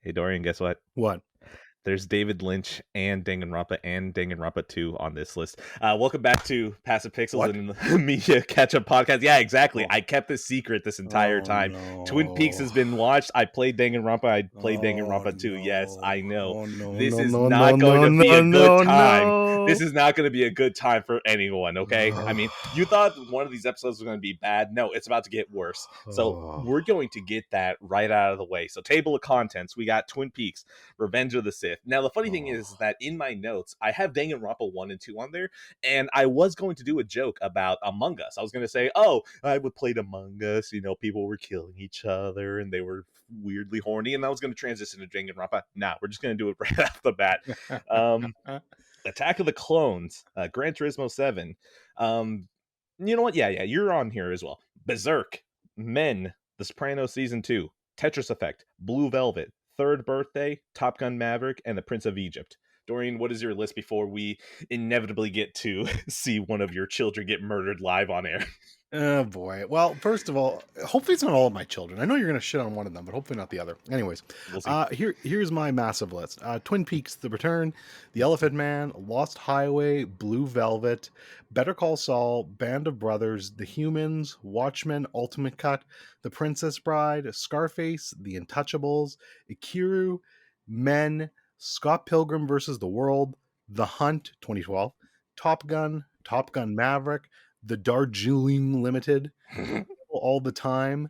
Hey Dorian, guess what? What? There's David Lynch and Danganronpa 2 on this list. Welcome back to Passive Pixels What? and the Media Catch-Up Podcast. Yeah, exactly. Oh, I kept this secret this entire oh time. Twin Peaks no. has been watched. I played Danganronpa. I played Oh Danganronpa 2. Yes, no. I know. Oh no, This no, is no, no, not going no, to be a good no, time. no. This is not going to be a good time for anyone, okay? I mean, you thought one of these episodes was going to be bad. No, it's about to get worse. So we're going to get that right out of the way. So table of contents, we got Twin Peaks, Revenge of the Sith. Now, the funny thing is that in my notes, I have Danganronpa 1 and 2 on there, and I was going to do a joke about Among Us. I was going to say, oh, I would play Among Us, you know, people were killing each other, and they were weirdly horny, and I was going to transition to Danganronpa. Nah, we're just going to do it right off the bat. Attack of the Clones, Gran Turismo 7. You know what? Yeah, you're on here as well. Berserk, Men, The Sopranos Season 2, Tetris Effect, Blue Velvet, Third Birthday, Top Gun Maverick, and The Prince of Egypt. Dorian, what is your list before we inevitably get to see one of your children get murdered live on air? Oh boy. Well, first of all, hopefully it's not all of my children. I know you're gonna shit on one of them, but hopefully not the other. Anyways, We'll see. here's my massive list: Twin Peaks: The Return, The Elephant Man, Lost Highway, Blue Velvet, Better Call Saul, Band of Brothers, The Humans, Watchmen Ultimate Cut, The Princess Bride, Scarface, The Untouchables, Ikiru, Men, Scott Pilgrim versus the World, The Hunt 2012, Top Gun, Top Gun Maverick, The Darjeeling Limited, All the Time,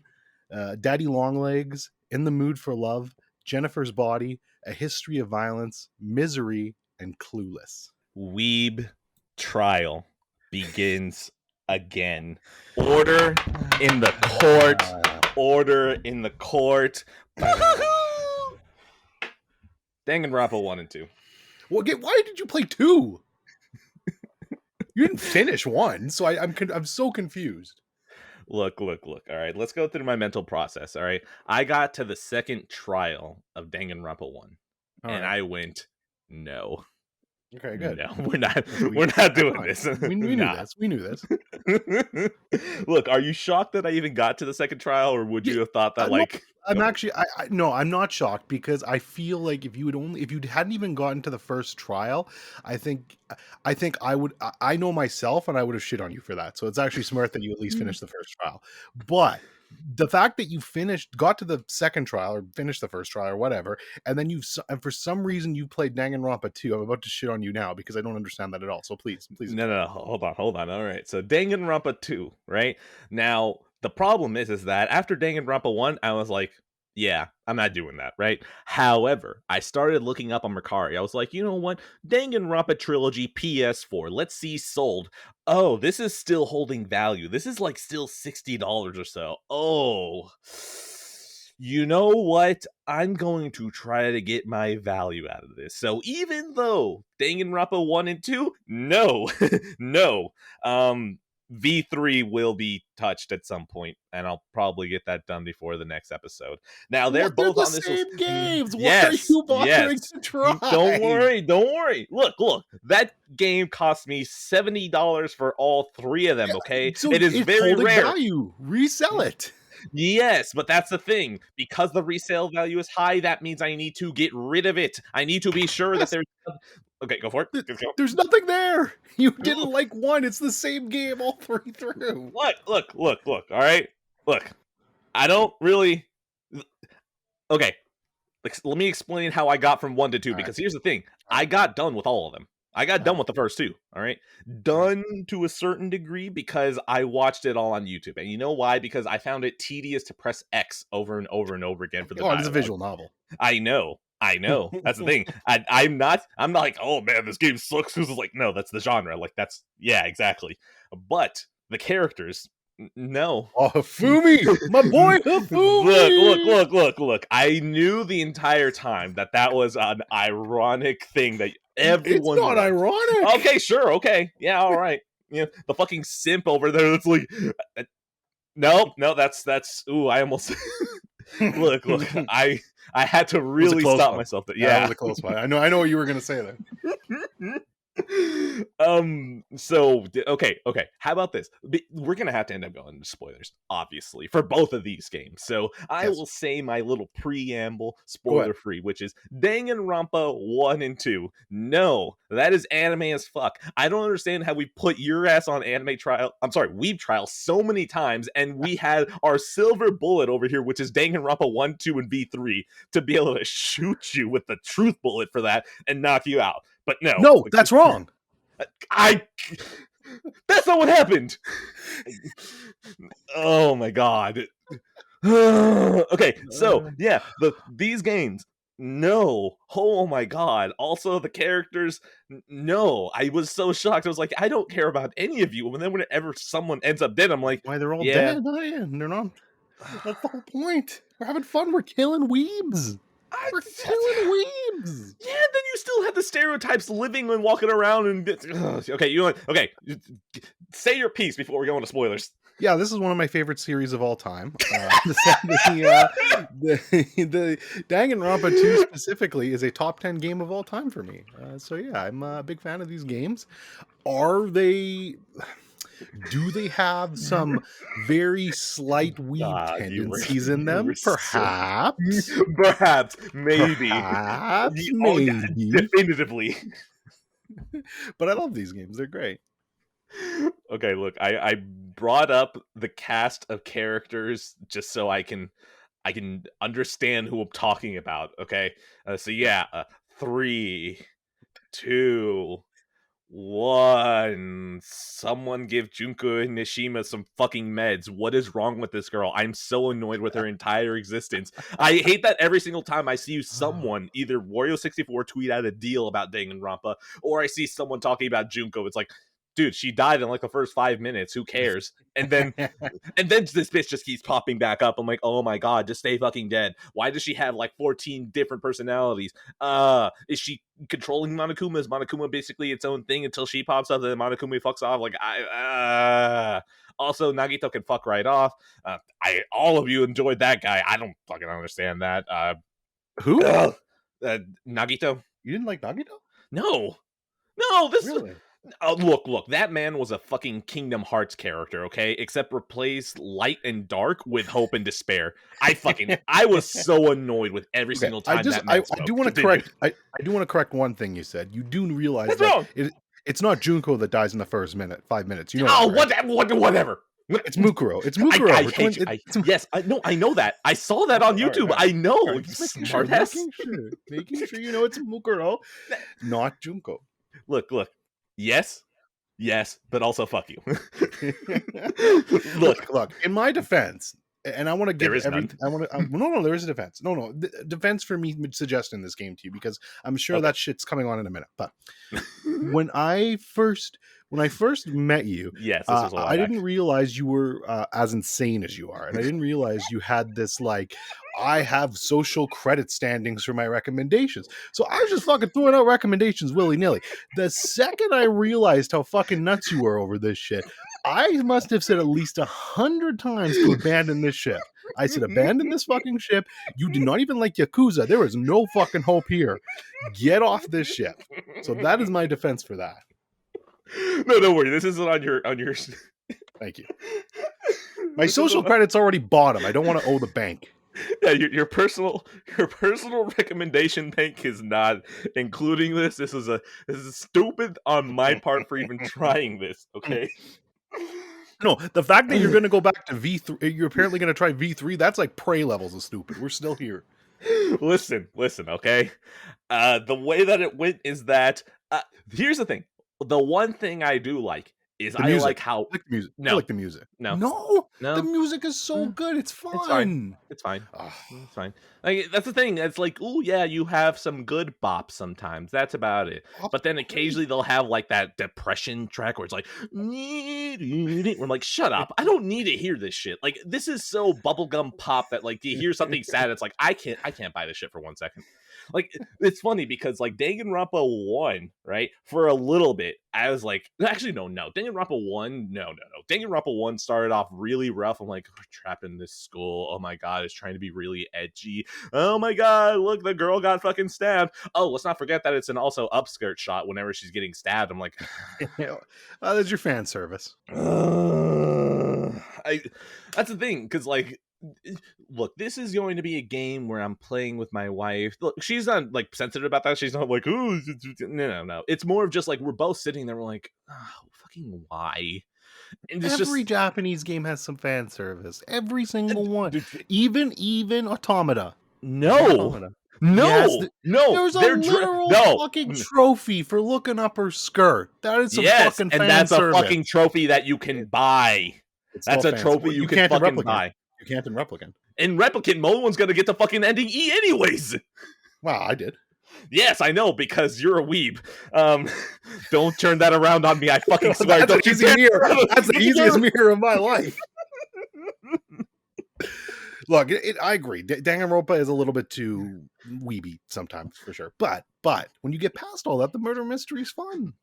Daddy Longlegs, In the Mood for Love, Jennifer's Body, A History of Violence, Misery, and Clueless. Weeb trial begins again. Order in the court. Order in the court. Danganronpa 1 and 2. Well, why did you play 2? You didn't finish 1, so I'm so confused. Look. All right, let's go through my mental process. All right, I got to the second trial of Danganronpa 1, All and right. I went, no. Okay, good. No, we're not doing this. We knew this. We knew this. Look, are you shocked that I even got to the second trial, or would you have thought that No, like I'm actually no, I'm not shocked, because I feel like if you hadn't even gotten to the first trial, I think I know myself, and I would have shit on you for that. So it's actually smart that you at least finished the first trial. But the fact that you got to the second trial, or finished the first trial, or whatever, and then and for some reason you played Danganronpa 2, I'm about to shit on you now because I don't understand that at all. So please. No, hold on. All right, so Danganronpa 2, right? Now, the problem is that after Danganronpa 1, I was like, yeah, I'm not doing that, right? However, I started looking up on Mercari. I was like, you know what? Danganronpa Trilogy PS4. Let's see sold. Oh, this is still holding value. This is like still $60 or so. Oh, you know what? I'm going to try to get my value out of this. So even though Danganronpa 1 and 2, no, no. V3 will be touched at some point, and I'll probably get that done before the next episode. Now they're both the on this same games. Yes, Why are you bothering to try? Don't worry. Look. That game cost me $70 for all 3 of them. Okay, So it is it's very holding rare. value. Resell it. Yes, but that's the thing. Because the resale value is high, that means I need to get rid of it. I need to be sure that there's... Okay, go for it. There's nothing there. You didn't like 1. It's the same game all 3 through. Look. All right? Look, I don't really... Okay, let me explain how I got from 1 to 2, because here's the thing. I got done with all of them. I got done with the first 2, all right? Done to a certain degree because I watched it all on YouTube. And you know why? Because I found it tedious to press X over and over and over again for the dialogue. It's a visual novel. I know. That's the thing. I'm not like, oh man, this game sucks. Who's like, no, that's the genre. Like, that's, yeah, exactly. But the characters, no. Oh, Hifumi! My boy Hifumi! Look. I knew the entire time that was an ironic thing that everyone... It's not ironic. Okay, sure, okay. Yeah, all right. Yeah, the fucking simp over there that's like... No, that's... Ooh, I almost... Look, I had to really stop myself. That was a close one. I know what you were going to say there. Okay. How about this? We're gonna have to end up going into spoilers, obviously, for both of these games. So I Yes. will say my little preamble, Go ahead. spoiler free, which is Danganronpa 1 and 2. No, that is anime as fuck. I don't understand how we put your ass on anime trial. I'm sorry, weeb trial so many times, and we had our silver bullet over here, which is Danganronpa 1, 2, and V3, to be able to shoot you with the truth bullet for that and knock you out. But no, No, that's wrong. I that's not what happened. Oh my god. Okay, so yeah, these games. No. Oh my god. Also the characters. No. I was so shocked. I was like, I don't care about any of you. And then whenever someone ends up dead, I'm like, Why they're all yeah. dead? They're not. That's the whole point. We're having fun. We're killing weebs. We're killing weebs. Yeah, then you still have the stereotypes living and walking around and okay, you know what? Okay, say your piece before we go into spoilers. Yeah, this is one of my favorite series of all time. The Danganronpa 2 specifically is a top 10 game of all time for me. So yeah, I'm a big fan of these games. Do they have some very slight weeb tendencies in them? Perhaps. Perhaps, maybe. Perhaps, Oh, yeah, maybe. definitively. But I love these games. They're great. Okay, look, I brought up the cast of characters just so I can understand who I'm talking about. Okay, so yeah, 3, 2, 1. Someone give Junko and Nishima some fucking meds. What is wrong with this girl? I'm so annoyed with her entire existence. I hate that every single time I see someone, either Wario64 tweet out a deal about Danganronpa, or I see someone talking about Junko. It's like, dude, she died in like the first 5 minutes. Who cares? And then this bitch just keeps popping back up. I'm like, oh my god, just stay fucking dead. Why does she have like 14 different personalities? Is she controlling Monokuma? Is Monokuma basically its own thing until she pops up and then Monokuma fucks off? Like, also, Nagito can fuck right off. All of you enjoyed that guy. I don't fucking understand that. Who? Nagito? You didn't like Nagito? No, this Really? look, that man was a fucking Kingdom Hearts character, okay? Except replace light and dark with hope and despair. I was so annoyed with every single time that man spoke. I do want to correct. I do want to correct one thing you said. You do realize What's that wrong? it's not Junko that dies in the first 5 minutes. You know. Oh, that, right? whatever. It's Mukuro. It's Mukuro. I hate you. Yes, I know that. I saw that on YouTube. Right. I know. Right. Smart making sure you know it's Mukuro, not Junko. Look. Yes, but also fuck you. Look. In my defense, and I want to give none. No, there is a defense. No, defense for me suggesting this game to you because I'm sure that shit's coming on in a minute. But when I first met you, yes, this was I didn't realize you were as insane as you are, and I didn't realize you had this like. I have social credit standings for my recommendations. So I was just fucking throwing out recommendations willy-nilly. The second I realized how fucking nuts you were over this shit, I must have said at least 100 times to abandon this ship. I said, abandon this fucking ship. You do not even like Yakuza. There is no fucking hope here. Get off this ship. So that is my defense for that. No, don't worry. This isn't on your. Thank you. My social credit's already bottom. I don't want to owe the bank. Yeah, your personal recommendation bank is not including this. This is stupid on my part for even trying this. Okay. No, the fact that you're going to go back to V3, you're apparently going to try V3. That's like Prey levels of stupid. We're still here. Listen. Okay. The way that it went is that here's the thing. The one thing I do like is I like how I like the music. No. I like the music. No. The music is so good. It's fun. It's fine. It's fine. Like, that's the thing. It's like, oh yeah, you have some good bops sometimes. That's about it. But then occasionally they'll have like that depression track where it's like, we're like, shut up. I don't need to hear this shit. Like, this is so bubblegum pop that like you hear something sad. It's like I can't buy this shit for 1 second. Like, it's funny because like Danganronpa 1, right? For a little bit, I was like, actually no. Danganronpa Danganronpa 1, no. Danganronpa 1 started off really rough. I'm like, we're trapped in this school. Oh my god, it's trying to be really edgy. Oh my god, look, the girl got fucking stabbed. Oh, let's not forget that it's an also upskirt shot whenever she's getting stabbed. I'm like, That's your fan service. I that's the thing, because like, look, this is going to be a game where I'm playing with my wife. Look, she's not like sensitive about that. She's not like, oh, no. It's more of just like we're both sitting there, we're like, oh, fucking why? And it's Every just Japanese game has some fan service. Every single one. Even Automata. no, Automata. Yes, no, no. there's a They're literal no. fucking trophy for looking up her skirt. That is some Yes, fucking and fan that's a service. fucking trophy that you can buy. It's That's still a fan trophy service. you can can't in fucking Replicant. buy. You can't in Replicant. In Replicant, no one's gonna get the fucking ending E anyways. Wow, I did. Yes, I know, because you're a weeb. Don't turn that around on me. I fucking swear. That's an easy mirror. That's the easiest mirror of my life. Look, I agree. Danganronpa is a little bit too weeby sometimes, for sure. But when you get past all that, the murder mystery is fun.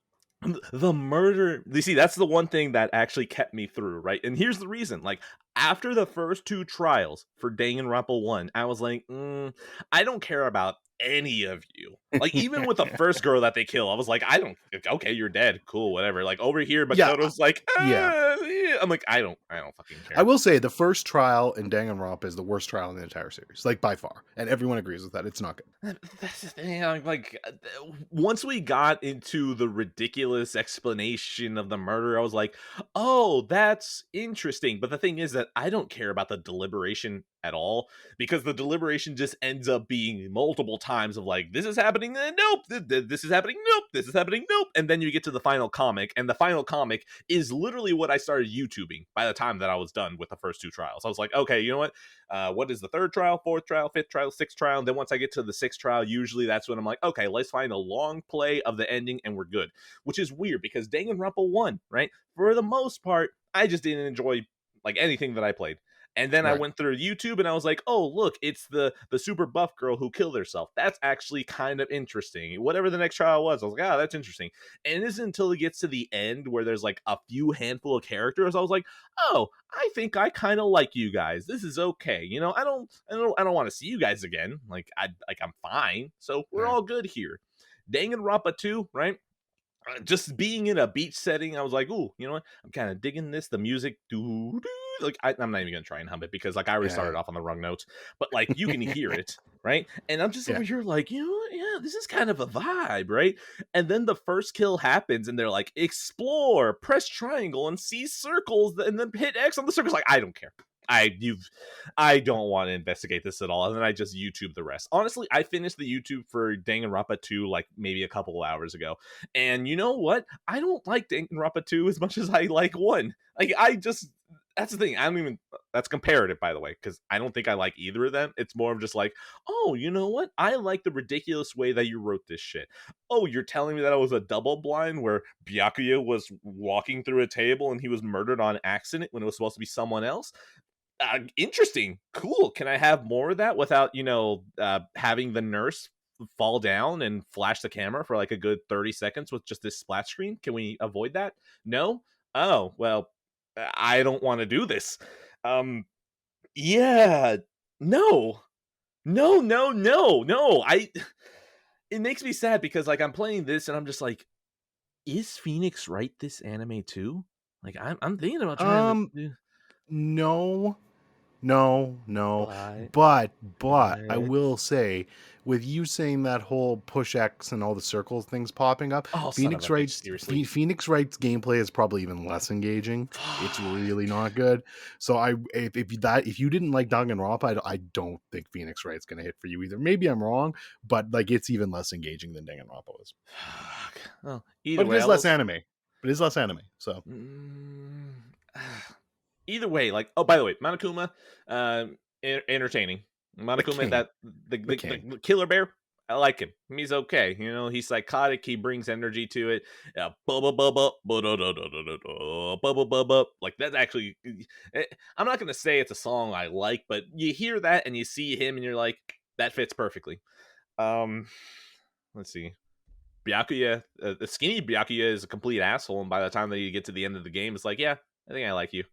The murder, you see, that's the one thing that actually kept me through, right? And here's the reason. Like, after the first 2 trials for Danganronpa 1, I was like, I don't care about any of you. Like, even with the first girl that they kill, I was like, okay, you're dead, cool, whatever. Like, over here, Makoto's like, yeah. I'm like, I don't fucking care. I will say the first trial in Danganronpa is the worst trial in the entire series, like by far, and everyone agrees with that. It's not good. That's the thing. Like, once we got into the ridiculous explanation of the murder, I was like, oh, that's interesting. But the thing is that I don't care about the deliberation at all, because the deliberation just ends up being multiple times of like, this is happening, nope, this is happening, nope, this is happening, nope, and then you get to the final comic, and the final comic is literally what I started YouTubing by the time that I was done with the first 2 trials. I was like, okay, you know what is the 3rd trial, 4th trial, 5th trial, 6th trial? And then once I get to the 6th trial, usually that's when I'm like, okay, let's find a long play of the ending and we're good. Which is weird, because Danganronpa 1, right, for the most part, I just didn't enjoy like anything that I played. And then I went through YouTube and I was like, oh, look, it's the super buff girl who killed herself. That's actually kind of interesting. Whatever the next trial was, I was like, that's interesting. And it isn't until it gets to the end where there's like a few handful of characters, I was like, oh, I think I kind of like you guys. This is okay. You know, I don't want to see you guys again. I'm fine. So we're all good here. Danganronpa 2, right? Just being in a beach setting, I was like, ooh, you know what? I'm kind of digging this. The music, like, I'm not even gonna try and hum it, because like I already started off on the wrong notes, but like you can hear it, right? And I'm just over here like, you know what? Yeah, this is kind of a vibe, right? And then the first kill happens, and they're like, explore, press triangle, and see circles, and then hit X on the circles. Like, I don't care. I don't want to investigate this at all. And then I just YouTube the rest. Honestly, I finished the YouTube for Danganronpa 2 like maybe a couple of hours ago. And you know what? I don't like Danganronpa 2 as much as I like 1. Like, that's the thing. That's comparative, by the way, because I don't think I like either of them. It's more of just like, oh, you know what? I like the ridiculous way that you wrote this shit. Oh, you're telling me that it was a double blind where Byakuya was walking through a table and he was murdered on accident when it was supposed to be someone else? Interesting, cool. Can I have more of that without having the nurse fall down and flash the camera for like a good 30 seconds with just this splash screen? Can we avoid that? No. Oh well, I don't want to do this. Yeah, no. It makes me sad, because like I'm playing this and I'm just like, is Phoenix Wright this anime too? Like, I'm thinking about trying to do... No. But I will say, with you saying that whole push X and all the circles things popping up, Phoenix Wright's gameplay is probably even less engaging. It's really not good. So if you didn't like Danganronpa, I don't think Phoenix Wright's gonna hit for you either. Maybe I'm wrong, but like it's even less engaging than Danganronpa was. Well, but it is less anime. It is less anime. So. Either way, like, oh, by the way, Monokuma, entertaining. Monokuma, that the killer bear, I like him. He's okay. You know, he's psychotic. He brings energy to it. Like, that's actually, I'm not gonna say it's a song I like, but you hear that and you see him and you're like, that fits perfectly. Let's see. Byakuya, the skinny Byakuya is a complete asshole, and by the time that you get to the end of the game, it's like, yeah, I think I like you.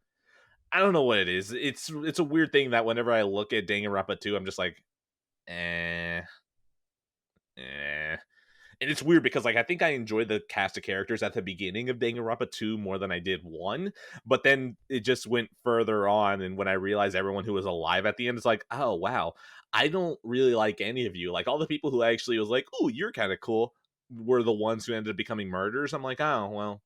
I don't know what it is. It's a weird thing that whenever I look at Danganronpa 2, I'm just like, eh, eh. And it's weird because, like, I think I enjoyed the cast of characters at the beginning of Danganronpa 2 more than I did 1, but then it just went further on, and when I realized everyone who was alive at the end, it's like, oh, wow, I don't really like any of you. Like, all the people who actually was like, oh, you're kind of cool, were the ones who ended up becoming murderers. I'm like, oh, well,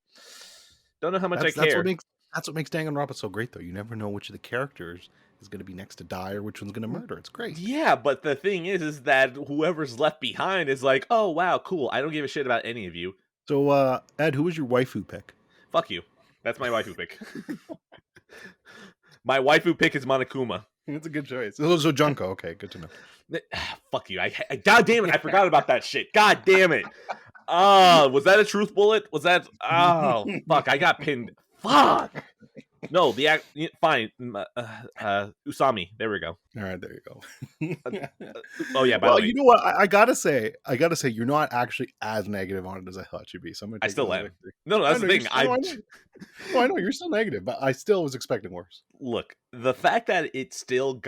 don't know how much I That's that's what care. makes that's what makes Danganronpa so great, though. You never know which of the characters is going to be next to die or which one's going to murder. It's great. Yeah, but the thing is that whoever's left behind is like, oh, wow, cool. I don't give a shit about any of you. So, Ed, who was your waifu pick? Fuck you. That's my waifu pick. My waifu pick is Monokuma. That's a good choice. So Junko, okay, good to know. Fuck you. God damn it. I forgot about that shit. God damn it. Oh, was that a truth bullet? Was that? Oh, fuck. I got pinned. Fuck. No, fine. Usami. There we go. All right, there you go. Oh yeah. By Well, the way, you know what? I gotta say, you're not actually as negative on it as I thought you'd be. So I'm gonna I take still that am. victory. No, that's the thing. I know you're still negative, but I still was expecting worse. Look, the fact that it still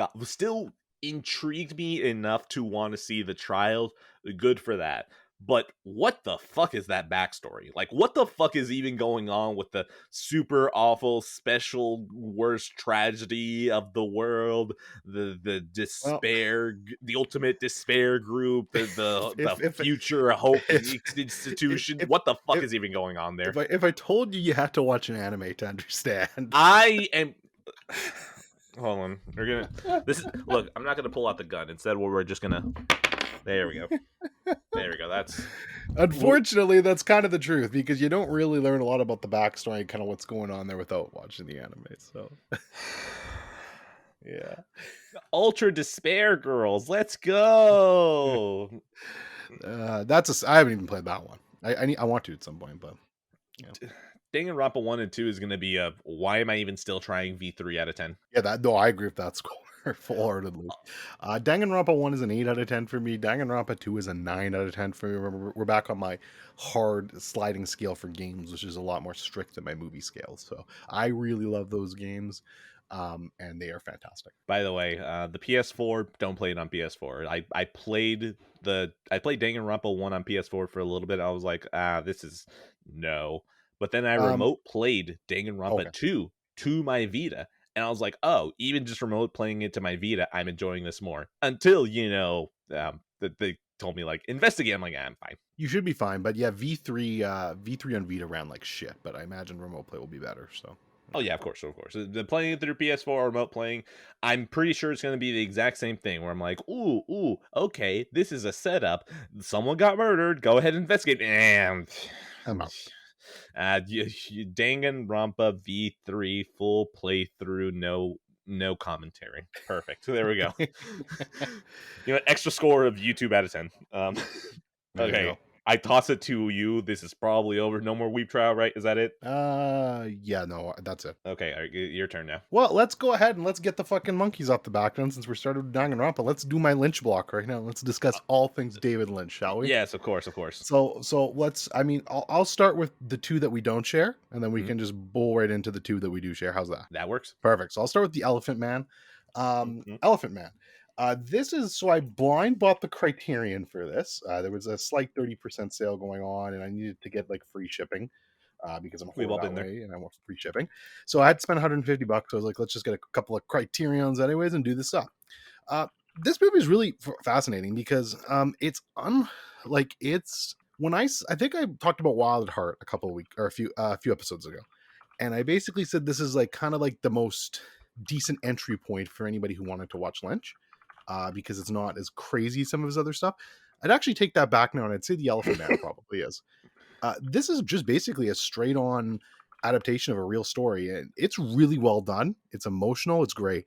intrigued me enough to want to see the trial. Good for that. But what the fuck is that backstory? Like, what the fuck is even going on with the super awful, special, worst tragedy of the world? The despair, the ultimate despair group, the future hope institution. What the fuck is even going on there? If I told you had to watch an anime to understand, I am. Hold on, we're gonna. Look. I'm not gonna pull out the gun. Instead, we're just gonna. There we go. There we go. That's unfortunately that's kind of the truth because you don't really learn a lot about the backstory and kind of what's going on there without watching the anime. So, yeah, Ultra Despair Girls. Let's go. I haven't even played that one. I want to at some point, but yeah. Danganronpa 1 and 2 is going to be a why am I even still trying V3 out of 10? Yeah, I agree with that score full-heartedly. Danganronpa 1 is an 8 out of 10 for me. Danganronpa 2 is a 9 out of 10 for me. Remember, we're back on my hard sliding scale for games, which is a lot more strict than my movie scale. So I really love those games, and they are fantastic. By the way, the PS4, don't play it on PS4. I played Danganronpa 1 on PS4 for a little bit. I was like, this is no. But then I remote played Danganronpa 2 to my Vita. And I was like, oh, even just remote playing it to my Vita, I'm enjoying this more. Until, they told me, like, investigate. I'm like, I'm fine. You should be fine. But yeah, V3 on Vita ran like shit. But I imagine remote play will be better. So. Oh, yeah, of course. The playing it through PS4 remote playing, I'm pretty sure it's going to be the exact same thing where I'm like, ooh, okay, this is a setup. Someone got murdered. Go ahead and investigate. And I'm out. Danganronpa V3 full playthrough, no commentary. Perfect. So there we go. Extra score of YouTube out of 10. Okay. I toss it to you. This is probably over. No more weep trial, right? Is that it? Yeah, no, that's it. Okay, all right, your turn now. Well, let's go ahead and let's get the fucking monkeys off the background since we're started with Danganronpa. Let's do my Lynch block right now. Let's discuss all things David Lynch, shall we? Yes, of course. So let's. I'll start with the two that we don't share, and then we can just bull right into the two that we do share. How's that? That works. Perfect. So I'll start with the Elephant Man. Elephant Man. So I blind bought the Criterion for this. There was a slight 30% sale going on, and I needed to get like free shipping because I'm We've all been there, and I want free shipping. So I had to spend $150. So I was like, let's just get a couple of Criterions anyways and do this up. This movie is really fascinating because it's I think I talked about Wild at Heart a few episodes ago, and I basically said this is like kind of like the most decent entry point for anybody who wanted to watch Lynch. Because it's not as crazy as some of his other stuff. I'd actually take that back now, and I'd say The Elephant Man probably is. This is just basically a straight-on adaptation of a real story, and it's really well done. It's emotional. It's great.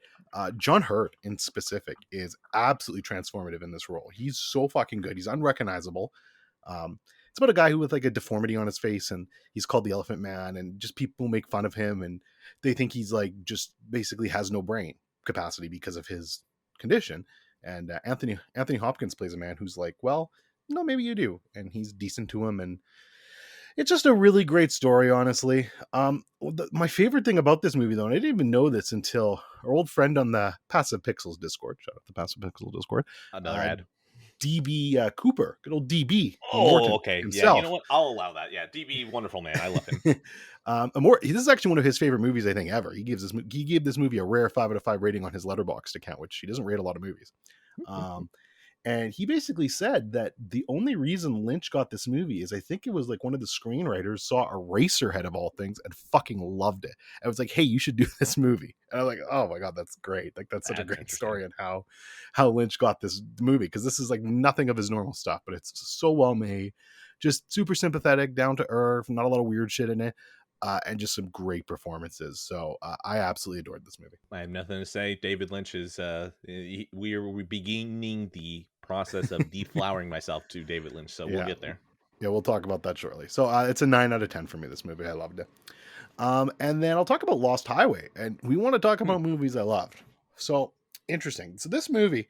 John Hurt, in specific, is absolutely transformative in this role. He's so fucking good. He's unrecognizable. It's about a guy with like a deformity on his face, and he's called the Elephant Man, and just people make fun of him, and they think he's like just basically has no brain capacity because of his condition. And Anthony Hopkins plays a man who's like, well, no, maybe you do. And he's decent to him, and it's just a really great story, honestly. My favorite thing about this movie, though, and I didn't even know this until our old friend on the Passive Pixels Discord, shout out the Passive Pixels Discord, Another uh, ad. DB Cooper, good old DB Oh, Morton okay. Yeah, you know himself. what? I'll allow that. Yeah, DB, wonderful man. I love him. This is actually one of his favorite movies, I think, ever. He gave this movie a rare 5 out of 5 rating on his Letterboxd account, which he doesn't rate a lot of movies. Um, and he basically said that the only reason Lynch got this movie is I think it was like one of the screenwriters saw Eraserhead of all things and fucking loved it. I was like, hey, you should do this movie. And I was like, oh my God, that's great. Like, that's such a great story on how Lynch got this movie. Cause this is like nothing of his normal stuff, but it's so well made, just super sympathetic, down to earth, not a lot of weird shit in it. And just some great performances. So I absolutely adored this movie. I have nothing to say. David Lynch is. We're beginning the process of deflowering myself to David Lynch, so we'll get there. Yeah, we'll talk about that shortly. So it's a 9 out of 10 for me. This movie, I loved it. And then I'll talk about Lost Highway, and we want to talk about movies I loved. So interesting. So this movie,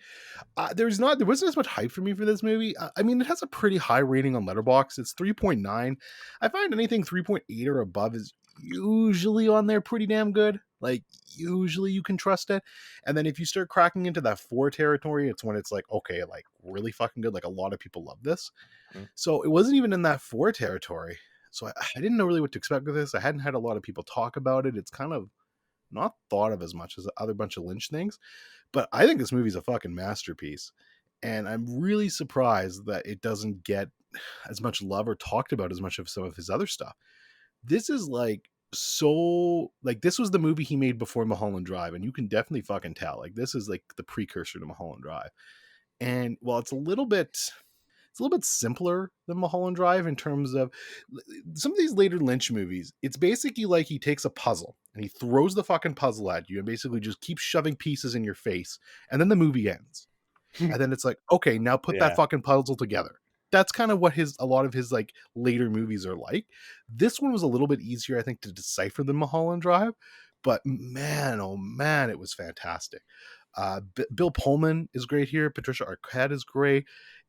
there wasn't as much hype for me for this movie. I mean, it has a pretty high rating on Letterboxd. It's 3.9. I find anything 3.8 or above is usually on there pretty damn good. Like, usually you can trust it. And then if you start cracking into that 4 territory, it's when it's like, okay, like really fucking good. Like, a lot of people love this. So it wasn't even in that 4 territory. So I didn't know really what to expect with this. I hadn't had a lot of people talk about it. It's kind of not thought of as much as the other bunch of Lynch things. But I think this movie's a fucking masterpiece. And I'm really surprised that it doesn't get as much love or talked about as much of some of his other stuff. This is like this was the movie he made before Mulholland Drive, and you can definitely fucking tell. Like, this is like the precursor to Mulholland Drive. And while it's a little bit simpler than Mulholland Drive in terms of some of these later Lynch movies, it's basically like he takes a puzzle and he throws the fucking puzzle at you and basically just keeps shoving pieces in your face, and then the movie ends. And then it's like, okay, now put that fucking puzzle together. That's kind of what a lot of his like later movies are like. This one was a little bit easier, I think, to decipher than Mulholland Drive, but man, oh man, it was fantastic. Bill Pullman is great here. Patricia Arquette is great.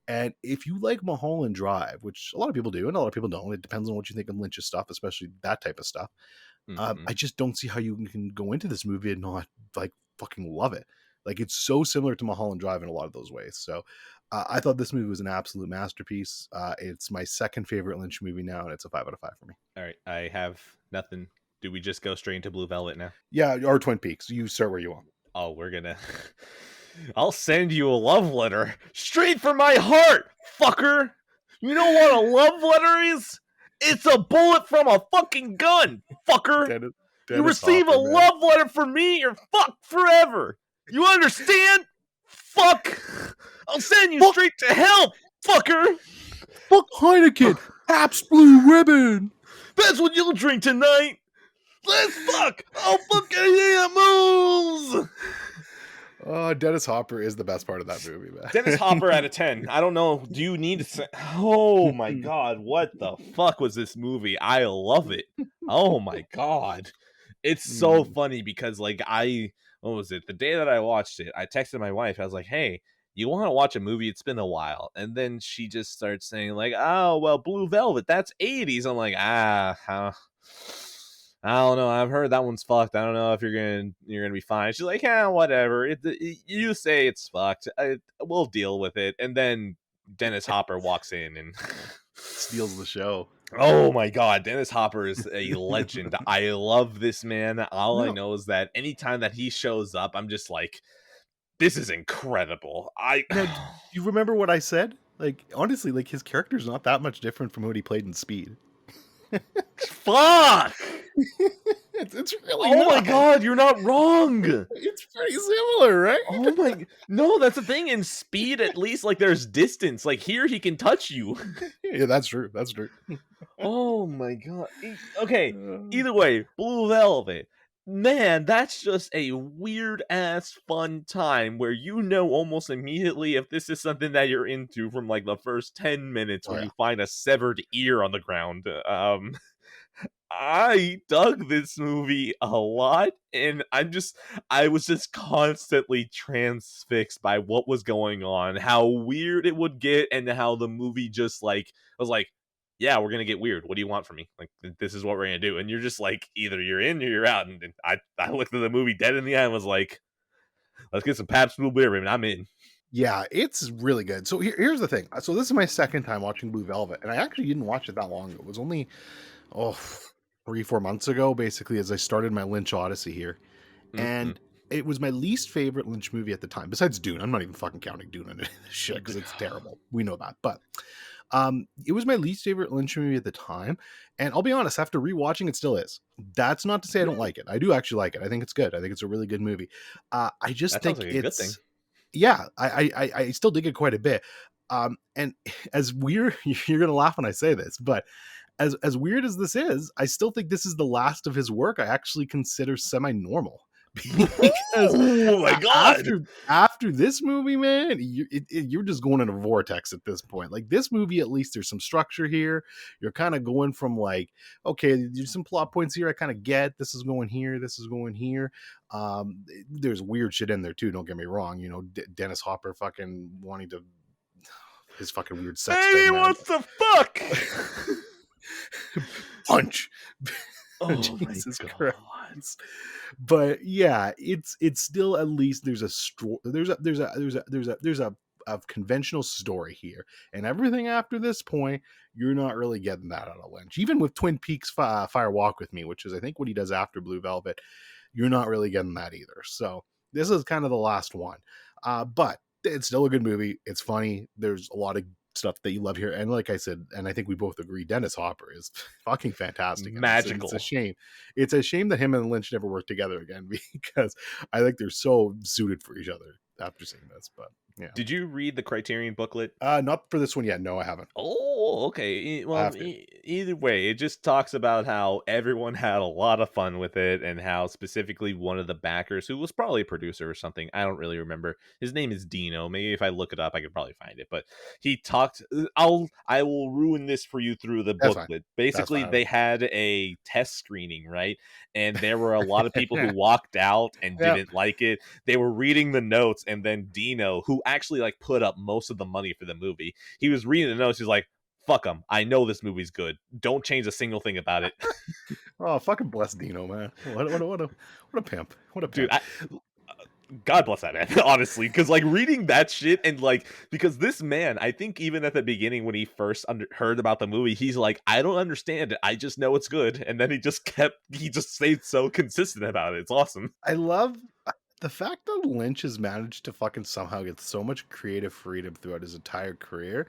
And if you like Mulholland Drive, which a lot of people do and a lot of people don't, it depends on what you think of Lynch's stuff, especially that type of stuff. I just don't see how you can go into this movie and not like fucking love it. Like, it's so similar to Mulholland Drive in a lot of those ways. So I thought this movie was an absolute masterpiece. It's my second favorite Lynch movie now, and it's a 5 out of 5 for me. All right, I have nothing. Do we just go straight into Blue Velvet now? Yeah, or Twin Peaks. You start where you want. Oh, we're gonna... I'll send you a love letter straight from my heart, fucker! You know what a love letter is? It's a bullet from a fucking gun, fucker! Dennis you receive Hopper, a love letter from me, you're fucked forever! You understand? Fuck! I'll send you straight to hell, fucker! Fuck Heineken! Pabst Blue Ribbon! That's what you'll drink tonight! Let's fuck! Oh, fucking animals! Dennis Hopper is the best part of that movie, man. Dennis Hopper out of 10. I don't know. Do you need to say... Oh my god, what the fuck was this movie? I love it. Oh my god. It's so funny because, like, what was it? The day that I watched it, I texted my wife. I was like, hey, you want to watch a movie? It's been a while. And then she just starts saying, like, oh, well, Blue Velvet, that's 80s. I'm like, I don't know. I've heard that one's fucked. I don't know if you're gonna be fine. She's like, yeah, whatever. You say it's fucked. We'll deal with it. And then Dennis Hopper walks in and steals the show. Oh my god, Dennis Hopper is a legend. I love this man. I know is that anytime that he shows up, I'm just like, this is incredible. Now, do you remember what I said? Like, honestly, like, his character's not that much different from what he played in Speed. Fuck! It's really Oh my god, you're not wrong! It's pretty similar, right? Oh my... No, that's the thing. In Speed, at least, like, there's distance. Like, here, he can touch you. Yeah, that's true. That's true. Oh my god. Okay, either way, Blue Velvet. Man, that's just a weird-ass fun time where you know almost immediately if this is something that you're into from, like, the first 10 minutes where you find a severed ear on the ground. I dug this movie a lot, and I was just constantly transfixed by what was going on, how weird it would get, and how the movie just like was like, yeah, we're gonna get weird. What do you want from me? Like, this is what we're gonna do. And you're just like, either you're in or you're out. And I looked at the movie dead in the eye and was like, let's get some Pabst Blue Beer, and I'm in. Yeah, it's really good. So here's the thing. So this is my second time watching Blue Velvet, and I actually didn't watch it that long ago. It was only, oh, 3-4 months ago, basically, as I started my Lynch Odyssey here. Mm-hmm. And it was my least favorite Lynch movie at the time, besides Dune. I'm not even fucking counting Dune in this shit because it's terrible. We know that. But it was my least favorite Lynch movie at the time. And I'll be honest, after rewatching, it still is. That's not to say I don't like it. I do actually like it. I think it's good. I think it's a really good movie. I just That sounds think like a good thing. it's, yeah, I still dig it quite a bit. And as weird, you're gonna laugh when I say this, but as weird as this is, I still think this is the last of his work I actually consider semi-normal. Because Oh my god! after this movie, man, you're just going in a vortex at this point. Like, this movie, at least there's some structure here. You're kind of going from like, okay, there's some plot points here I kind of get. This is going here. This is going here. There's weird shit in there too. Don't get me wrong. You know, Dennis Hopper fucking wanting to his fucking weird sex Baby, thing, man. what the fuck? Punch. Oh my Jesus god! Christ. But yeah, it's still, at least there's a conventional story here, and everything after this point, you're not really getting that out of Lynch. Even with Twin Peaks Fire Walk with Me, which is I think what he does after Blue Velvet, you're not really getting that either. So this is kind of the last one, but it's still a good movie. It's funny. There's a lot of stuff that you love here, and like I said, and I think we both agree, Dennis Hopper is fucking fantastic. Magical. It's a shame. It's a shame that him and Lynch never worked together again, because I think they're so suited for each other after seeing this. But yeah, Did you read the Criterion booklet? not for this one yet. No, I haven't. Oh, okay. I Well, have to. either way, it just talks about how everyone had a lot of fun with it, and how specifically one of the backers, who was probably a producer or something, I don't really remember. His name is Dino. Maybe if I look it up, I could probably find it. But he talked. I will ruin this for you through the That's fine. booklet. That's Basically, fine. they had a test screening, right? And there were a lot of people who walked out and Yep. didn't like it. They were reading the notes, and then Dino, who actually like put up most of the money for the movie, he was reading the notes. He's like, fuck them. I know this movie's good. Don't change a single thing about it. Oh, fucking bless Dino, man. What a pimp. What a pimp. Dude, God bless that man, honestly, because like reading that shit, and like, because this man, I think even at the beginning when he first heard about the movie, he's like, I don't understand it, I just know it's good, and then he just stayed so consistent about it. It's awesome. I love the fact that Lynch has managed to fucking somehow get so much creative freedom throughout his entire career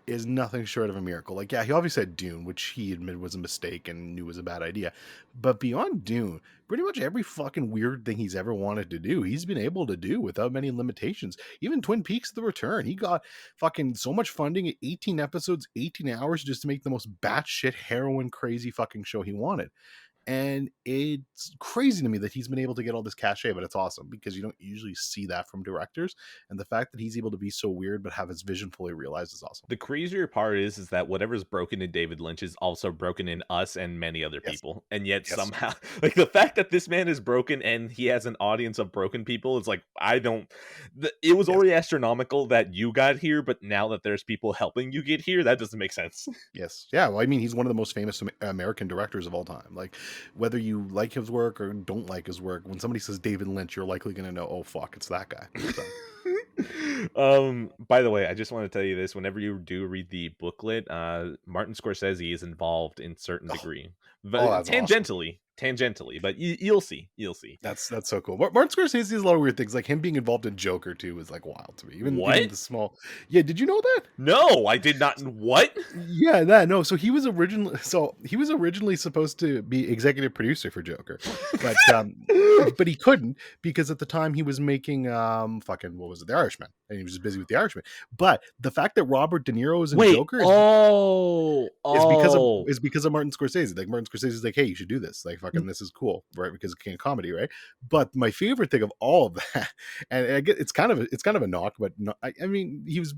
is nothing short of a miracle. Like, yeah, he obviously had Dune, which he admitted was a mistake and knew was a bad idea. But beyond Dune, pretty much every fucking weird thing he's ever wanted to do, he's been able to do without many limitations. Even Twin Peaks: The Return, he got fucking so much funding, 18 episodes, 18 hours, just to make the most batshit heroin crazy fucking show he wanted. And it's crazy to me that he's been able to get all this cachet, but it's awesome because you don't usually see that from directors. And the fact that he's able to be so weird but have his vision fully realized is awesome. The crazier part is that whatever's broken in David Lynch is also broken in us and many other Yes. people. And yet Yes. somehow, like, the fact that this man is broken and he has an audience of broken people, it's like, it was already astronomical that you got here, but now that there's people helping you get here, that doesn't make sense. Yes. Yeah. Well, I mean, he's one of the most famous American directors of all time. Like, whether you like his work or don't like his work, when somebody says David Lynch, you're likely going to know, oh, fuck, it's that guy. So. By the way, I just want to tell you this: whenever you do read the booklet, Martin Scorsese is involved in certain degree, but That's awesome. Tangentially, but you'll see. That's so cool. Martin Scorsese has a lot of weird things, like him being involved in Joker too is like wild to me. Even What? the small. Yeah, did you know that? No, I did not. What? Yeah, that no. So he was originally supposed to be executive producer for Joker, but he couldn't because at the time he was making fucking what was it, The Irishman, and he was just busy with The Irishman. But the fact that Robert De Niro is in Wait. Joker Oh. is because of Martin Scorsese. Like, Martin Scorsese is like, hey, you should do this. Like, fucking this is cool, right? Because it's comedy, right? But my favorite thing of all of that, and I get it's kind of a knock, but no, I mean he was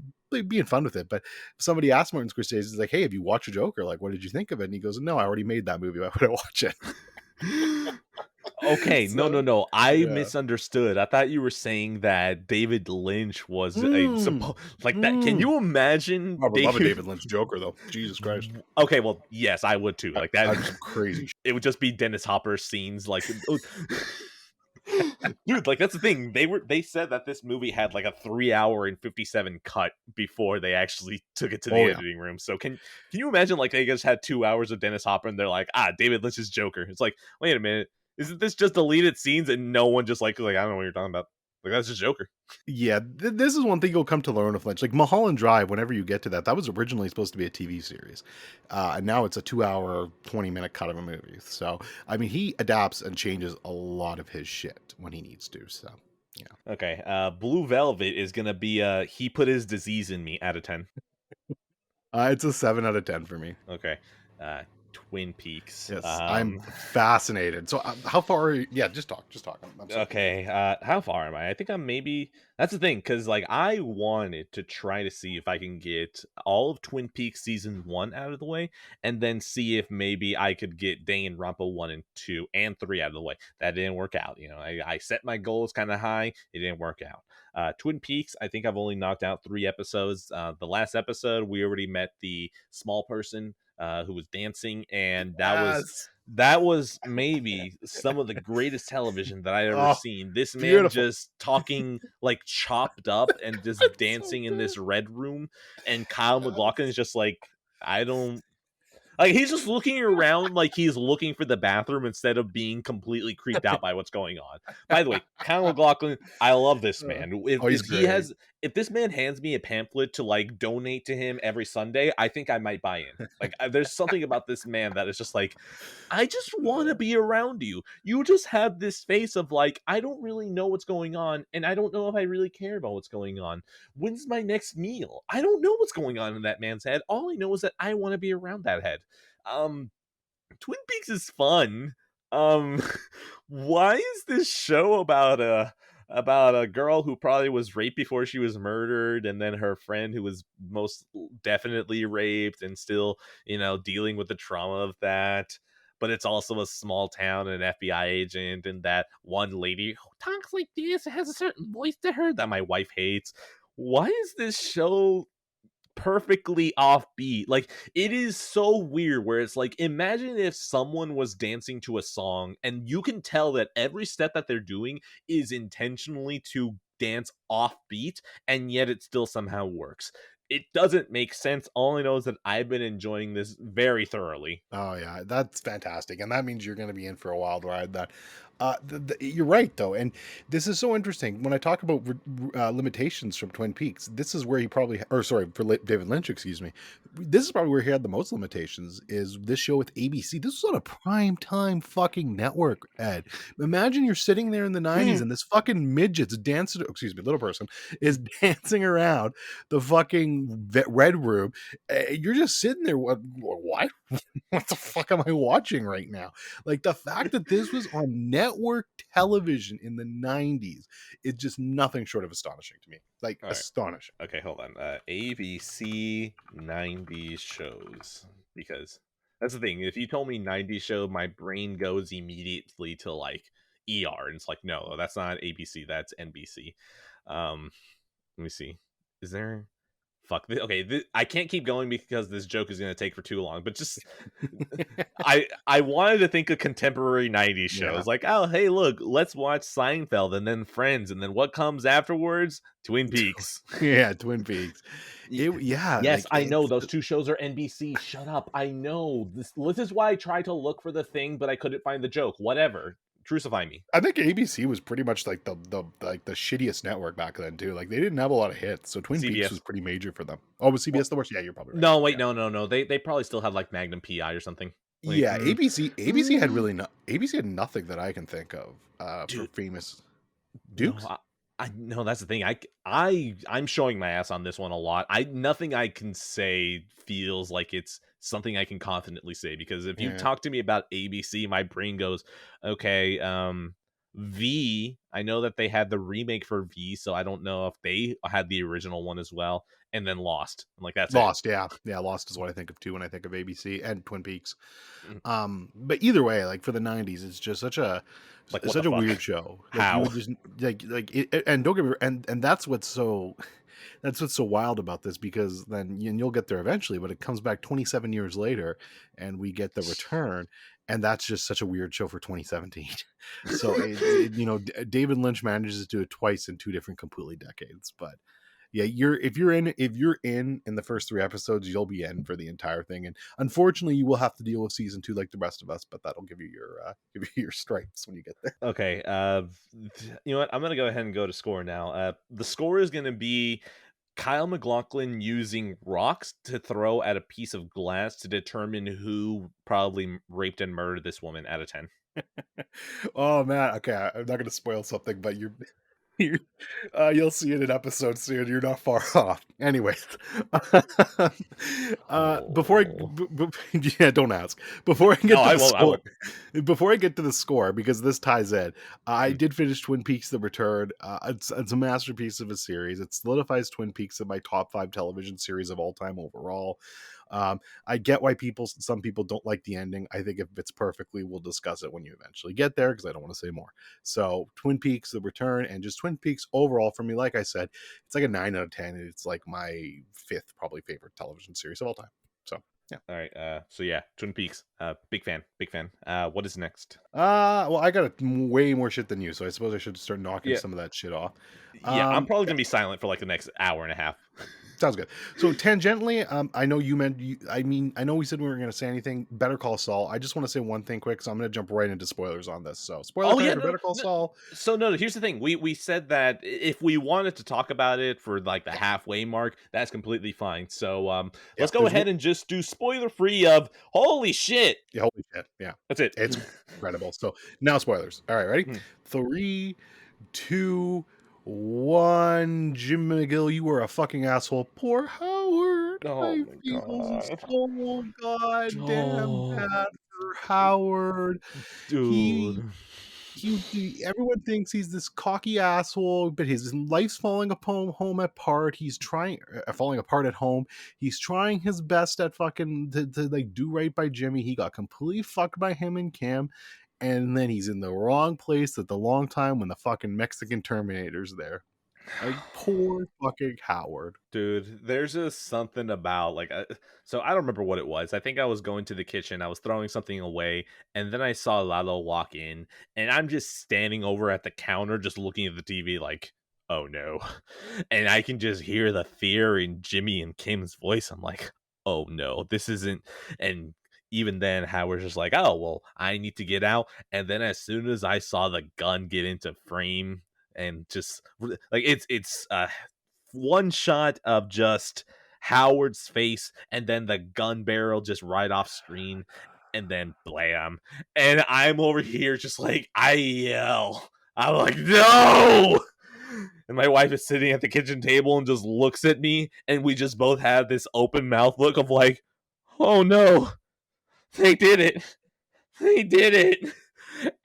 being fun with it. But somebody asked Martin Scorsese, is like, hey, have you watched Joker? Like, what did you think of it? And he goes, no, I already made that movie. Why would I watch it? Okay, So, no. I yeah. misunderstood. I thought you were saying that David Lynch was Mm, like that. Can mm. you imagine I would love a David? David Lynch Joker, though. Jesus Christ. Okay, well, yes, I would too. Like that, That'd be some crazy shit. it would just be Dennis Hopper scenes. Like, dude, like that's the thing. They said that this movie had like a 3 hour and 57 cut before they actually took it to the Oh, yeah. editing room. So can you imagine like they just had 2 hours of Dennis Hopper and they're like, David Lynch's Joker. It's like, wait a minute, isn't this just deleted scenes and no one just like I don't know what you're talking about. Like that's just Joker. Yeah, this is one thing you'll come to learn with Lynch. Like Mulholland Drive, whenever you get to that, that was originally supposed to be a TV series. And now it's a 2 hour, 20-minute cut of a movie. So, I mean, he adapts and changes a lot of his shit when he needs to. So, yeah. Okay, Blue Velvet is gonna be he put his disease in me out of 10. It's a 7 out of 10 for me. Okay, Twin Peaks. Yes, I'm fascinated. So, how far are you? Yeah, just talk. I'm sorry. Okay, how far am I? I think I'm maybe that's the thing, because like I wanted to try to see if I can get all of Twin Peaks season 1 out of the way, and then see if maybe I could get Danganronpa 1 and 2 and 3 out of the way. That didn't work out. You know, I set my goals kind of high. It didn't work out. Twin Peaks, I think I've only knocked out 3 episodes. The last episode, we already met the small person who was dancing, and Yes. that was maybe some of the greatest television that I ever Oh, seen. This man beautiful. just talking like chopped up and just It's so dancing in good. this red room, and Kyle MacLachlan is just like, I don't. Like he's just looking around like he's looking for the bathroom instead of being completely creeped out by what's going on. By the way, Kyle MacLachlan, I love this man. Oh, he's great. If this man hands me a pamphlet to like donate to him every Sunday, I think I might buy in. Like there's something about this man that is just like, I just want to be around you. You just have this face of like, I don't really know what's going on, and I don't know if I really care about what's going on. When's my next meal? I don't know what's going on in that man's head. All I know is that I want to be around that head. Um, Twin Peaks is fun. Um, why is this show about a girl who probably was raped before she was murdered, and then her friend who was most definitely raped and still, dealing with the trauma of that? But it's also a small town and an FBI agent, and that one lady who talks like this has a certain voice to her that my wife hates. Why is this show perfectly offbeat? Like it is so weird where it's like, imagine if someone was dancing to a song and you can tell that every step that they're doing is intentionally to dance offbeat, and yet it still somehow works. It doesn't make sense. All I know is that I've been enjoying this very thoroughly. Oh yeah, that's fantastic, and that means you're going to be in for a wild ride. That, you're right though, and this is so interesting. When I talk about limitations from Twin Peaks, this is where he probably, or sorry, for David Lynch, excuse me, this is probably where he had the most limitations. Is this show with ABC? This was on a prime time fucking network. Ed, imagine you're sitting there in the '90s and this fucking midget's dancing. Excuse me, little person is dancing around the fucking red room. You're just sitting there. What? What the fuck am I watching right now? Like the fact that this was on network television in the 90s is just nothing short of astonishing to me. Like All right. astonishing. Okay, hold on. ABC 90s shows. Because that's the thing. If you told me 90s show, my brain goes immediately to like ER. And it's like, no, that's not ABC. That's NBC. Let me see. Is there... Fuck. Okay, I can't keep going because this joke is going to take for too long. But just... I wanted to think of contemporary 90s shows. Yeah. Like, oh, hey, look, let's watch Seinfeld and then Friends. And then what comes afterwards? Twin Peaks. Yeah, Twin Peaks. Yeah. Yes, Like, I know those two shows are NBC. Shut up. I know. This is why I tried to look for the thing, but I couldn't find the joke. Whatever. Crucify me. I think ABC was pretty much like the shittiest network back then too. Like they didn't have a lot of hits, so Twin CBS. Peaks was pretty major for them. Oh, was CBS the worst? Yeah, you're probably right. No, wait, Yeah. no. They probably still have like Magnum PI or something. Like, Yeah, ABC had really ABC had nothing that I can think of for Dude. famous Dukes. No, I no, that's the thing. I'm showing my ass on this one a lot. Nothing I can say feels like it's something I can confidently say, because if you Yeah. talk to me about ABC, my brain goes, okay, V. I know that they had the remake for V, so I don't know if they had the original one as well, and then Lost. I'm like, that's it. Lost, yeah. Yeah, Lost is what I think of too when I think of ABC and Twin Peaks. Mm, But either way, like for the 90s, it's just like, what the such a weird fuck? show. Like you How? would just and don't get me, and that's what's so that's what's so wild about this, because then and you'll get there eventually, but it comes back 27 years later and we get the return, and that's just such a weird show for 2017. So David Lynch manages to do it twice in two different completely decades, but yeah, if you're in the first three episodes, you'll be in for the entire thing, and unfortunately you will have to deal with season two like the rest of us, but that'll give you your stripes when you get there. Okay, you know what? I'm gonna go ahead and go to score now. The score is gonna be Kyle MacLachlan using rocks to throw at a piece of glass to determine who probably raped and murdered this woman out of 10. Oh man, okay, I'm not gonna spoil something, but you you'll see it in episode soon. You're not far off. Anyways, before Oh. yeah, don't ask. Before I No, get to I the won't. I score, won't. before I get to the score, because this ties in, I Mm. did finish Twin Peaks: The Return. It's a masterpiece of a series. It solidifies Twin Peaks in my top five television series of all time overall. I get why some people don't like the ending. I think it fits perfectly. We'll discuss it when you eventually get there, because I don't want to say more. So Twin Peaks: The Return, and just Twin Peaks overall for me, like I said, it's like a 9 out of 10. And it's like my fifth probably favorite television series of all time. So yeah. All right. So yeah, Twin Peaks. Big fan. Big fan. What is next? Well, I got way more shit than you, so I suppose I should start knocking Yeah. some of that shit off. Yeah. I'm Um, probably gonna be silent for like the next hour and a half. Sounds good. So tangentially, I know you meant. I know we said we weren't going to say anything. Better Call Saul. I just want to say one thing quick, so I'm going to jump right into spoilers on this. So spoiler Oh time yeah, for no, Better Call no. Saul. So no, here's the thing. We said that if we wanted to talk about it for like the halfway mark, that's completely fine. So Yeah, let's go ahead and just do spoiler free of holy shit. yeah, holy shit. Yeah, That's it. it's incredible. So now spoilers. All right, ready? Mm. 3, 2, 1. Jim McGill, you were a fucking asshole. Poor Howard. Oh I my feel god. so goddamn Oh, bad for Howard. He dude. everyone thinks he's this cocky asshole, but his life's falling apart home apart. He's trying falling apart at home. He's trying his best at fucking to like do right by Jimmy. He got completely fucked by him and Kim, and then he's in the wrong place at the wrong time when the fucking Mexican Terminator's there. Like poor fucking Howard. Dude, there's just something about like so I don't remember what it was. I think I was going to the kitchen, I was throwing something away, and then I saw Lalo walk in, and I'm just standing over at the counter just looking at the TV like, "Oh no." And I can just hear the fear in Jimmy and Kim's voice. I'm like, "Oh no, this isn't." And even then Howard's just like, "Oh, well, I need to get out." And then as soon as I saw the gun get into frame and just like it's one shot of just Howard's face and then the gun barrel just right off screen and then blam. And I'm over here just like I yell. I'm like, no. And my wife is sitting at the kitchen table and just looks at me, and we just both have this open mouth look of like, oh no, they did it. They did it.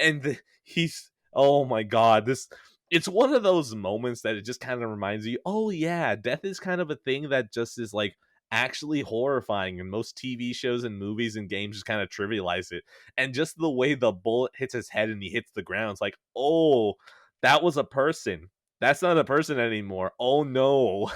And he's oh my god, this it's one of those moments that it just kind of reminds you, oh yeah, death is kind of a thing that just is like actually horrifying, and most TV shows and movies and games just kind of trivialize it. And just the way the bullet hits his head and he hits the ground, it's like, oh, that was a person. That's not a person anymore. Oh no.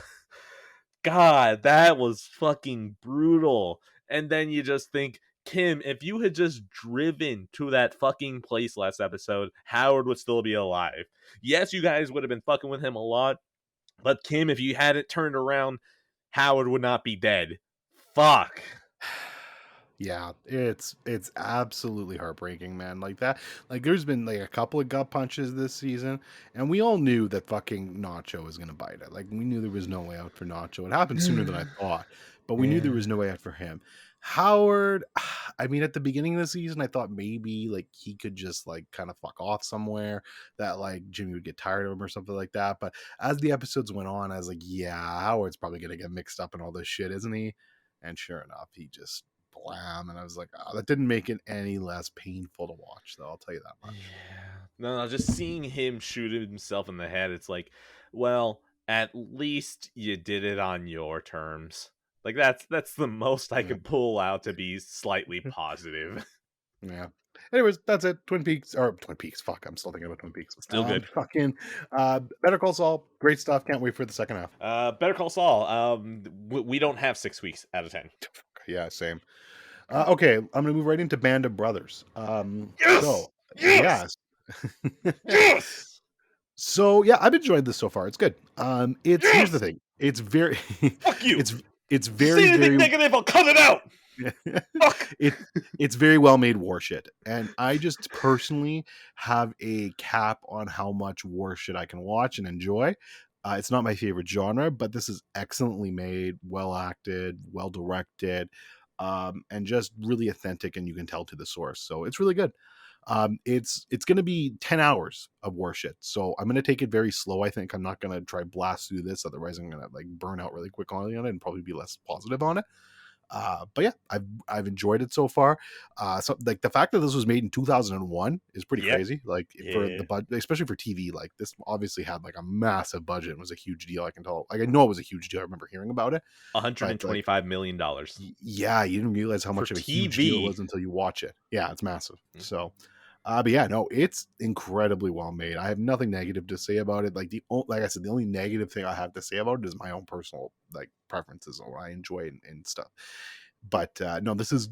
God, that was fucking brutal. And then you just think, Kim, if you had just driven to that fucking place last episode, Howard would still be alive. Yes, you guys would have been fucking with him a lot, but Kim, if you hadn't turned around, Howard would not be dead. Fuck. Yeah, it's absolutely heartbreaking, man. Like that, like there's been like a couple of gut punches this season, and we all knew that fucking Nacho was gonna bite it. Like we knew there was no way out for Nacho. It happened sooner than I thought, but we knew there Yeah. was no way out for him. Howard, I mean, at the beginning of the season, I thought maybe like he could just like kind of fuck off somewhere, that like Jimmy would get tired of him or something like that. But as the episodes went on, I was like, yeah, Howard's probably gonna get mixed up in all this shit, isn't he? And sure enough, he just blam. And I was like, oh, that didn't make it any less painful to watch, though. I'll tell you that Yeah. much. No, just seeing him shoot himself in the head, it's like, well, at least you did it on your terms. Like that's the most I Yeah. could pull out to be slightly positive. Yeah. Anyways, that's it. Twin Peaks or Twin Peaks. Fuck, I'm still thinking about Twin Peaks. Still good. Fucking Better Call Saul. Great stuff. Can't wait for the second half. Better Call Saul. We don't have 6 weeks out of 10. Yeah, same. Okay, I'm gonna move right into Band of Brothers. Yes, yes, Yes. yes. So yeah, I've enjoyed this so far. It's good. It's here's the Yes. thing. It's very, Fuck you. it's You very say anything very negative, I'll cut it out. Fuck. it it's very well made war shit, and I just personally have a cap on how much war shit I can watch and enjoy. It's not my favorite genre, but this is excellently made, well acted, well directed, and just really authentic, and you can tell to the source. So it's really good. It's going to be 10 hours of war shit, so I'm going to take it very slow. I think I'm not going to try blast through this, otherwise I'm going to like burn out really quick on it and probably be less positive on it. But yeah, I've enjoyed it so far. So like the fact that this was made in 2001 is pretty Yeah. crazy. Like for the Yeah. budget, especially for TV, like this obviously had like a massive budget and was a huge deal. I can tell. Like I know it was a huge deal. I remember hearing about it, but like $125 million yeah, you didn't realize how for much of a huge deal it TV. was until you watch it. Yeah, it's massive. Mhm. So but yeah, no, it's incredibly well made. I have nothing negative to say about it. Like like I said, the only negative thing I have to say about it is my own personal like preferences or what I enjoy and stuff. But no, this is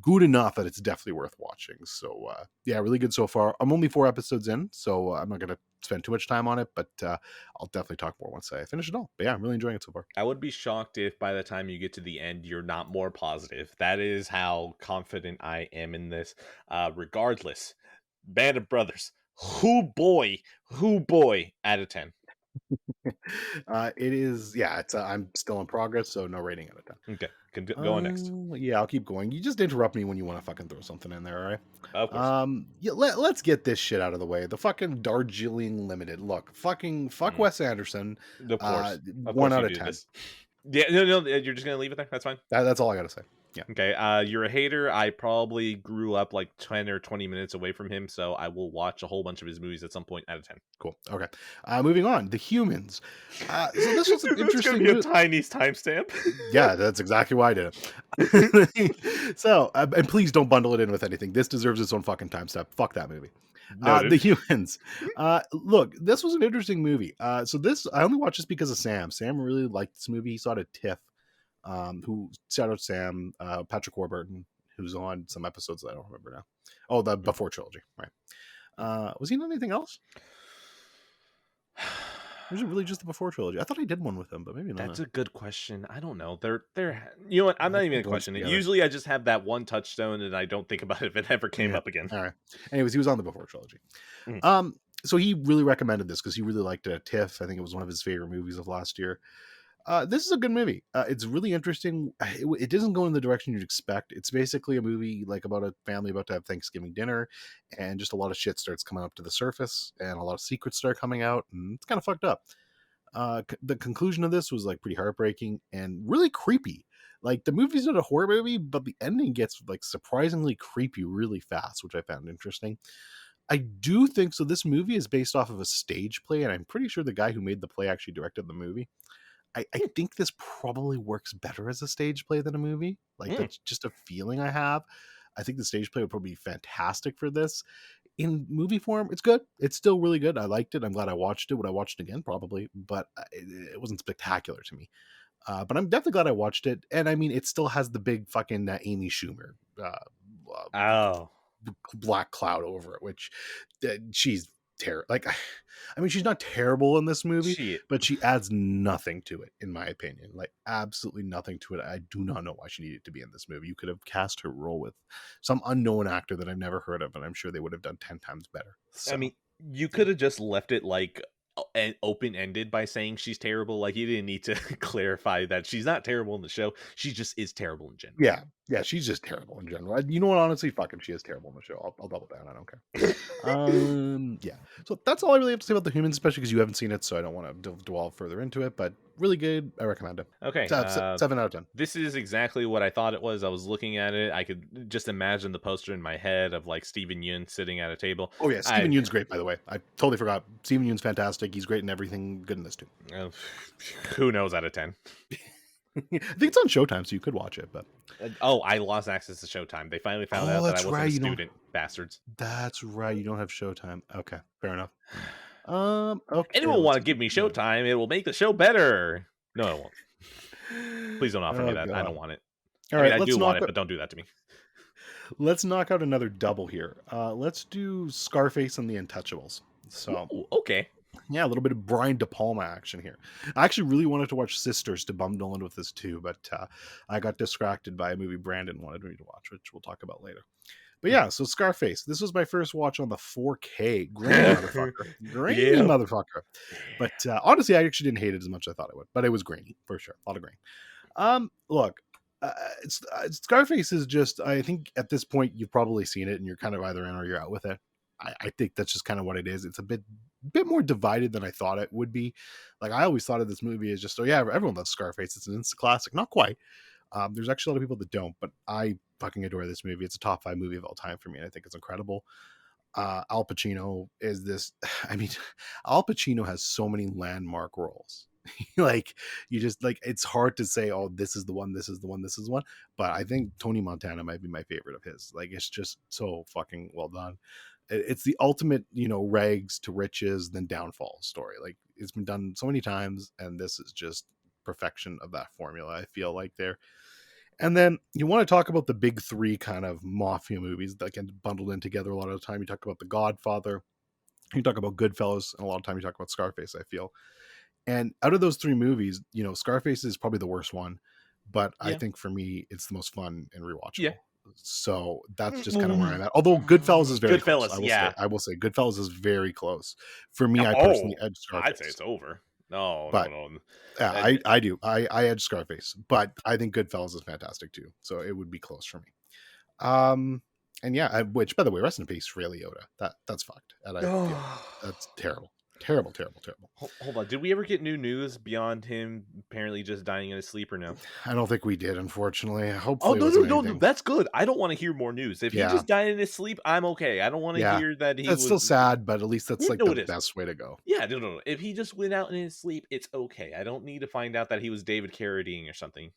good enough that it's definitely worth watching. So yeah, really good so far. I'm only 4 episodes in, so I'm not gonna spend too much time on it, but I'll definitely talk more once I finish it all. But yeah, I'm really enjoying it so far. I would be shocked if by the time you get to the end, you're not more positive. That is how confident I am in this. Regardless, Band of Brothers. Who boy, out of 10. It is, yeah. It's I'm still in progress, so no rating out of 10. Okay, go on next. Yeah, I'll keep going. You just interrupt me when you want to fucking throw something in there, all right? Of course. Yeah, let's get this shit out of the way. The fucking Darjeeling Limited. Look, fuck Mm, Wes Anderson. of course. Of 1 course you out of do 10. this. Yeah, no, you're just gonna leave it there. That's fine. That's all I gotta say. Yeah, Okay, you're a hater. I probably grew up like 10 or 20 minutes away from him, so I will watch a whole bunch of his movies at some point out of 10. cool. Okay. Moving on. The Humans. So this was an That's gonna interesting be a tiny timestamp. Yeah, that's exactly why I did it. So, and please don't bundle it in with anything. This deserves its own fucking time step. Fuck that movie. The Noted. Humans. Look, this was an interesting movie. So this I only watched this because of Sam. Sam really liked this movie. He saw it at TIFF. Who shout out Sam, Patrick Warburton, who's on some episodes that I don't remember now. Oh, the Before trilogy, right? Was he in anything else? Or is it really just the Before trilogy? I thought I did one with him, but maybe not. That's a good question. I don't know. They're you know what? I'm not even gonna question it. Together. Usually I just have that one touchstone and I don't think about it if it ever came up again. All right. Anyways, he was on the Before trilogy. Mhm. So he really recommended this because he really liked it at TIFF. I think it was one of his favorite movies of last year. This is a good movie. It's really interesting. It doesn't go in the direction you'd expect. It's basically a movie like about a family about to have Thanksgiving dinner, and just a lot of shit starts coming up to the surface, and a lot of secrets start coming out, and it's kind of fucked up. The conclusion of this was like pretty heartbreaking and really creepy. Like the movie's not a horror movie, but the ending gets like surprisingly creepy really fast, which I found interesting. I do think so. This movie is based off of a stage play, and I'm pretty sure the guy who made the play actually directed the movie. I think this probably works better as a stage play than a movie. Like that's just a feeling I have. I think the stage play would probably be fantastic for this. In movie form, it's good. It's still really good. I liked it. I'm glad I watched it. Would I watch it again? Probably, but it wasn't spectacular to me. But I'm definitely glad I watched it. And I mean, it still has the big fucking Amy Schumer Oh. black cloud over it, which she's terrible. Like, I mean, she's not terrible in this movie, Shit. but she adds nothing to it, in my opinion. Like, absolutely nothing to it. I do not know why she needed to be in this movie. You could have cast her role with some unknown actor that I've never heard of, and I'm sure they would have done 10 times better. So, I mean, you could have just left it like and open-ended by saying she's terrible. Like, you didn't need to clarify that she's not terrible in the show. She just is terrible in general. Yeah, she's just terrible in general. You know what? Honestly, fucking, she is terrible in the show. I'll double down. I don't care. Yeah. So that's all I really have to say about The Humans, especially because you haven't seen it, so I don't want to dwell further into it. But really good. I recommend it. Okay. 7 out of 10. This is exactly what I thought it was. I was looking at it. I could just imagine the poster in my head of like Steven Yeun sitting at a table. Oh yeah, Steven Yeun's great, by the way. I totally forgot. Steven Yeun's fantastic. He's great in everything. Good in this too. Who knows out of 10? I think it's on Showtime, so you could watch it. But I lost access to Showtime. They finally found out that I wasn't a student. Bastards. That's right. You don't have Showtime. Okay, fair enough. Okay. Anyone want to give me Showtime? It will make the show better. No, it won't. Please don't offer me that. God. I don't want it. All right, I do want it, but don't do that to me. Let's knock out another double here. Let's do Scarface and The Untouchables. So okay. Yeah, a little bit of Brian De Palma action here. I actually really wanted to watch Sisters to bundle in with this too, but I got distracted by a movie Brandon wanted me to watch, which we'll talk about later. But yeah, so Scarface. This was my first watch on the 4K. Grainy motherfucker. Grainy motherfucker. But honestly, I actually didn't hate it as much as I thought it would. But it was grainy, for sure. A lot of grain. Look, Scarface is just, I think at this point, you've probably seen it and you're kind of either in or you're out with it. I think that's just kind of what it is. It's a bit more divided than I thought it would be. Like, I always thought of this movie as just, oh yeah, everyone loves Scarface. It's an instant classic. Not quite. There's actually a lot of people that don't, but I fucking adore this movie. It's a top 5 movie of all time for me, and I think it's incredible. Al Pacino is this. I mean, Al Pacino has so many landmark roles. Like, you just, like, it's hard to say, oh, this is the one, this is the one, this is the one. But I think Tony Montana might be my favorite of his. Like, it's just so fucking well done. It's the ultimate, rags to riches, then downfall story. Like, it's been done so many times, and this is just perfection of that formula, I feel like there. And then you want to talk about the big 3 kind of mafia movies that get bundled in together a lot of the time. You talk about The Godfather, you talk about Goodfellas, and a lot of time you talk about Scarface, I feel. And out of those 3 movies, Scarface is probably the worst one, but I think for me, it's the most fun and rewatchable. Yeah. So that's just kind of where I'm at. Although Goodfellas is very close. I will say Goodfellas is very close. For me, I personally edge Scarface. I'd say it's over. No. Yeah, I do. I edge Scarface, but I think Goodfellas is fantastic too. So it would be close for me. And yeah, which, by the way, rest in peace, Ray Liotta. That's fucked. And that's terrible. Terrible. Hold on. Did we ever get new news beyond him apparently just dying in his sleep or no? I don't think we did, unfortunately. Hopefully, no. That's good. I don't want to hear more news. If he just died in his sleep, I'm okay. I don't want to hear that he. That's still sad, but at least that's the best way to go. Yeah, no. If he just went out in his sleep, it's okay. I don't need to find out that he was David Carradine or something.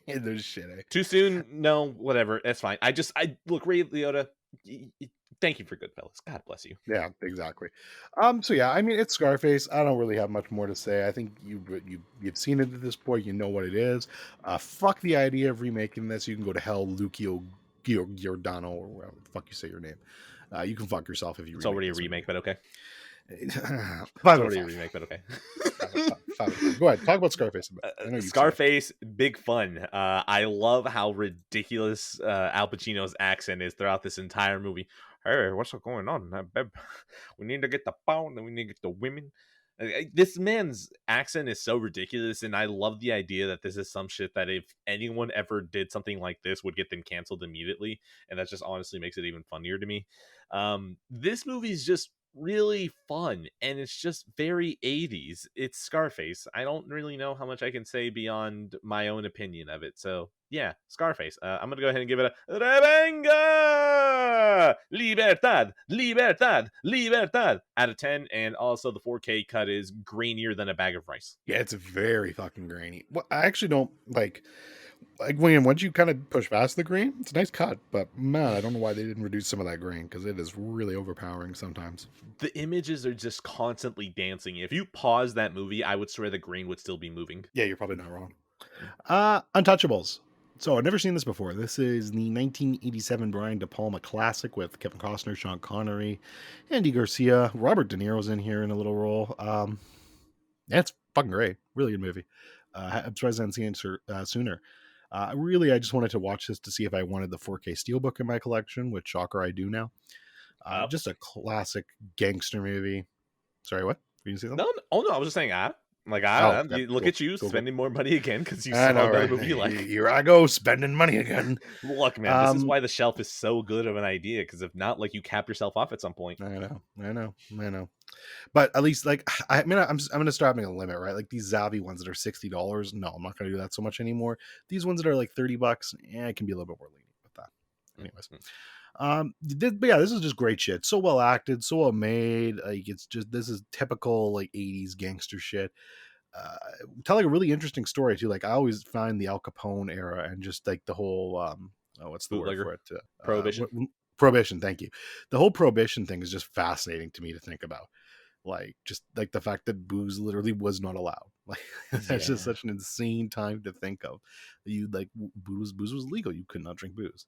There's shit. Too soon? No, whatever. That's fine. I look, Ray Liotta. Thank you for Goodfellas. God bless you. Yeah, exactly. So yeah, I mean, it's Scarface. I don't really have much more to say. I think you've seen it at this point. You know what it is. Fuck the idea of remaking this. You can go to hell, Lucio Giordano, or whatever the fuck you say your name. You can fuck yourself if you. It's already a remake, but okay. It's already a remake, but okay. Go ahead, talk about Scarface. Scarface, big fun. I love how ridiculous Al Pacino's accent is throughout this entire movie. Hey, what's going on? We need to get the pound, and we need to get the women. This man's accent is so ridiculous, and I love the idea that this is some shit that if anyone ever did something like this would get them canceled immediately, and that just honestly makes it even funnier to me. This movie is just really fun, and it's just very 80s. It's Scarface. I don't really know how much I can say beyond my own opinion of it. So yeah, Scarface. I'm gonna go ahead and give it a Revenga Libertad out of 10. And also the 4K cut is grainier than a bag of rice. Yeah, it's very fucking grainy. Well, I actually don't like William, once you kind of push past the grain, it's a nice cut, but man, I don't know why they didn't reduce some of that grain, because it is really overpowering sometimes. The images are just constantly dancing. If you pause that movie, I would swear the grain would still be moving. Yeah, you're probably not wrong. Untouchables. So I've never seen this before. This is the 1987 Brian De Palma classic with Kevin Costner, Sean Connery, Andy Garcia. Robert De Niro's in here in a little role. Yeah, it's fucking great. Really good movie. I'm surprised I hadn't seen it sooner. Really, I just wanted to watch this to see if I wanted the 4K Steelbook in my collection, which, shocker, I do now. Just a classic gangster movie. Sorry, what? Were you say No, something? no, oh no, I was just saying, like Oh, yeah, look cool, at you cool, cool. spending more money again because you I saw know, another right? movie you like. Here I go spending money again. Look, man, this is Um, why the shelf is so good of an idea. Because if not, like you cap yourself off at some point. I know. But at least, like, I mean, I'm gonna start having a limit, right? Like these Zavi ones that are $60. No, I'm not gonna do that so much anymore. These ones that are like $30, I can be a little bit more lenient with that. Anyways, Mhm. but yeah, this is just great shit. So well acted, so well made. Like it's just this is typical like '80s gangster shit. Uh, Telling a really interesting story too. Like I always find the Al Capone era and just like the whole oh, what's the word Bootlegger, for it? prohibition. Prohibition. Thank you. The whole prohibition thing is just fascinating to me to think about. Like just like the fact that booze literally was not allowed. Like that's just Yeah. such an insane time to think of. You like booze was legal. You could not drink booze.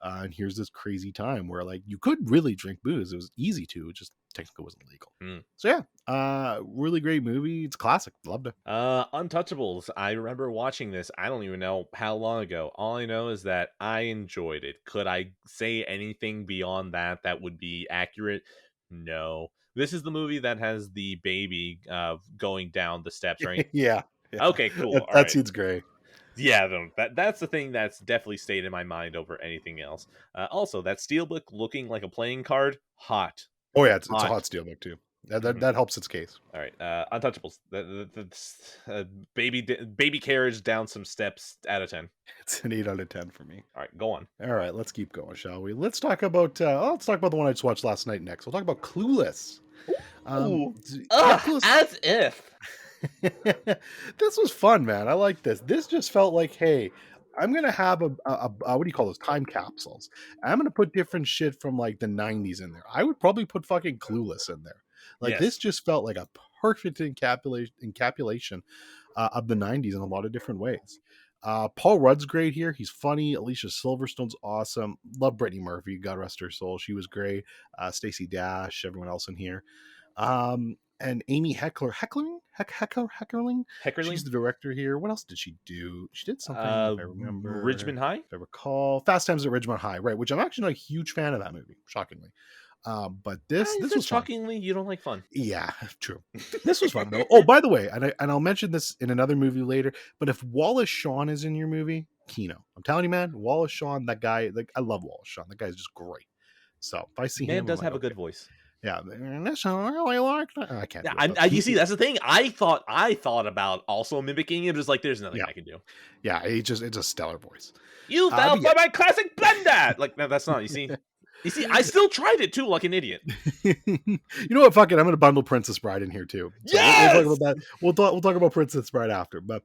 And here's this crazy time where like you could really drink booze. It was easy to, it just technically wasn't legal. Mm. So yeah, really great movie. It's classic. Loved it. Untouchables. I remember watching this. I don't even know how long ago. All I know is that I enjoyed it. Could I say anything beyond that that would be accurate? No. This is the movie that has the baby going down the steps, right? Yeah, yeah. Okay, cool. All That right. seems great. Yeah, that's the thing that's definitely stayed in my mind over anything else. Also, that steelbook looking like a playing card, hot, Oh yeah, it's a hot. hot steelbook too. That, Mhm. that helps its case. All right, Untouchables. Baby carriage down some steps out of 10. It's an 8 out of 10 for me. All right, go on. All right, let's keep going, shall we? Let's talk about the one I just watched last night next. We'll talk about Clueless. Ooh, Yeah, ugh, Clueless. as if. This was fun, man. I like this. This just felt like, hey, I'm gonna have a what do you call those time capsules? I'm gonna put different shit from like the '90s in there. I would probably put fucking Clueless in there. Like this Yes. just felt like a perfect encapsulation of the '90s in a lot of different ways. Paul Rudd's great here. He's funny. Alicia Silverstone's awesome. Love Brittany Murphy. God rest her soul. She was great. Stacey Dash. Everyone else in here. And Amy Heckerling. She's Heckerling. the director here. What else did she do? She did something, if I remember, Richmond High. if I recall, Fast Times at Ridgemont High, right? Which I'm actually not a huge fan of that movie, shockingly. But this Is this it was fun. shockingly you don't like fun? Yeah, true. This was fun though. Oh, by the way, and I'll mention this in another movie later. But if Wallace Shawn is in your movie, Kino, I'm telling you, man, Wallace Shawn, that guy, like I love Wallace Shawn. That guy's just great. So if I see Man him, I'm does like, have a okay, good voice. yeah, this I really like that. I can't Yeah, do it, but you see, that's the thing. I thought about also mimicking it, but it's like there's nothing yeah, I can do. yeah, it's a stellar voice. You fell But for my classic blender. Like no, that's not. You see, I still tried it too, like an idiot. you know what? Fuck it. I'm going to bundle Princess Bride in here too. So we'll talk Yes. about that. We'll talk about Princess Bride after. But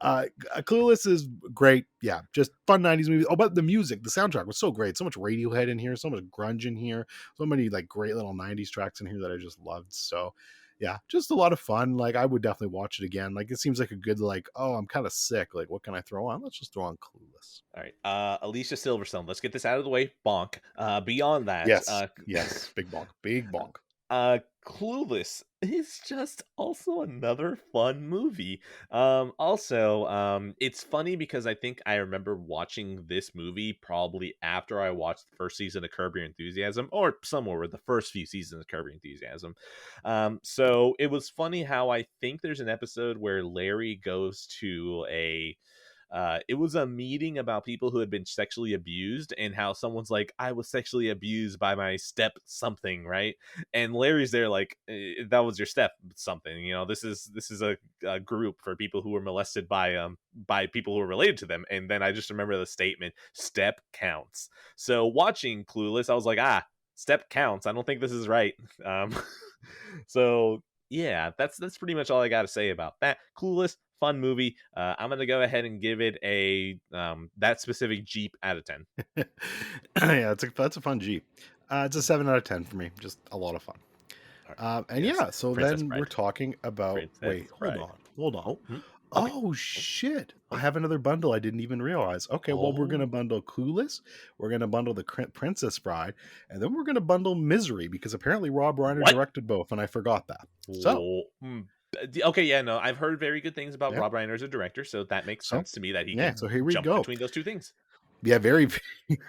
Clueless is great. Yeah, just fun '90s movie. Oh, but the music, the soundtrack was so great. So much Radiohead in here. So much grunge in here. So many like great little '90s tracks in here that I just loved. So yeah, just a lot of fun. Like I would definitely watch it again. Like it seems like a good like. Oh, I'm kind of sick. Like what can I throw on? Let's just throw on Clueless. All right, Alicia Silverstone. Let's get this out of the way. Bonk. Beyond that, Yes, yes, big bonk, big bonk. Clueless is just also another fun movie. It's funny because I think I remember watching this movie probably after I watched the first season of Curb Your Enthusiasm, or somewhere with the first few seasons of Curb Your Enthusiasm. So it was funny how I think there's an episode where Larry goes to it was a meeting about people who had been sexually abused and how someone's like, I was sexually abused by my step something, right? And Larry's there like, that was your step something, this is a group for people who were molested by people who were related to them. And then I just remember the statement, step counts. So watching Clueless, I was like, step counts. I don't think this is right. So yeah, that's pretty much all I got to say about that. Clueless, fun movie. I'm gonna go ahead and give it a that specific Jeep out of 10. Yeah, that's a fun Jeep. It's a 7 out of 10 for me. Just a lot of fun. All right. And Yes, yeah, so Princess then we're Bride. talking about. Princess Wait, Bride. hold on. Oh, okay. Oh shit! I have another bundle I didn't even realize. Okay, well we're gonna Oh, bundle Clueless, we're gonna bundle the Princess Bride, and then we're gonna bundle Misery because apparently Rob Reiner what? directed both, and I forgot that. So Whoa. Okay, yeah, no, I've heard very good things about yeah, Rob Reiner as a director, so that makes so sense to me that he yeah, can so here we jump go. between those two things. Yeah, very very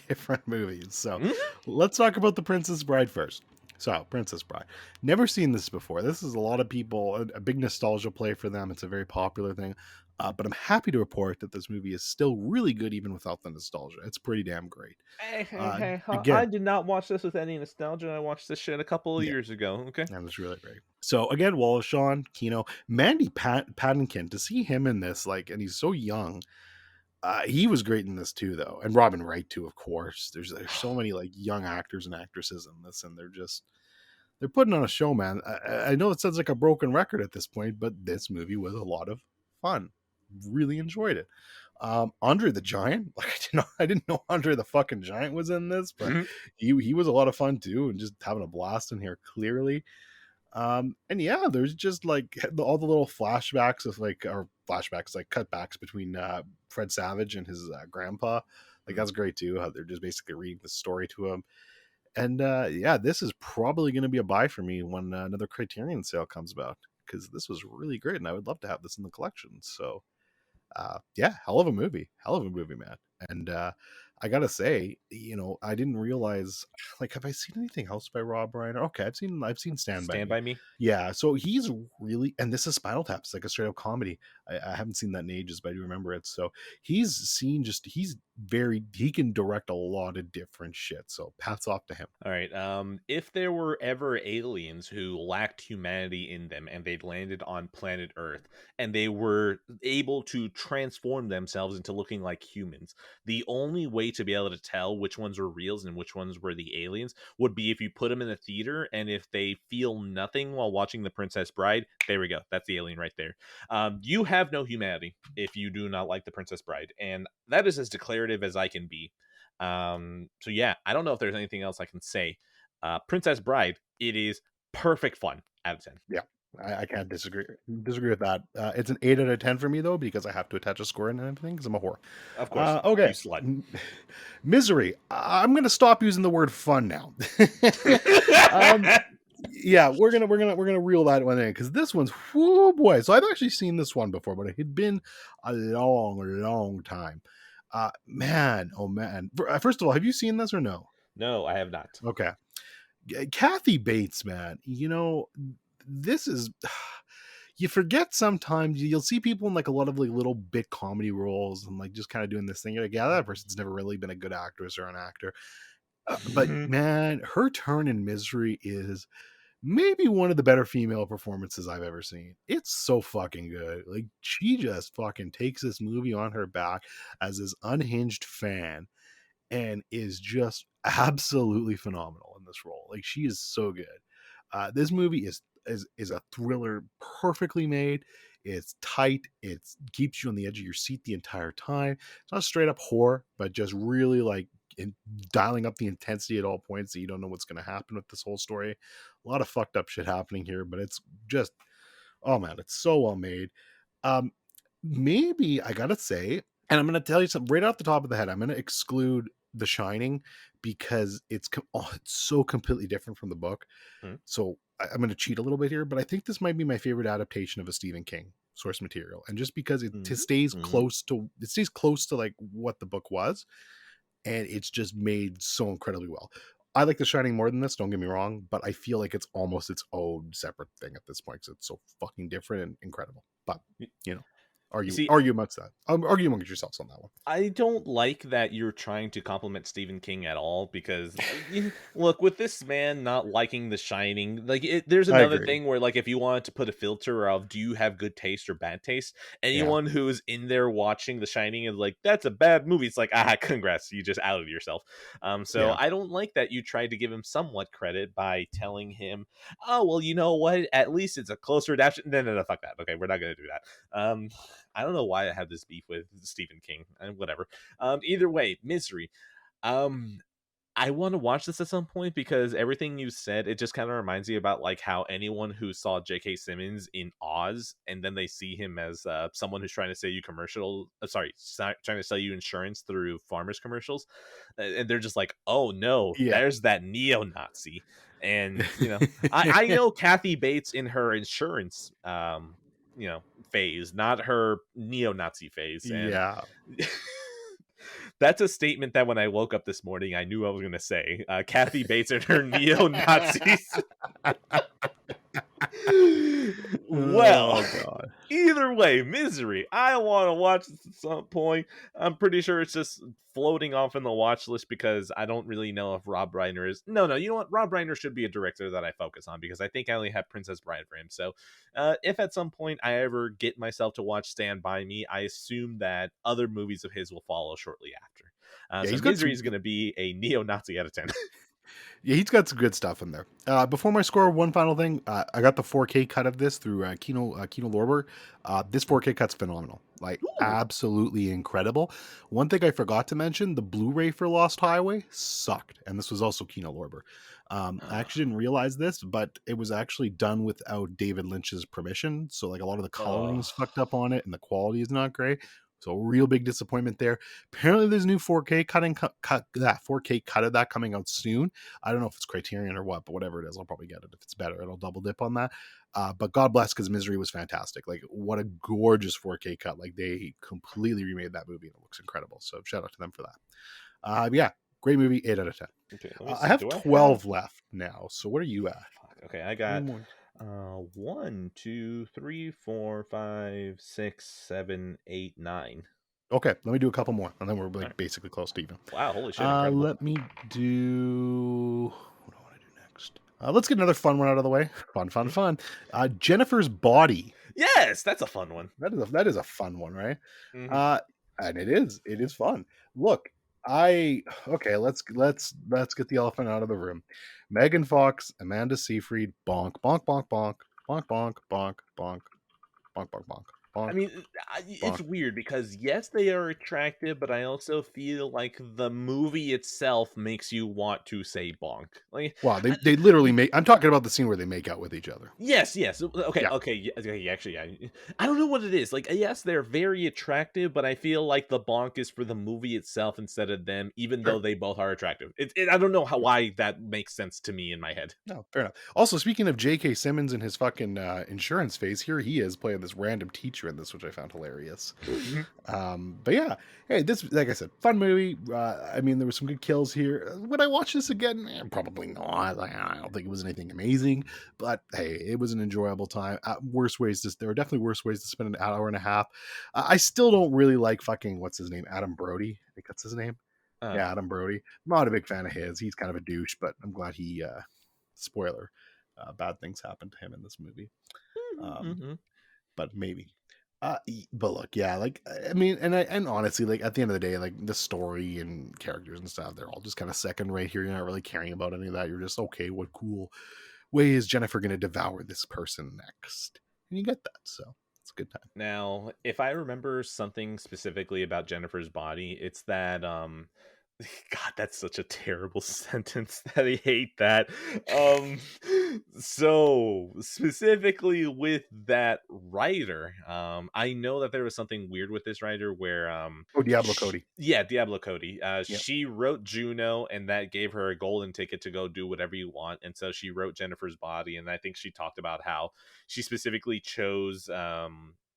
different movies. So Mhm. let's talk about the Princess Bride first. So, Princess Bride. Never seen this before. This is a lot of people, a big nostalgia play for them. It's a very popular thing. But I'm happy to report that this movie is still really good even without the nostalgia. It's pretty damn great. Hey, hey, hey! I Again, did not watch this with any nostalgia. I watched this shit a couple of yeah, years ago. Okay, that was really great. So again, Wallace Shawn, Kino, Mandy Patinkin, to see him in this, like, and he's so young. He was great in this too, though, and Robin Wright too, of course. There's so many like young actors and actresses in this, and they're putting on a show, man. I know it sounds like a broken record at this point, but this movie was a lot of fun. Really enjoyed it. Andre the Giant, like I didn't know Andre the fucking Giant was in this, but he was a lot of fun too, and just having a blast in here clearly. And yeah, there's just like all the little flashbacks of like, or flashbacks, like cutbacks between Fred Savage and his grandpa. Like that's great too. How they're just basically reading the story to him. And yeah, this is probably going to be a buy for me when another Criterion sale comes about, because this was really great, and I would love to have this in the collection. So yeah, hell of a movie, man. And I gotta say, I didn't realize, like, have I seen anything else by Rob Reiner? Okay, I've seen Stand by Stand Me. by Me. Yeah, so he's really, and this is Spinal Tap. It's like a straight up comedy. I haven't seen that in ages, but I do remember it. So he can direct a lot of different shit. So hats off to him. All right. If there were ever aliens who lacked humanity in them and they'd landed on planet Earth and they were able to transform themselves into looking like humans, the only way to be able to tell which ones were reals and which ones were the aliens would be if you put them in a theater, and if they feel nothing while watching The Princess Bride, there we go. That's the alien right there. You have no humanity if you do not like The Princess Bride, and that is as declarative as I can be. So yeah, I don't know if there's anything else I can say. Princess Bride, it is perfect fun out of 10. Yeah, I can't disagree with that. It's an 8 out of 10 for me though, because I have to attach a score and everything because I'm a whore. Of course, you Okay, slut. Misery. I'm gonna stop using the word fun now. um, yeah, we're gonna reel that one in, because this one's, whoo boy. So I've actually seen this one before, but it had been a long time. Man, oh man. First of all, have you seen this or no? No, I have not. Okay. Kathy Bates, man, this is, you forget sometimes. You'll see people in like a lot of like little bit comedy roles and like just kind of doing this thing. You're like, yeah, that person's never really been a good actress or an actor. But man, her turn in Misery is maybe one of the better female performances I've ever seen. It's so fucking good. Like, she just fucking takes this movie on her back as this unhinged fan, and is just absolutely phenomenal in this role. Like, she is so good. This movie is a thriller, perfectly made. It's tight. It keeps you on the edge of your seat the entire time. It's not straight up horror, but just really like dialing up the intensity at all points, that you don't know what's going to happen with this whole story. A lot of fucked up shit happening here, but it's just, oh man, it's so well made. Um, Maybe I gotta say, and I'm gonna tell you something right off the top of the head. I'm gonna exclude The Shining, because it's so completely different from the book. Mhm. So I'm gonna cheat a little bit here, but I think this might be my favorite adaptation of a Stephen King source material, and just because it stays close to like what the book was, and it's just made so incredibly well. I like The Shining more than this, don't get me wrong, but I feel like it's almost its own separate thing at this point, because it's so fucking different and incredible. But you know, See, argue amongst that. Argue amongst yourselves on that one. I don't like that you're trying to compliment Stephen King at all, because look, with this man not liking The Shining, like there's I another agree. thing where, like, if you wanted to put a filter of do you have good taste or bad taste, Yeah. anyone who's in there watching The Shining is like, that's a bad movie. It's like, congrats, you just outed yourself. So Yeah. I don't like that you tried to give him somewhat credit by telling him, oh well, you know what? At least it's a closer adaptation. No, fuck that. Okay, we're not gonna do that. I don't know why I have this beef with Stephen King, and whatever. Either way, Misery. Um, I want to watch this at some point, because everything you said, it just kind of reminds me about like how anyone who saw J.K. Simmons in Oz and then they see him as someone who's trying to sell you trying to sell you insurance through farmers commercials, and they're just like, oh no, Yeah. there's that neo-Nazi. And I know Kathy Bates in her insurance phase, not her neo-Nazi phase, and Yeah. That's a statement that when I woke up this morning, I knew I was going to say. Kathy Bates and her neo-Nazis. Well, Oh god. either way, Misery. I want to watch this at some point. I'm pretty sure it's just floating off in the watch list because I don't really know if Rob Reiner is. No, you know what? Rob Reiner should be a director that I focus on because I think I only have Princess Bride for him. So, if at some point I ever get myself to watch Stand By Me, I assume that other movies of his will follow shortly after. Yeah, So he's got Misery some. is going to be a neo-Nazi out of 10. Yeah, he's got some good stuff in there. Before my score, one final thing. I got the 4K cut of this through Kino Lorber. This 4K cut's phenomenal. Like, Ooh. absolutely incredible. One thing I forgot to mention, the Blu-ray for Lost Highway sucked. And this was also Kino Lorber. I actually didn't realize this, but it was actually done without David Lynch's permission. So, like, a lot of the coloring is fucked up on it and the quality is not great. So, real big disappointment there. Apparently, there's a new 4K that 4K cut of that coming out soon. I don't know if it's Criterion or what, but whatever it is, I'll probably get it. If it's better, it'll double dip on that. But God bless, because Misery was fantastic. Like, what a gorgeous 4K cut. Like, they completely remade that movie and it looks incredible. So shout out to them for that. Yeah, great movie, 8 out of 10. Okay, let me I see. have Do I 12 have? left now. So what are you at? Okay, I got 1, 2, 3, 4, 5, 6, 7, 8, 9. Okay, let me do a couple more, and then we're like Right. basically close to even. Wow, holy shit, incredible. Let me do. What do I want to do next? Let's get another fun one out of the way. Fun. Jennifer's Body. Yes, that's a fun one. That is a fun one, right? Mhm. Uh, and it is fun. Look, let's get the elephant out of the room. Megan Fox, Amanda Seyfried, bonk, bonk, bonk, bonk, bonk, bonk, bonk, bonk, bonk, bonk, bonk, I bonk, mean, it's bonk. weird because yes, they are attractive, but I also feel like the movie itself makes you want to say bonk. Like, Wow, I- they literally make. I'm talking about the scene where they make out with each other. yes. Okay, Yeah, yeah, actually, yeah. I don't know what it is. Like, yes, they're very attractive, but I feel like the bonk is for the movie itself instead of them, even though sure. they both are attractive. I don't know why that makes sense to me in my head. No, fair enough. Also, speaking of J.K. Simmons and his fucking insurance phase, here he is playing this random teacher in this, which I found hilarious. Mhm. But yeah, hey, this, like I said, fun movie. I mean, there were some good kills here. Would I watch this again? Probably not. Like, I don't think it was anything amazing, but hey, it was an enjoyable time. There are definitely worse ways to spend an hour and a half. I still don't really like fucking, what's his name? Adam Brody. I think that's his name. Uh, Yeah, Adam Brody. I'm not a big fan of his. He's kind of a douche, but I'm glad he spoiler, bad things happen to him in this movie. Um, mhm. but maybe. But look, yeah, like I mean, and honestly, like at the end of the day, like the story and characters and stuff, they're all just kind of second rate here. You're not really caring about any of that. You're just okay. What cool way is Jennifer going to devour this person next? And you get that, so it's a good time. Now, if I remember something specifically about Jennifer's Body, it's that God, that's such a terrible sentence that I hate that. Um so specifically with that writer, I know that there was something weird with this writer where Oh, Diablo Cody. yeah, Diablo Cody. Yep. She wrote Juno and that gave her a golden ticket to go do whatever you want. And so she wrote Jennifer's Body, and I think she talked about how she specifically chose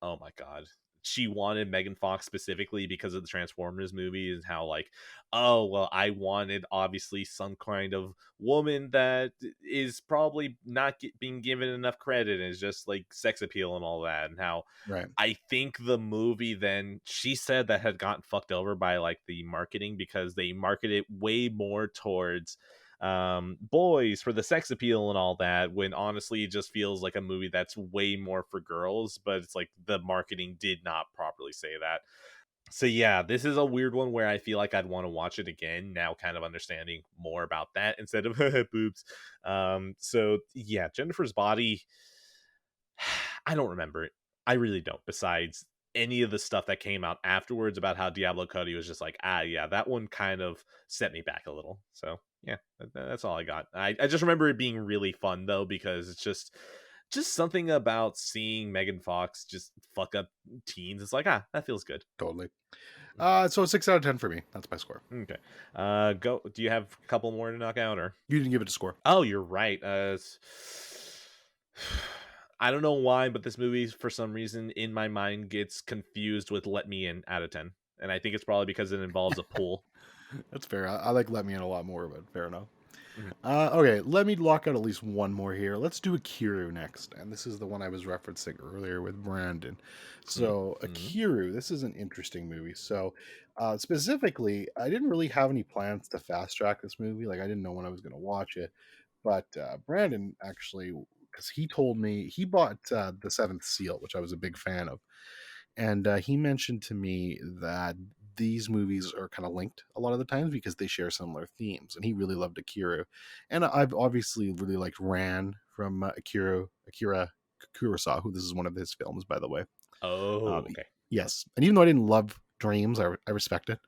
oh my god, she wanted Megan Fox specifically because of the Transformers movie, and how like, oh well, I wanted obviously some kind of woman that is probably not being given enough credit and is just like sex appeal and all that, and how Right. I think the movie then she said that had gotten fucked over by like the marketing because they marketed way more towards boys for the sex appeal and all that, when honestly it just feels like a movie that's way more for girls, but it's like the marketing did not properly say that. So yeah, this is a weird one where I feel like I'd want to watch it again now, kind of understanding more about that instead of boobs. So yeah, Jennifer's Body, I don't remember it. I really don't. Besides any of the stuff that came out afterwards about how Diablo Cody was just like, yeah, that one kind of set me back a little. So yeah, that's all I got. I just remember it being really fun though, because it's just something about seeing Megan Fox just fuck up teens. It's like, that feels good. Totally. So 6 out of 10 for me. That's my score. Okay. Go. Do you have a couple more to knock out, or? You didn't give it a score. Oh, you're right. I don't know why, but this movie, for some reason, in my mind, gets confused with "Let Me In" out of 10. and I think it's probably because it involves a pool. That's fair. I like Let Me In a lot more, but fair enough. Mhm. Okay, let me lock out at least one more here. Let's do Ikiru next. And this is the one I was referencing earlier with Brandon. So, Mhm. Ikiru, this is an interesting movie. So, specifically, I didn't really have any plans to fast track this movie. Like, I didn't know when I was going to watch it. But Brandon actually, because he told me he bought The Seventh Seal, which I was a big fan of. And he mentioned to me that these movies are kind of linked a lot of the times because they share similar themes. And he really loved Akira. And I've obviously really liked Ran from Akira Kurosawa, who this is one of his films, by the way. Oh, Um, okay. yes. And even though I didn't love Dreams, I respect it.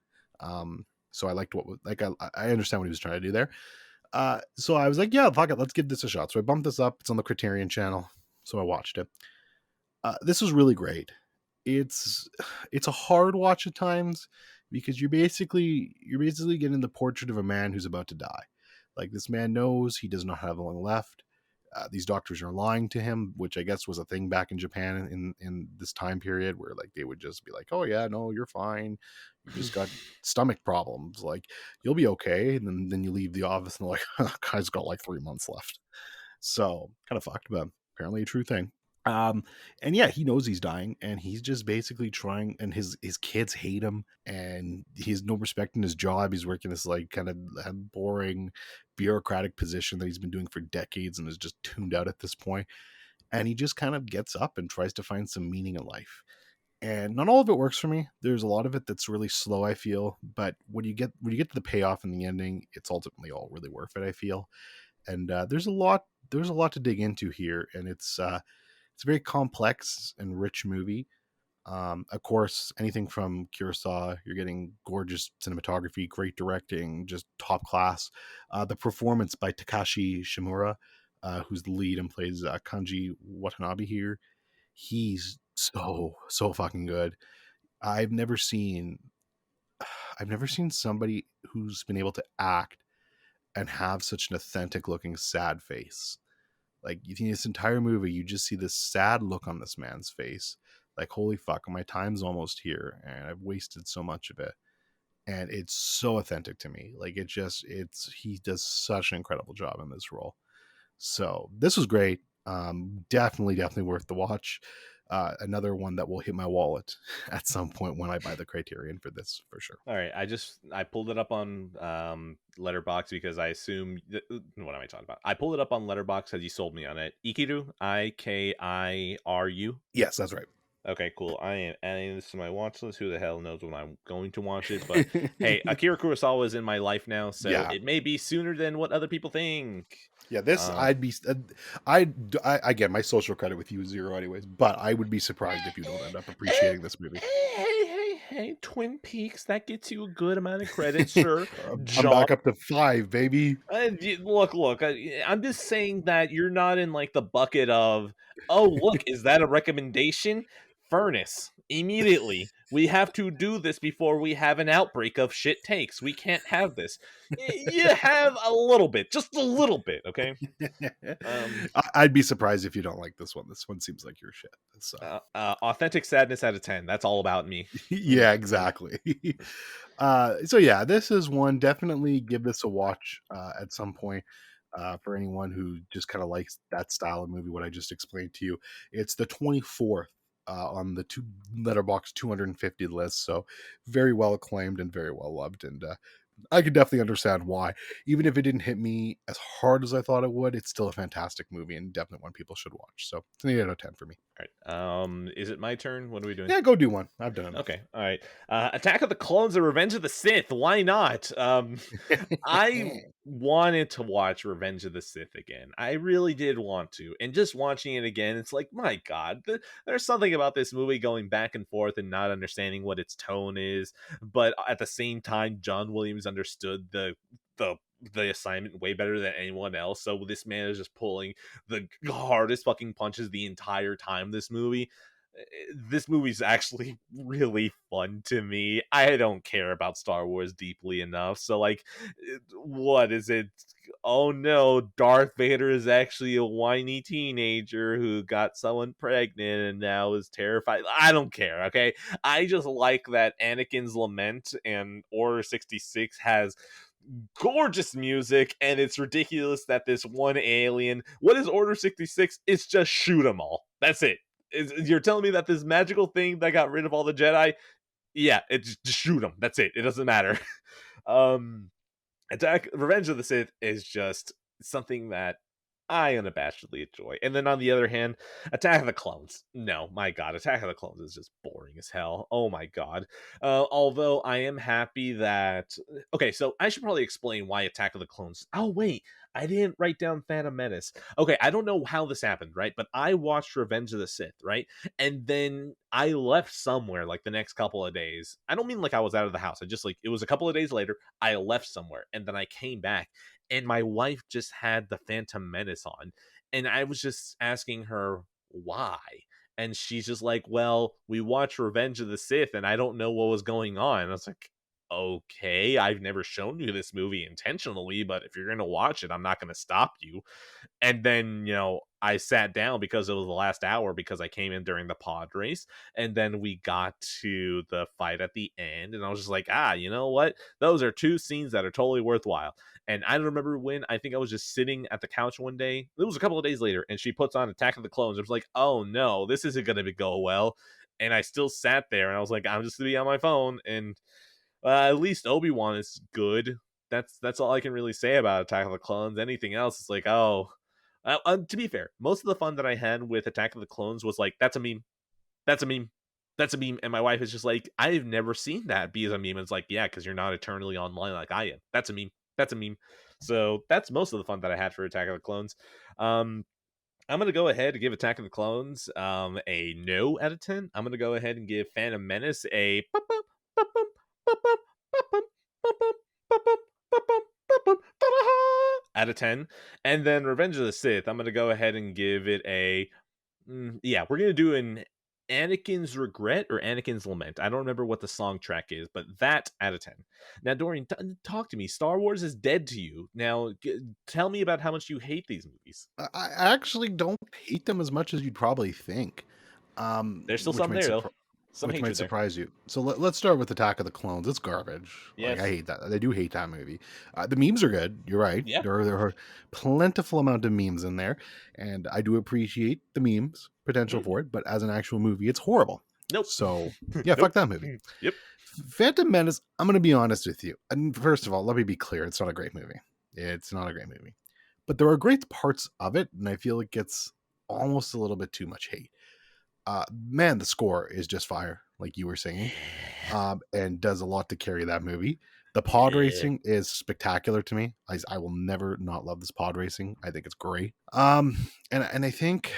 So I liked I understand what he was trying to do there. So I was like, yeah, fuck it, let's give this a shot. So I bumped this up. It's on the Criterion channel. So I watched it. This was really great. It's it's a hard watch at times because you're basically getting the portrait of a man who's about to die. Like this man knows he does not have long left. These doctors are lying to him, which I guess was a thing back in Japan in this time period where like they would just be like, "Oh yeah, no, you're fine. You just got stomach problems. Like you'll be okay." And then you leave the office and they're like, oh, "Guy's got like 3 months left." So kind of fucked, but apparently a true thing. Um, and yeah, he knows he's dying, and he's just basically trying. And his kids hate him, and he has no respect in his job. He's working this like kind of boring bureaucratic position that he's been doing for decades, and is just tuned out at this point. And he just kind of gets up and tries to find some meaning in life. And not all of it works for me. There's a lot of it that's really slow, I feel. But when you get to the payoff in the ending, it's ultimately all really worth it, I feel. And there's a lot to dig into here, and it's a very complex and rich movie. Of course, anything from Kurosawa, you're getting gorgeous cinematography, great directing, just top class. The performance by Takashi Shimura, who's the lead and plays Kanji Watanabe here, he's so fucking good. I've never seen I've never seen somebody who's been able to act and have such an authentic looking sad face. Like you think this entire movie, you just see this sad look on this man's face. Like, holy fuck, my time's almost here, and I've wasted so much of it. And it's so authentic to me. Like it's he does such an incredible job in this role. So this was great. Definitely worth the watch. Another one that will hit my wallet at some point when I buy the Criterion for this for sure. All right, I pulled it up on Letterbox because I assume what am I talking about? I pulled it up on Letterbox because you sold me on it. Ikiru, Ikiru. Yes, that's right. Okay, cool. I am adding this to my watch list. Who the hell knows when I'm going to watch it? But hey, Akira Kurosawa is in my life now, so Yeah, it may be sooner than what other people think. yeah, this Um, I'd be, I again, my social credit with you is zero, anyways. But I would be surprised if you don't end up appreciating this movie. hey, Twin Peaks, that gets you a good amount of credit, sir. I'm John, back up to 5, baby. look, I'm just saying that you're not in like the bucket of, oh, look, is that a recommendation? Furnace, immediately. We have to do this before we have an outbreak of shit takes. We can't have this. You have a little bit, just a little bit, okay? Um, I'd be surprised if you don't like this one. This one seems like your shit. So authentic sadness out of 10. That's all about me. Mm, yeah, mm. exactly. So yeah, this is one. Definitely give this a watch at some point. For anyone who just kind of likes that style of movie, what I just explained to you, it's the 24th on the Letterbox 250 list. So very well acclaimed and very well loved, and I could definitely understand why. Even if it didn't hit me as hard as I thought it would, it's still a fantastic movie and definitely one people should watch. So it's an 8 out of 10 for me. All right. Is it my turn? What are we doing? Yeah, go do one. I've done enough. Okay. All right. Attack of the Clones or Revenge of the Sith. Why not? I wanted to watch Revenge of the Sith again. I really did want to. And just watching it again, it's like, my God, there's something about this movie going back and forth and not understanding what its tone is. But at the same time, John Williams understood the the assignment way better than anyone else. So this man is just pulling the hardest fucking punches the entire time. This movie's actually really fun to me. I don't care about Star Wars deeply enough. So like what is it? oh no, Darth Vader is actually a whiny teenager who got someone pregnant and now is terrified. I don't care, okay? I just like that Anakin's Lament and Order 66 has gorgeous music, and it's ridiculous that this one alien, what is Order 66? It's just shoot them all. That's it. You're telling me that this magical thing that got rid of all the Jedi, yeah, it's just shoot them. That's it. It doesn't matter. um Attack Revenge of the Sith is just something that I unabashedly enjoy. And then on the other hand, Attack of the Clones. No, my god, Attack of the Clones is just boring as hell. Oh my god. Although I am happy that okay, so I should probably explain why Attack of the Clones. Oh wait, I didn't write down Phantom Menace. Okay, I don't know how this happened, right? But I watched Revenge of the Sith, right? And then I left somewhere like the next couple of days. I don't mean like I was out of the house. I just like it was a couple of days later. I left somewhere and then I came back and my wife just had the Phantom Menace on. And I was just asking her why. And she's just like, well, we watched Revenge of the Sith and I don't know what was going on. And I was like, okay, I've never shown you this movie intentionally, but if you're going to watch it, I'm not going to stop you. And then, I sat down because it was the last hour because I came in during the pod race. And then we got to the fight at the end. And I was just like, you know what? Those are two scenes that are totally worthwhile. And I remember when I think I was just sitting at the couch one day. It was a couple of days later. And she puts on Attack of the Clones. I was like, oh no, this isn't going to go well. And I still sat there and I was like, I'm just going to be on my phone. And at least Obi-Wan is good. That's all I can really say about Attack of the Clones. Anything else is like, oh. To be fair, most of the fun that I had with Attack of the Clones was like, that's a meme. That's a meme. That's a meme. And my wife is just like, I've never seen that be as a meme. And it's like, yeah, because you're not eternally online like I am. That's a meme. That's a meme. So that's most of the fun that I had for Attack of the Clones. I'm going to go ahead and give Attack of the Clones a no out of 10. I'm going to go ahead and give Phantom Menace a out of 10. And then Revenge of the Sith, I'm going to go ahead and give it a yeah, we're going to do an Anakin's Regret or Anakin's Lament. I don't remember what the song track is, but that out of 10. Now, Dorian, talk to me. Star Wars is dead to you. Now, tell me about how much you hate these movies. I actually don't hate them as much as you'd probably think. There's still Which some might there, though. Some which might hatred there. surprise you. So let's start with Attack of the Clones. It's garbage. Yes. Like I hate that. I do hate that movie. The memes are good. You're right. Yeah. There are plentiful amount of memes in there, and I do appreciate the memes potential for it. But as an actual movie, it's horrible. Nope. So yeah, fuck that movie. Yep. Phantom Menace. I'm gonna be honest with you. And first of all, let me be clear. It's not a great movie. It's not a great movie. But there are great parts of it, and I feel it gets almost a little bit too much hate. Man, the score is just fire, like you were saying, and does a lot to carry that movie. The pod racing is spectacular to me. I will never not love this pod racing. I think it's great. And I think,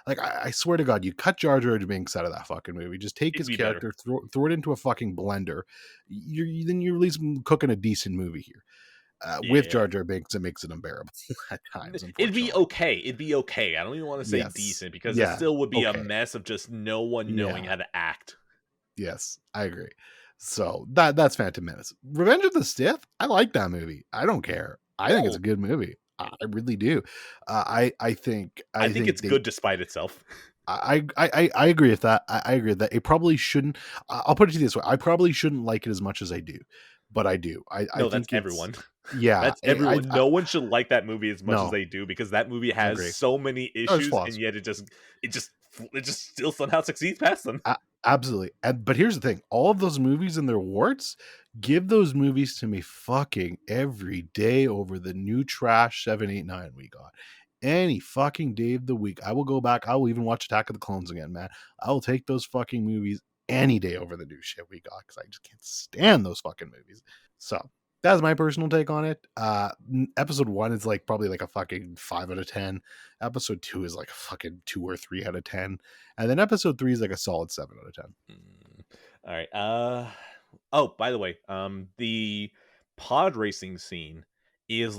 like, I swear to God, you cut Jar Jar Binks out of that fucking movie. Just take his character, throw it into a fucking blender. Then you're at least cooking a decent movie here. With Jar Jar Binks, it makes it unbearable at times. It'd be okay. It'd be okay. I don't even want to say decent because it still would be a mess of just no one knowing how to act. Yes, I agree. So that's Phantom Menace. Revenge of the Sith, I like that movie. I don't care. I think it's a good movie. I really do. I think it's good despite itself. I agree with that. I agree with that. It probably shouldn't. I'll put it to you this way: I probably shouldn't like it as much as I do, but I do. I think that's everyone. Yeah, that's everyone. No one should like that movie as much as they do because that movie has so many issues, and yet it just still somehow succeeds past them. Absolutely. But here's the thing: all of those movies and their warts, give those movies to me fucking every day over the new trash 7, 8, 9 we got. Any fucking day of the week, I will go back. I will even watch Attack of the Clones again, man. I will take those fucking movies any day over the new shit we got because I just can't stand those fucking movies. So that's my personal take on it. Episode 1 is probably a fucking 5 out of 10. Episode 2 is a fucking 2 or 3 out of 10. And then episode 3 is a solid 7 out of 10. All right. Oh, by the way, the pod racing scene is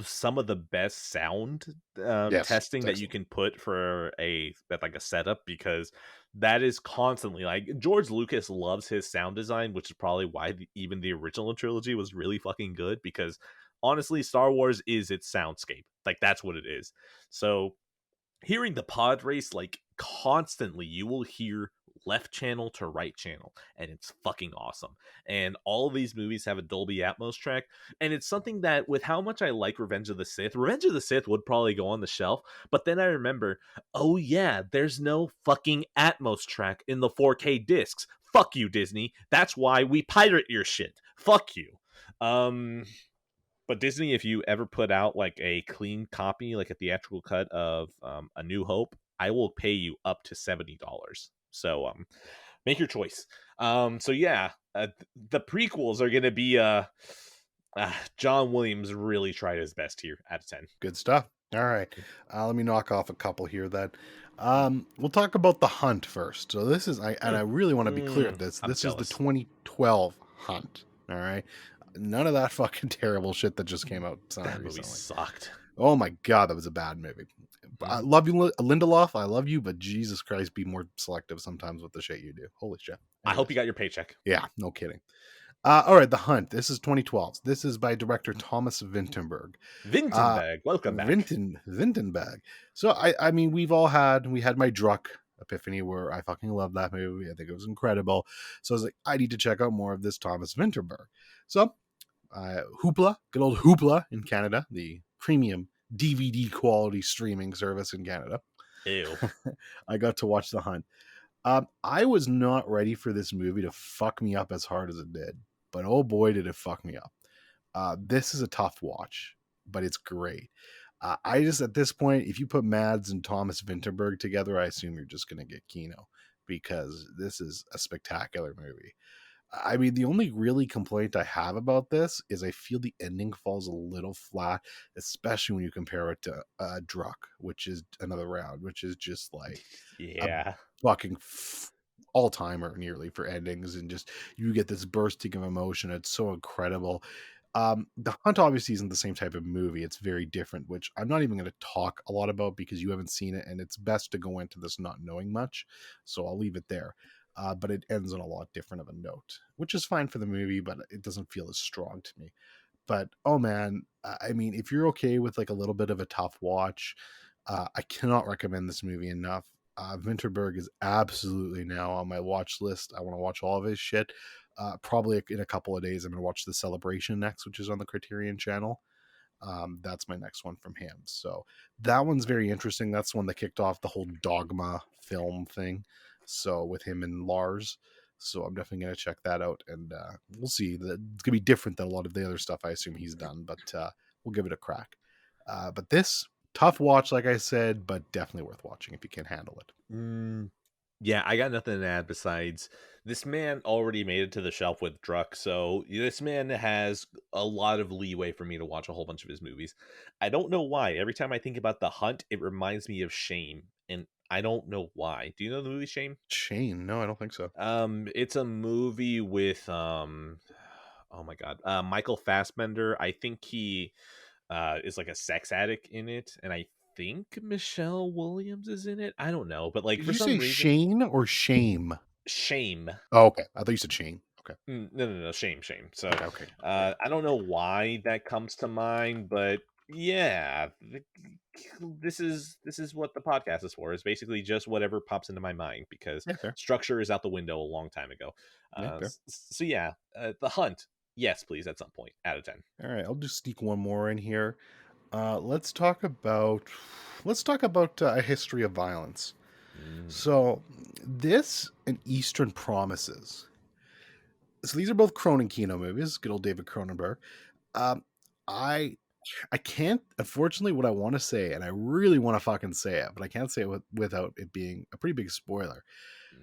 some of the best sound testing that you can put for a setup because that is constantly George Lucas loves his sound design, which is probably why even the original trilogy was really fucking good because honestly, Star Wars is its soundscape. Like, that's what it is. So hearing the pod race, like, constantly, you will hear left channel to right channel, and it's fucking awesome. And all of these movies have a Dolby Atmos track, and it's something that, with how much I like Revenge of the Sith would probably go on the shelf. But then I remember, oh yeah, there's no fucking Atmos track in the 4K discs. Fuck you, Disney. That's why we pirate your shit. Fuck you. But Disney, if you ever put out like a clean copy, like a theatrical cut of A New Hope, I will pay you up to $70. So make your choice. So yeah, the prequels are gonna be John Williams really tried his best here out of 10. Good stuff. All right. Let me knock off a couple here then. We'll talk about The Hunt first. So this is, I really want to be clear at this. I'm This is the jealous. 2012 Hunt. All right. None of that fucking terrible shit that just came out That movie recently. sucked. Oh my God, that was a bad movie. I love you, Lindelof. I love you, but Jesus Christ, be more selective sometimes with the shit you do. Holy shit. I hope you got your paycheck. Yeah, no kidding. All right, The Hunt. This is 2012. This is by director Thomas Vinterberg. Vintenberg, welcome back. Vintenberg. So I mean, we had my Druck epiphany where I fucking love that movie. I think it was incredible. So I was like, I need to check out more of this Thomas Vinterberg. So Hoopla, good old Hoopla in Canada, the premium DVD quality streaming service in Canada. Ew. I got to watch The Hunt. I was not ready for this movie to fuck me up as hard as it did, but oh boy, did it fuck me up. This is a tough watch, but it's great. I just, at this point, if you put Mads and Thomas Vinterberg together, I assume you're just going to get Kino, because this is a spectacular movie. I mean, the only really complaint I have about this is I feel the ending falls a little flat, especially when you compare it to Druck, which is another round, which is just like Yeah. fucking all-timer nearly for endings, and just you get this bursting of emotion. It's so incredible. The Hunt obviously isn't the same type of movie. It's very different, which I'm not even going to talk a lot about because you haven't seen it, and it's best to go into this not knowing much, so I'll leave it there. But it ends on a lot different of a note, which is fine for the movie, but it doesn't feel as strong to me. But oh man, I mean, if you're okay with like a little bit of a tough watch, I cannot recommend this movie enough. Vinterberg is absolutely now on my watch list. I want to watch all of his shit. Probably in a couple of days, I'm going to watch The Celebration next, which is on the Criterion channel. That's my next one from him. So that one's very interesting. That's one that kicked off the whole Dogma film thing. So with him and Lars. So I'm definitely going to check that out, and we'll see. It's going to be different than a lot of the other stuff I assume he's done, but we'll give it a crack. But this, tough watch, like I said, but definitely worth watching if you can handle it. Yeah, I got nothing to add besides this man already made it to the shelf with Druck, so this man has a lot of leeway for me to watch a whole bunch of his movies. I don't know why. Every time I think about The Hunt, it reminds me of Shame, and I don't know why. Do you know the movie Shame? Shane? No, I don't think so. It's a movie with oh my god, Michael Fassbender. I think he is like a sex addict in it, and I think Michelle Williams is in it. I don't know, but like Did for you some say reason, Shane or shame? Shame. Oh, okay. I thought you said Shane. Okay. No, Shame. So Okay. I don't know why that comes to mind, but yeah, this is what the podcast is for. Is basically just whatever pops into my mind, because Yeah, fair. structure is out the window a long time ago. Yeah, fair. So yeah, The Hunt. Yes, please, at some point. Out of 10. All right, I'll just sneak one more in here. Let's talk about A History of Violence. So this and Eastern Promises. So these are both Cronin-Kino movies. Good old David Cronenberg. Um, I can't, unfortunately, what I want to say, and I really want to fucking say it, but I can't say it without it being a pretty big spoiler.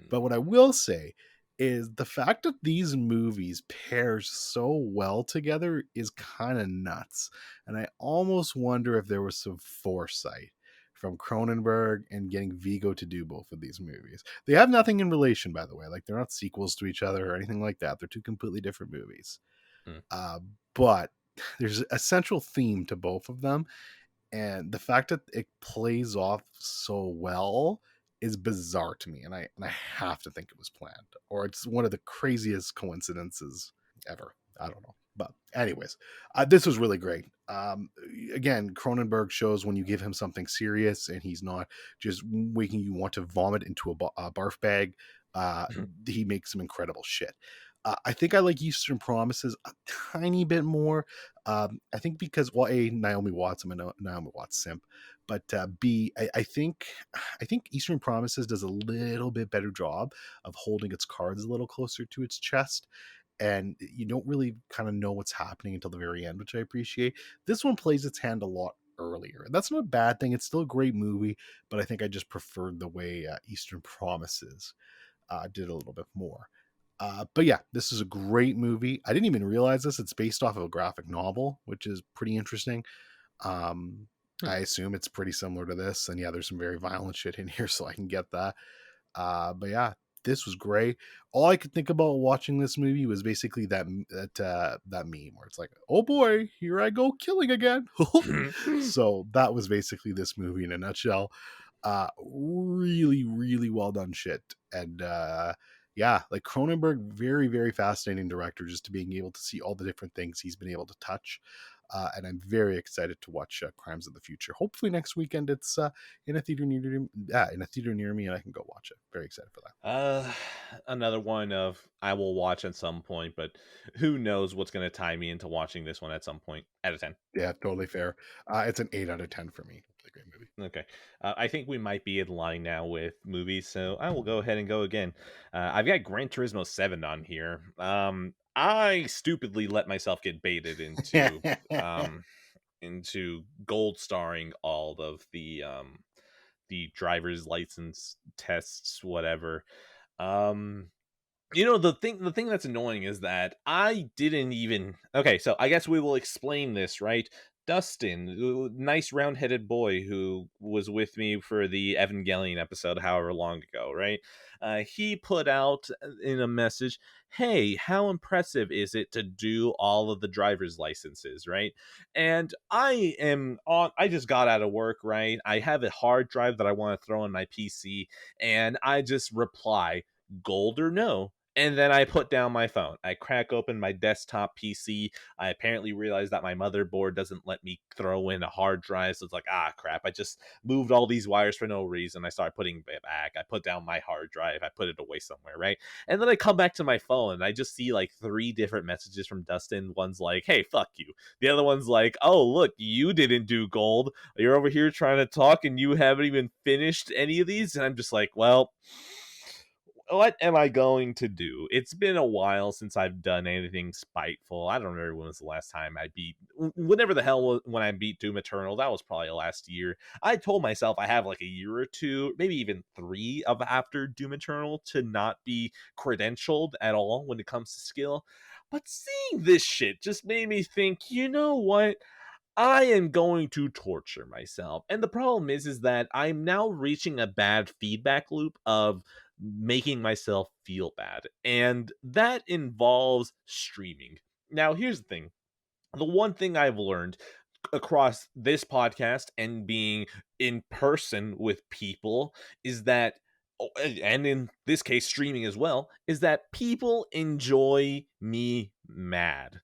But what I will say is the fact that these movies pair so well together is kind of nuts. And I almost wonder if there was some foresight from Cronenberg and getting Vigo to do both of these movies. They have nothing in relation, by the way. Like, they're not sequels to each other or anything like that. They're two completely different movies. But there's a central theme to both of them. And the fact that it plays off so well is bizarre to me, and I have to think it was planned, or it's one of the craziest coincidences ever. I don't know, but Anyways, this was really great. Again, Cronenberg shows when you give him something serious and he's not just making you want to vomit into a barf bag. Uh, he makes some incredible shit. I think I like Eastern Promises a tiny bit more. I think because, well, A, Naomi Watts, I'm a Naomi Watts simp, but B, I think Eastern Promises does a little bit better job of holding its cards a little closer to its chest, and you don't really kind of know what's happening until the very end, which I appreciate. This one plays its hand a lot earlier. That's not a bad thing. It's still a great movie, but I think I just preferred the way Eastern Promises did a little bit more. But yeah, this is a great movie. I didn't even realize this. It's based off of a graphic novel, which is pretty interesting. I assume it's pretty similar to this. And yeah, there's some very violent shit in here, so I can get that. But yeah, this was great. All I could think about watching this movie was basically that meme where it's like, oh boy, here I go killing again. So that was basically this movie in a nutshell. Really, really well done shit. And yeah, like Cronenberg, very, very fascinating director, just to being able to see all the different things he's been able to touch. And I'm very excited to watch Crimes of the Future. Hopefully next weekend it's in a theater near me, and I can go watch it. Very excited for that. Another one of I will watch at some point, but who knows what's going to tie me into watching this one at some point. Out of 10. Yeah, totally fair. It's an 8 out of 10 for me. It's a great movie. Okay. I think we might be in line now with movies, so I will go ahead and go again. I've got Gran Turismo 7 on here. I stupidly let myself get baited into gold starring all of the driver's license tests, whatever. The thing that's annoying is that I didn't even. Okay, so I guess we will explain this, right? Dustin, nice round-headed boy who was with me for the Evangelion episode however long ago, right? He put out in a message, hey, how impressive is it to do all of the driver's licenses, right? And I just got out of work, right? I have a hard drive that I want to throw on my PC, and I just reply, gold or no? And then I put down my phone. I crack open my desktop PC. I apparently realized that my motherboard doesn't let me throw in a hard drive. So it's like, crap. I just moved all these wires for no reason. I started putting it back. I put down my hard drive. I put it away somewhere, right? And then I come back to my phone and I just see like 3 different messages from Dustin. One's like, hey, fuck you. The other one's like, oh, look, you didn't do gold. You're over here trying to talk and you haven't even finished any of these. And I'm just like, well, what am I going to do? It's been a while since I've done anything spiteful. I don't remember when was the last time I beat, whenever the hell when I beat Doom Eternal. That was probably last year. I told myself I have like a year or 2, maybe even 3 of after Doom Eternal to not be credentialed at all when it comes to skill. But seeing this shit just made me think, you know what? I am going to torture myself. And the problem is that I'm now reaching a bad feedback loop of making myself feel bad. And that involves streaming. Now, here's the thing. The one thing I've learned across this podcast and being in person with people is that, and in this case streaming as well, is that people enjoy me mad.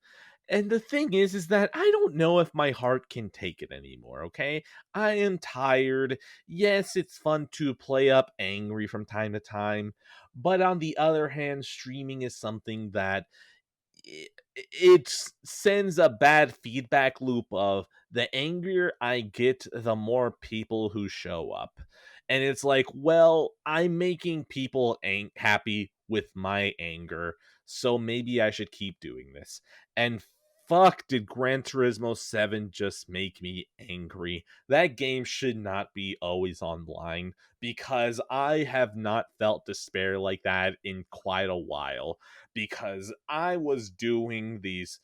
And the thing is that I don't know if my heart can take it anymore, okay? I am tired. Yes, it's fun to play up angry from time to time, but on the other hand, streaming is something that it sends a bad feedback loop of the angrier I get, the more people who show up. And it's like, well, I'm making people happy with my anger, so maybe I should keep doing this. And fuck, did Gran Turismo 7 just make me angry? That game should not be always online, because I have not felt despair like that in quite a while, because I was doing these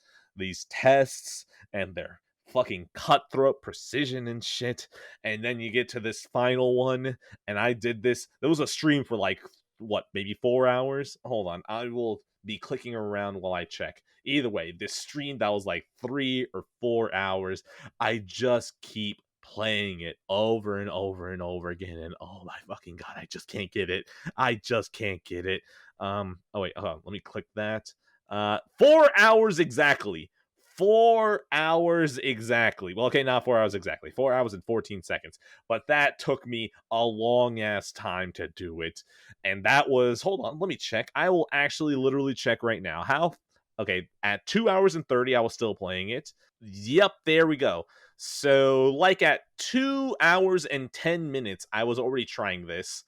tests and they're fucking cutthroat precision and shit, and then you get to this final one and I did this. There was a stream for like what, maybe 4 hours. Hold on, I will be clicking around while I check. Either way, this stream that was like 3 or 4 hours, I just keep playing it over and over and over again, and oh my fucking god, I just can't get it. I just can't get it. Oh wait, hold on, let me click that. 4 hours exactly. 4 hours exactly. Well, okay, not 4 hours exactly. 4 hours and 14 seconds. But that took me a long ass time to do it. And that was, hold on, let me check. I will actually literally check right now. Okay, at 2 hours and 30, I was still playing it. Yep, there we go. So, like at 2 hours and 10 minutes, I was already trying this.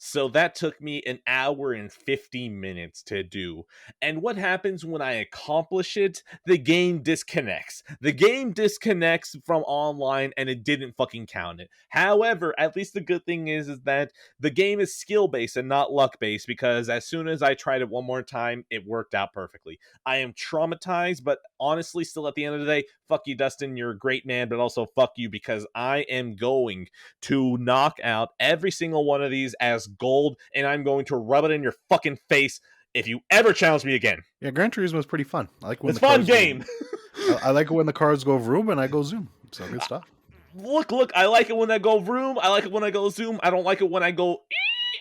So that took me an hour and 50 minutes to do. And what happens when I accomplish it? The game disconnects. The game disconnects from online and it didn't fucking count it. However, at least the good thing is that the game is skill based and not luck based, because as soon as I tried it one more time, it worked out perfectly. I am traumatized, but honestly, still at the end of the day, fuck you, Dustin. You're a great man, but also fuck you, because I am going to knock out every single one of these as gold, and I'm going to rub it in your fucking face if you ever challenge me again. Yeah, Gran Turismo is pretty fun. I like when It's a fun game. I like it when the cars go vroom and I go zoom. So good stuff. Look, I like it when I go vroom. I like it when I go zoom. I don't like it when I go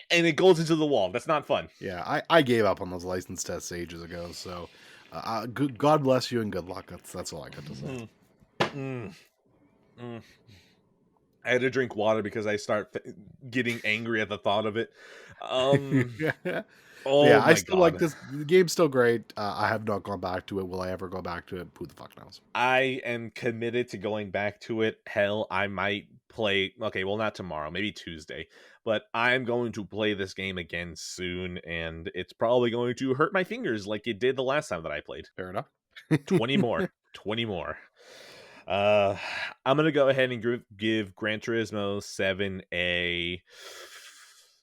and it goes into the wall. That's not fun. Yeah, I gave up on those license tests ages ago. So, God bless you and good luck. That's all I got to say. I had to drink water because I start getting angry at the thought of it. Oh yeah, I my still god, like this. The game's still great. I have not gone back to it. Will I ever go back to it? Who the fuck knows? I am committed to going back to it. Hell, I might play. Okay, well, not tomorrow, maybe Tuesday, but I'm going to play this game again soon, and it's probably going to hurt my fingers like it did the last time that I played. Fair enough. 20 more. 20 more. Uh, I'm gonna go ahead and give Gran Turismo 7 a.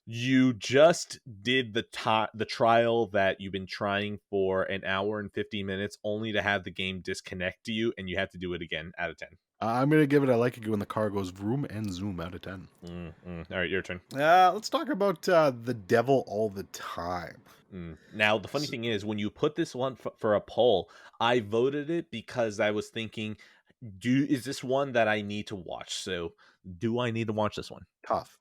You just did the trial that you've been trying for an hour and 50 minutes, only to have the game disconnect to you, and you have to do it again out of 10. I'm gonna give it. I like it when the car goes vroom and zoom out of 10. All right, your turn. Let's talk about the devil all the time. Now, the funny thing is, when you put this one for a poll, I voted it because I was thinking, is this one that I need to watch? So, do I need to watch this one? Tough.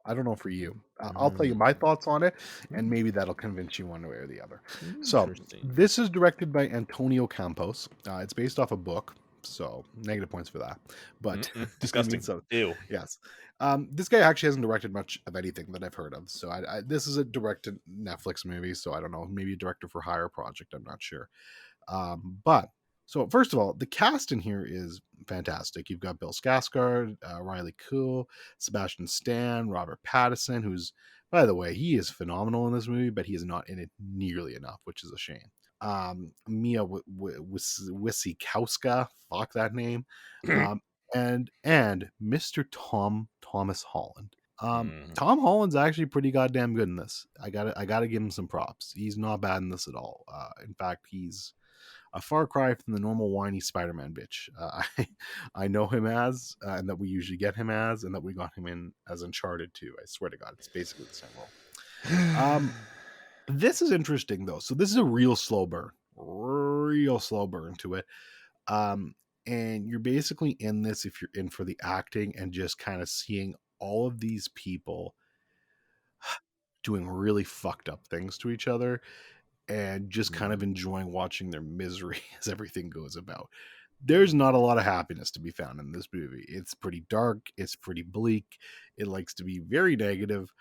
I don't know for you. I'll tell you my thoughts on it, and maybe that'll convince you one way or the other. So, this is directed by Antonio Campos. It's based off a book, so negative points for that. But disgusting. Ew. Yes. This guy actually hasn't directed much of anything that I've heard of. So this is a directed Netflix movie. So I don't know, maybe a director for hire project. I'm not sure. But so first of all, the cast in here is fantastic. You've got Bill Skarsgård, Riley Cool, Sebastian Stan, Robert Pattinson, who's, by the way, he is phenomenal in this movie, but he is not in it nearly enough, which is a shame. Mia Wasikowska, fuck that name, and Mr. Thomas Holland. Tom Holland's actually pretty goddamn good in this. I gotta give him some props. He's not bad in this at all. In fact, he's a far cry from the normal whiny Spider-Man bitch. I know him as, and that we usually get him as, and that we got him in as Uncharted 2. I swear to God, it's basically the same role. This is interesting though. So this is a real slow burn to it. And you're basically in this if you're in for the acting and just kind of seeing all of these people doing really fucked up things to each other and just kind of enjoying watching their misery as everything goes about. There's not a lot of happiness to be found in this movie. It's pretty dark. It's pretty bleak. It likes to be very negative,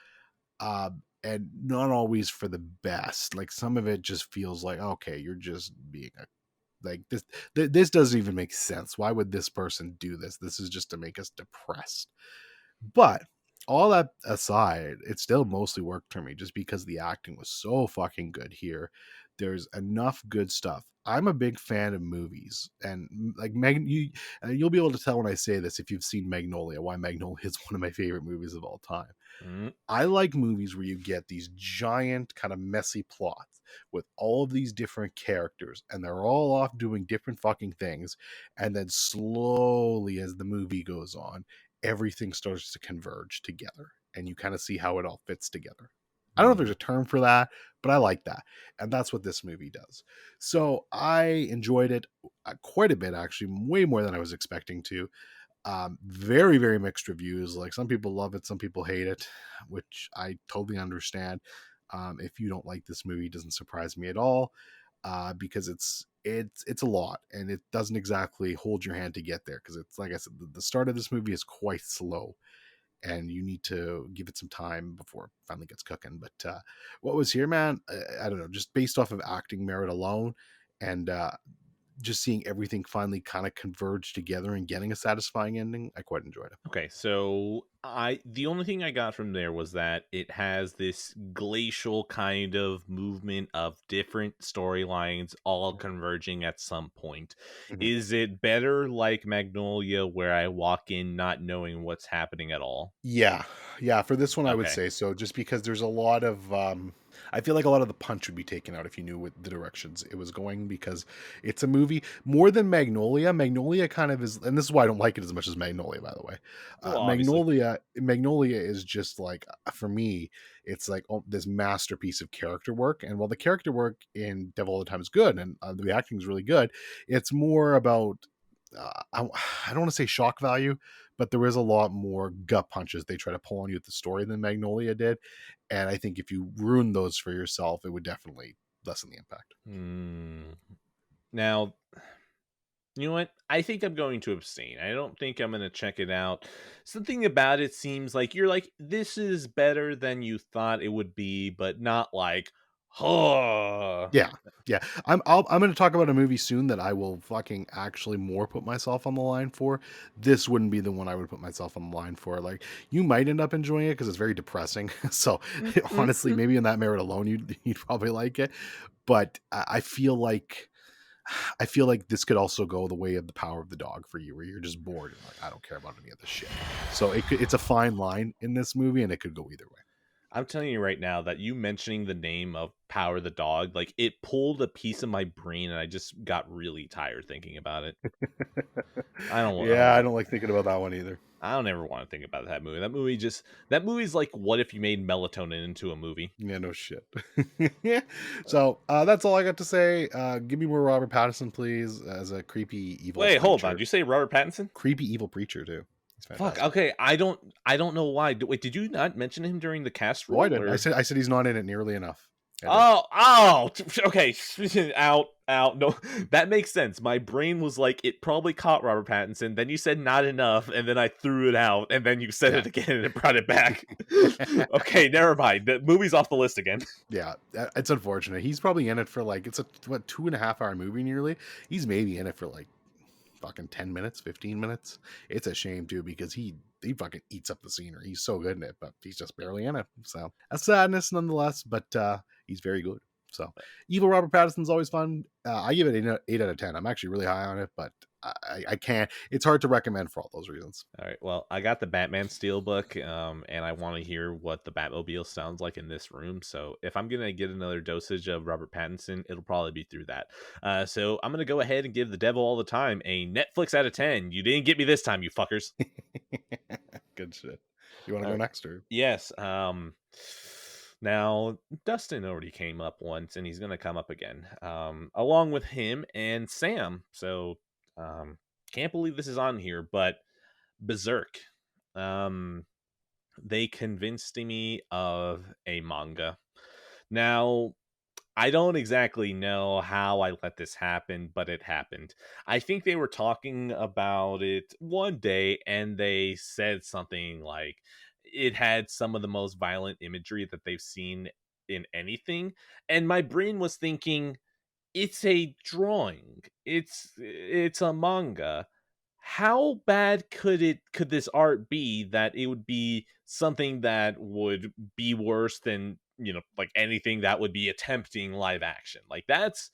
and not always for the best. Like some of it just feels like, okay, you're just being like this. This doesn't even make sense. Why would this person do this? This is just to make us depressed. But all that aside, it still mostly worked for me just because the acting was so fucking good here. There's enough good stuff. I'm a big fan of movies, and like you'll be able to tell when I say this if you've seen Magnolia, why Magnolia is one of my favorite movies of all time. I like movies where you get these giant kind of messy plots with all of these different characters and they're all off doing different fucking things, and then slowly as the movie goes on, everything starts to converge together and you kind of see how it all fits together. I don't know if there's a term for that, but I like that. And that's what this movie does. So I enjoyed it quite a bit, actually, way more than I was expecting to. Very, very mixed reviews. Like some people love it, some people hate it, which I totally understand. If you don't like this movie, it doesn't surprise me at all. because it's a lot, and it doesn't exactly hold your hand to get there, because it's like I said, the start of this movie is quite slow, and you need to give it some time before it finally gets cooking. But what was here, man, I don't know, just based off of acting merit alone, and just seeing everything finally kind of converge together and getting a satisfying ending, I quite enjoyed it. Okay, so the only thing I got from there was that it has this glacial kind of movement of different storylines all converging at some point. Mhm. Is it better like Magnolia, where I walk in not knowing what's happening at all? Yeah, yeah. For this one, I would Okay. say so, just because there's a lot of. I feel like a lot of the punch would be taken out if you knew what the directions it was going, because it's a movie more than Magnolia. Magnolia kind of is, and this is why I don't like it as much as Magnolia, by the way. Well, obviously. Magnolia is just like, for me, it's like, oh, this masterpiece of character work. And while the character work in Devil All the Time is good, and the acting is really good, it's more about. I don't want to say shock value, but there is a lot more gut punches they try to pull on you with the story than Magnolia did. And I think if you ruin those for yourself, it would definitely lessen the impact. Hmm. Now, you know what? I think I'm going to abstain. I don't think I'm going to check it out. Something about it seems like you're like, this is better than you thought it would be, but not like, oh. Yeah, yeah. I'm going to talk about a movie soon that I will fucking actually more put myself on the line for. This wouldn't be the one I would put myself on the line for. Like, you might end up enjoying it because it's very depressing. So honestly, maybe in that merit alone, you'd probably like it. But I feel like this could also go the way of The Power of the Dog for you, where you're just bored and like, I don't care about any of this shit. So it's a fine line in this movie, and it could go either way. I'm telling you right now that you mentioning the name of Power the Dog, like it pulled a piece of my brain and I just got really tired thinking about it. I don't Yeah, I want don't like thinking about that one either. I don't ever want to think about that movie. That movie's like what if you made melatonin into a movie? Yeah, no shit. So that's all I got to say. Give me more Robert Pattinson, please, as a creepy evil Wait, hold on. Did preacher. you say Robert Pattinson? Creepy evil preacher too. He's Fuck. fantastic. Okay, I don't know why. Wait, did you not mention him during the cast Oh, I roll did. or? I said he's not in it nearly enough. I did. Oh, okay. Out. No, that makes sense. My brain was like, it probably caught Robert Pattinson. Then you said not enough, and then I threw it out, and then you said Yeah. it again, and it brought it back. Okay, never mind. The movie's off the list again. Yeah, it's unfortunate. He's probably in it for like, it's a what, 2.5 hour movie nearly. He's maybe in it for like fucking 10 minutes, 15 minutes. It's a shame too, because he fucking eats up the scenery. He's so good in it, but he's just barely in it. So a sadness nonetheless, but he's very good. So evil Robert Pattinson's always fun. I give it an 8 out of 10. I'm actually really high on it, but I can't. It's hard to recommend for all those reasons. All right. Well, I got the Batman Steelbook, and I want to hear what the Batmobile sounds like in this room. So if I'm gonna get another dosage of Robert Pattinson, it'll probably be through that. So I'm gonna go ahead and give The Devil All the Time a Netflix out of 10. You didn't get me this time, you fuckers. Good shit. You want to All go right. next, or? Yes. Now Dustin already came up once, and he's gonna come up again. Along with him and Sam. So, can't believe this is on here, but Berserk. Um, they convinced me of a manga. Now, I don't exactly know how I let this happen, but it happened. I think they were talking about it one day and they said something like it had some of the most violent imagery that they've seen in anything. And my brain was thinking, it's a drawing. It's a manga. How bad could this art be that it would be something that would be worse than, like anything that would be attempting live action? Like that's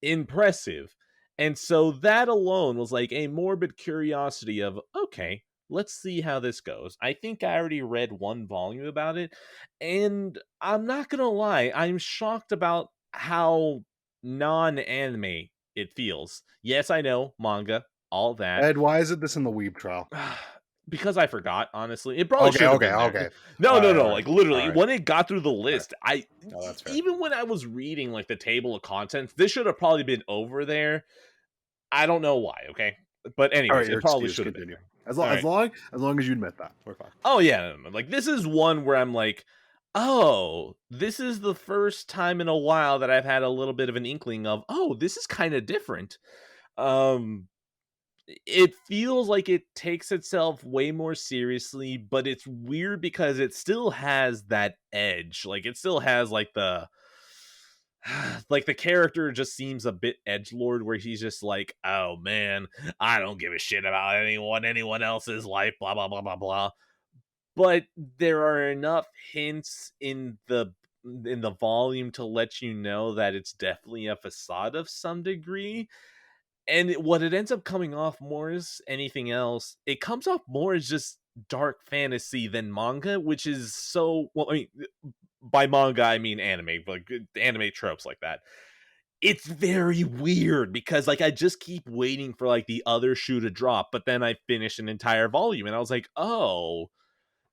impressive. And so that alone was like a morbid curiosity of, okay, let's see how this goes. I think I already read one volume about it, and I'm not going to lie, I'm shocked about how non-anime it feels. Yes, I know, manga, all that. Ed, why is it this in the weeb trial? Because I forgot, honestly. It probably Okay, should have okay, been there. okay. No, All no, right, no. all right, Like all literally, right, when it got through the all right. list, Oh, that's fair. even when I was reading like the table of contents, this should have probably been over there. I don't know why, okay? But All anyways, right, your it probably excuse. should have been Continue. there. As All long right. as long as you admit that, we're fine. Oh yeah, no, no, no. Like this is one where I'm like, oh, this is the first time in a while that I've had a little bit of an inkling of, oh, this is kind of different. Um, it feels like it takes itself way more seriously, but it's weird because it still has that edge. Like it still has like the like the character just seems a bit edgelord where he's just like, oh man, I don't give a shit about anyone else's life, blah blah blah blah blah. But there are enough hints in the volume to let you know that it's definitely a facade of some degree. And what it ends up coming off more as anything else, it comes off more as just dark fantasy than manga, which is so well. I mean, by manga I mean anime, like anime tropes like that. It's very weird because like I just keep waiting for like the other shoe to drop, but then I finish an entire volume and I was like, oh,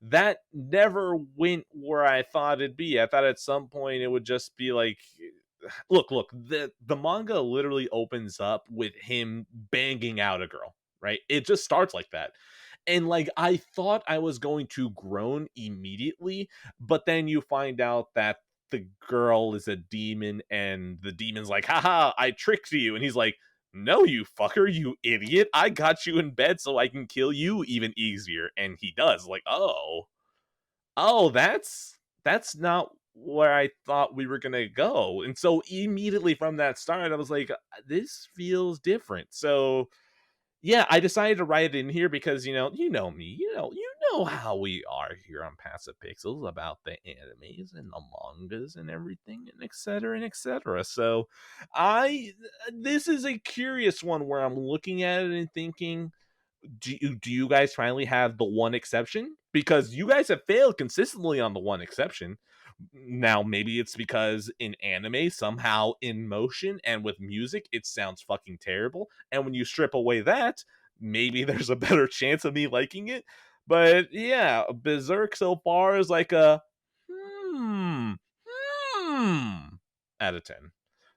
that never went where I thought it'd be. I thought at some point it would just be like, look, the manga literally opens up with him banging out a girl, right? It just starts like that. And like I thought I was going to groan immediately, but then you find out that the girl is a demon and the demon's like, haha, I tricked you. And he's like, no, you fucker, you idiot. I got you in bed so I can kill you even easier. And he does. Like, oh, that's not where I thought we were gonna go. And so immediately from that start, I was like, this feels different. So yeah, I decided to write it in here because you know me, you know how we are here on Passive Pixels about the animes and the mangas and everything and etc. and etc. So I this is a curious one where I'm looking at it and thinking, do you guys finally have the one exception? Because you guys have failed consistently on the one exception. Now, maybe it's because in anime, somehow in motion and with music, it sounds fucking terrible. And when you strip away that, maybe there's a better chance of me liking it. But yeah, Berserk so far is like a hmm, hmm out of 10.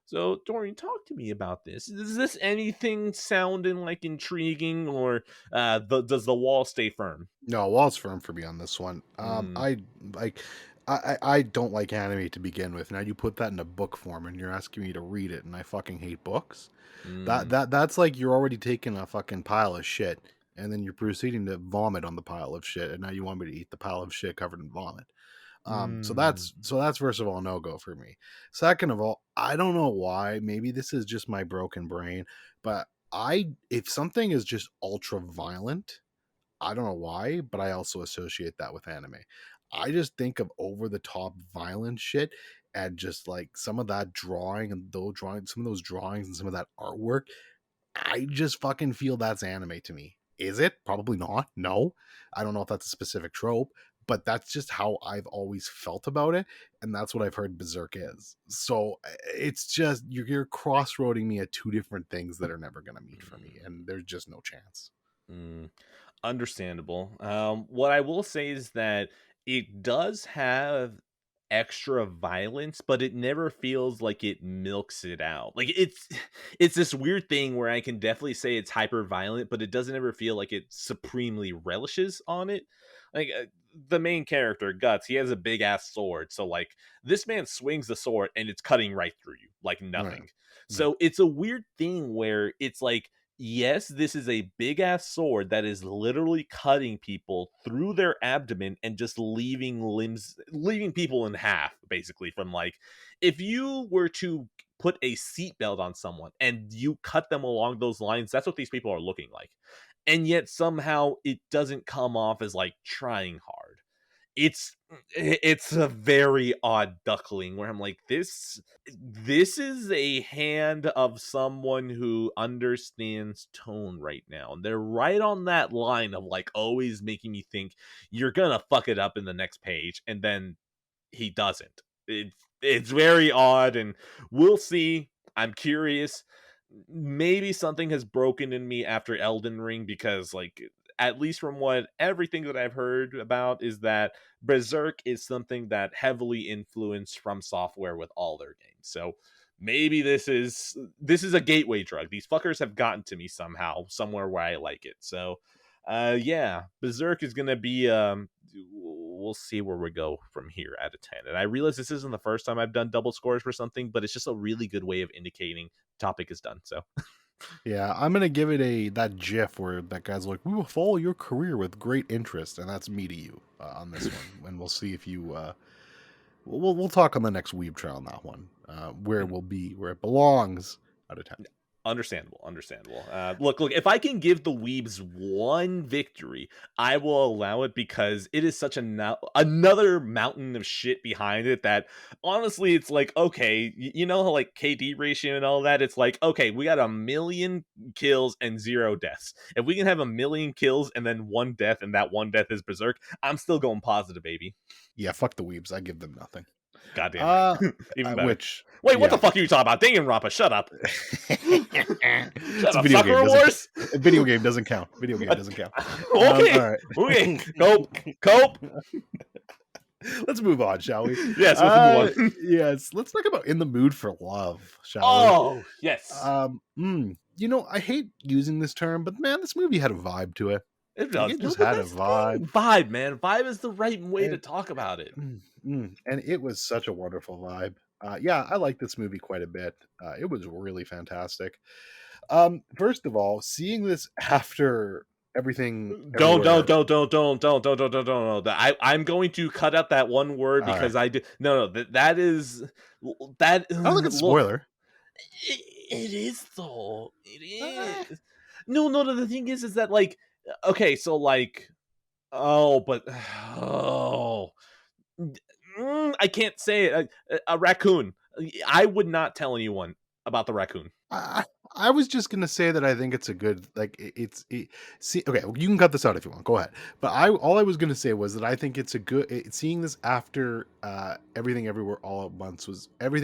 So, Dorian, talk to me about this. Is this anything sounding like intriguing, or does the wall stay firm? No, wall's firm for me on this one. Mm, I like. I don't like anime to begin with. Now you put that in a book form and you're asking me to read it, and I fucking hate books. mm, That's like you're already taking a fucking pile of shit, and then you're proceeding to vomit on the pile of shit, and now you want me to eat the pile of shit covered in vomit. So mm, that's first of all no go for me. Second of all, I don't know why. Maybe this is just my broken brain, but I if something is just ultra violent, I don't know why, but I also associate that with anime. I just think of over the top violent shit and just like some of that drawing and those drawings, some of those drawings and some of that artwork. I just fucking feel that's anime to me. Is it? Probably not. No. I don't know if that's a specific trope, but that's just how I've always felt about it. And that's what I've heard Berserk is. So it's just, you're crossroading me at two different things that are never going to meet for me. And there's just no chance. mm. Understandable. What I will say is that it does have extra violence, but it never feels like it milks it out. Like it's this weird thing where I can definitely say it's hyper violent, but it doesn't ever feel like it supremely relishes on it. Like the main character, Guts, he has a big ass sword. So like this man swings the sword and it's cutting right through you like Right. nothing. Right. So it's a weird thing where it's like, yes, this is a big ass sword that is literally cutting people through their abdomen and just leaving people in half, basically. From like, if you were to put a seatbelt on someone and you cut them along those lines, that's what these people are looking like. And yet somehow it doesn't come off as like trying hard. It's a very odd duckling where I'm like, this is a hand of someone who understands tone right now, and they're right on that line of like always making me think you're gonna fuck it up in the next page, and then he doesn't. It's very odd, and we'll see. I'm curious. Maybe something has broken in me after Elden Ring, because like at least from what everything that I've heard about is that Berserk is something that heavily influenced from software with all their games. So maybe this is a gateway drug. These fuckers have gotten to me somehow, somewhere where I like it. So Yeah, Berserk is gonna be we'll see where we go from here out of 10. And I realize this isn't the first time I've done double scores for something, but it's just a really good way of indicating topic is done. So Yeah, I'm gonna give it that GIF where that guy's like, "We will follow your career with great interest," and that's me to you on this one. And we'll see if you. We'll talk on the next Weeb Trail on that one, where it will be, where it belongs out of 10. understandable. Look, if I can give the Weebs one victory, I will allow it, because it is such another mountain of shit behind it that honestly, it's like, okay, you know how like KD ratio and all that, it's like, okay, we got 1,000,000 kills and 0 deaths. If we can have 1,000,000 kills and then 1 death, and that 1 death is Berserk, I'm still going positive, baby. Yeah, fuck the Weebs. I give them nothing. Goddamn Uh, right. Even better. which Wait, what the yeah, fuck are you talking about? Danganronpa, shut up. it's Shut a up. video game. Sakura Wars? A video game doesn't count. Video game doesn't count. All Okay. right. Okay. Cope. Let's move on, shall we? Yes, let's move on. Yes, let's talk about In the Mood for Love, shall Oh, yes. I hate using this term, but man, this movie had a vibe to it. It Like, does. it just But had a that's the vibe. thing. Vibe, man. Vibe is the right way to And talk about it. and it was such a wonderful vibe. Yeah, I like this movie quite a bit. It was really fantastic. First of all, seeing this after everything Don't, everywhere. I'm going to cut out that one word All right. because I did. No, that is that. I don't think it's a Look, spoiler. it is though. It Uh, is. No. The thing is that like, okay, so like, oh, but oh, I can't say it. A raccoon. I would not tell anyone about the raccoon. I, I was just gonna say that I think it's a good see okay, you can cut this out if you want. Go ahead. But all I was gonna say was that I think it's a good seeing this after Everything Everywhere All at Once was an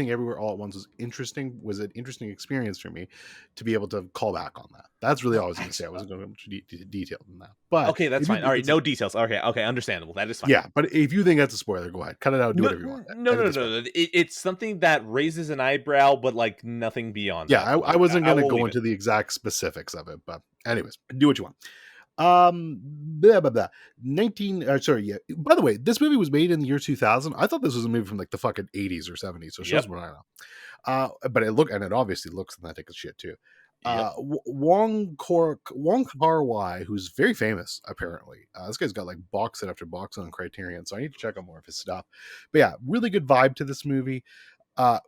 interesting experience for me to be able to call back on that. That's really all I was gonna say. I wasn't going to go into detail on that. But Okay, that's if you fine. All right, it's a, no details. Okay, understandable. That is fine. yeah, but if you think that's a spoiler, go ahead. Cut it out, do whatever you want. Edit this part. It's something that raises an eyebrow, but like nothing beyond Yeah, that. I Like, wasn't I gonna will go leave it. into the exact specifics of it, but anyways, do what you want. Blah blah blah. 19. Sorry, yeah. By the way, this movie was made in the year 2000. I thought this was a movie from like the fucking 80s or 70s. So it shows Yep. what I know. But it obviously looks authentic as shit too. Yep. Wong Kar Wai, who's very famous apparently. This guy's got like box set after box on Criterion, so I need to check out more of his stuff. But yeah, really good vibe to this movie. Uh,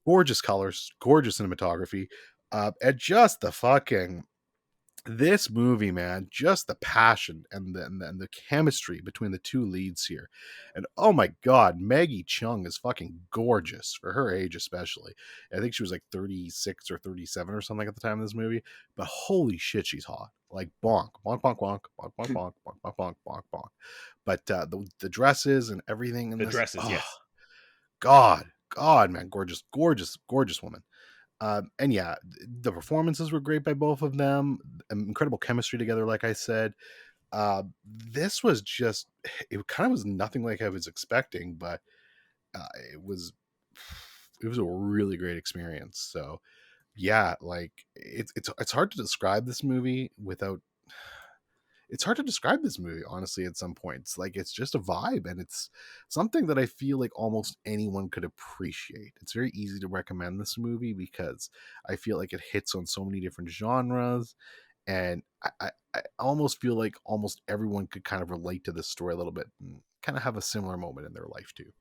Gorgeous colors, gorgeous cinematography, and just the fucking this movie, man, just the passion and the chemistry between the two leads here. And oh my god, Maggie Chung is fucking gorgeous for her age, especially. I think she was like 36 or 37 or something at the time of this movie. But holy shit, she's hot. Like bonk, bonk, bonk, bonk, bonk, bonk, bonk, bonk, bonk, bonk, bonk, bonk. But the dresses and everything in The this, dresses, oh yes. God, man, gorgeous, gorgeous, gorgeous woman. And yeah, the performances were great by both of them. Incredible chemistry together, like I said. This was just, it kind of was nothing like I was expecting, but uh, it was it was a really great experience. So yeah, like it's hard to describe this movie without it's hard to describe this movie honestly at some points. Like it's just a vibe, and it's something that I feel like almost anyone could appreciate. It's very easy to recommend this movie because I feel like it hits on so many different genres, and I almost feel like almost everyone could kind of relate to this story a little bit and kind of have a similar moment in their life too.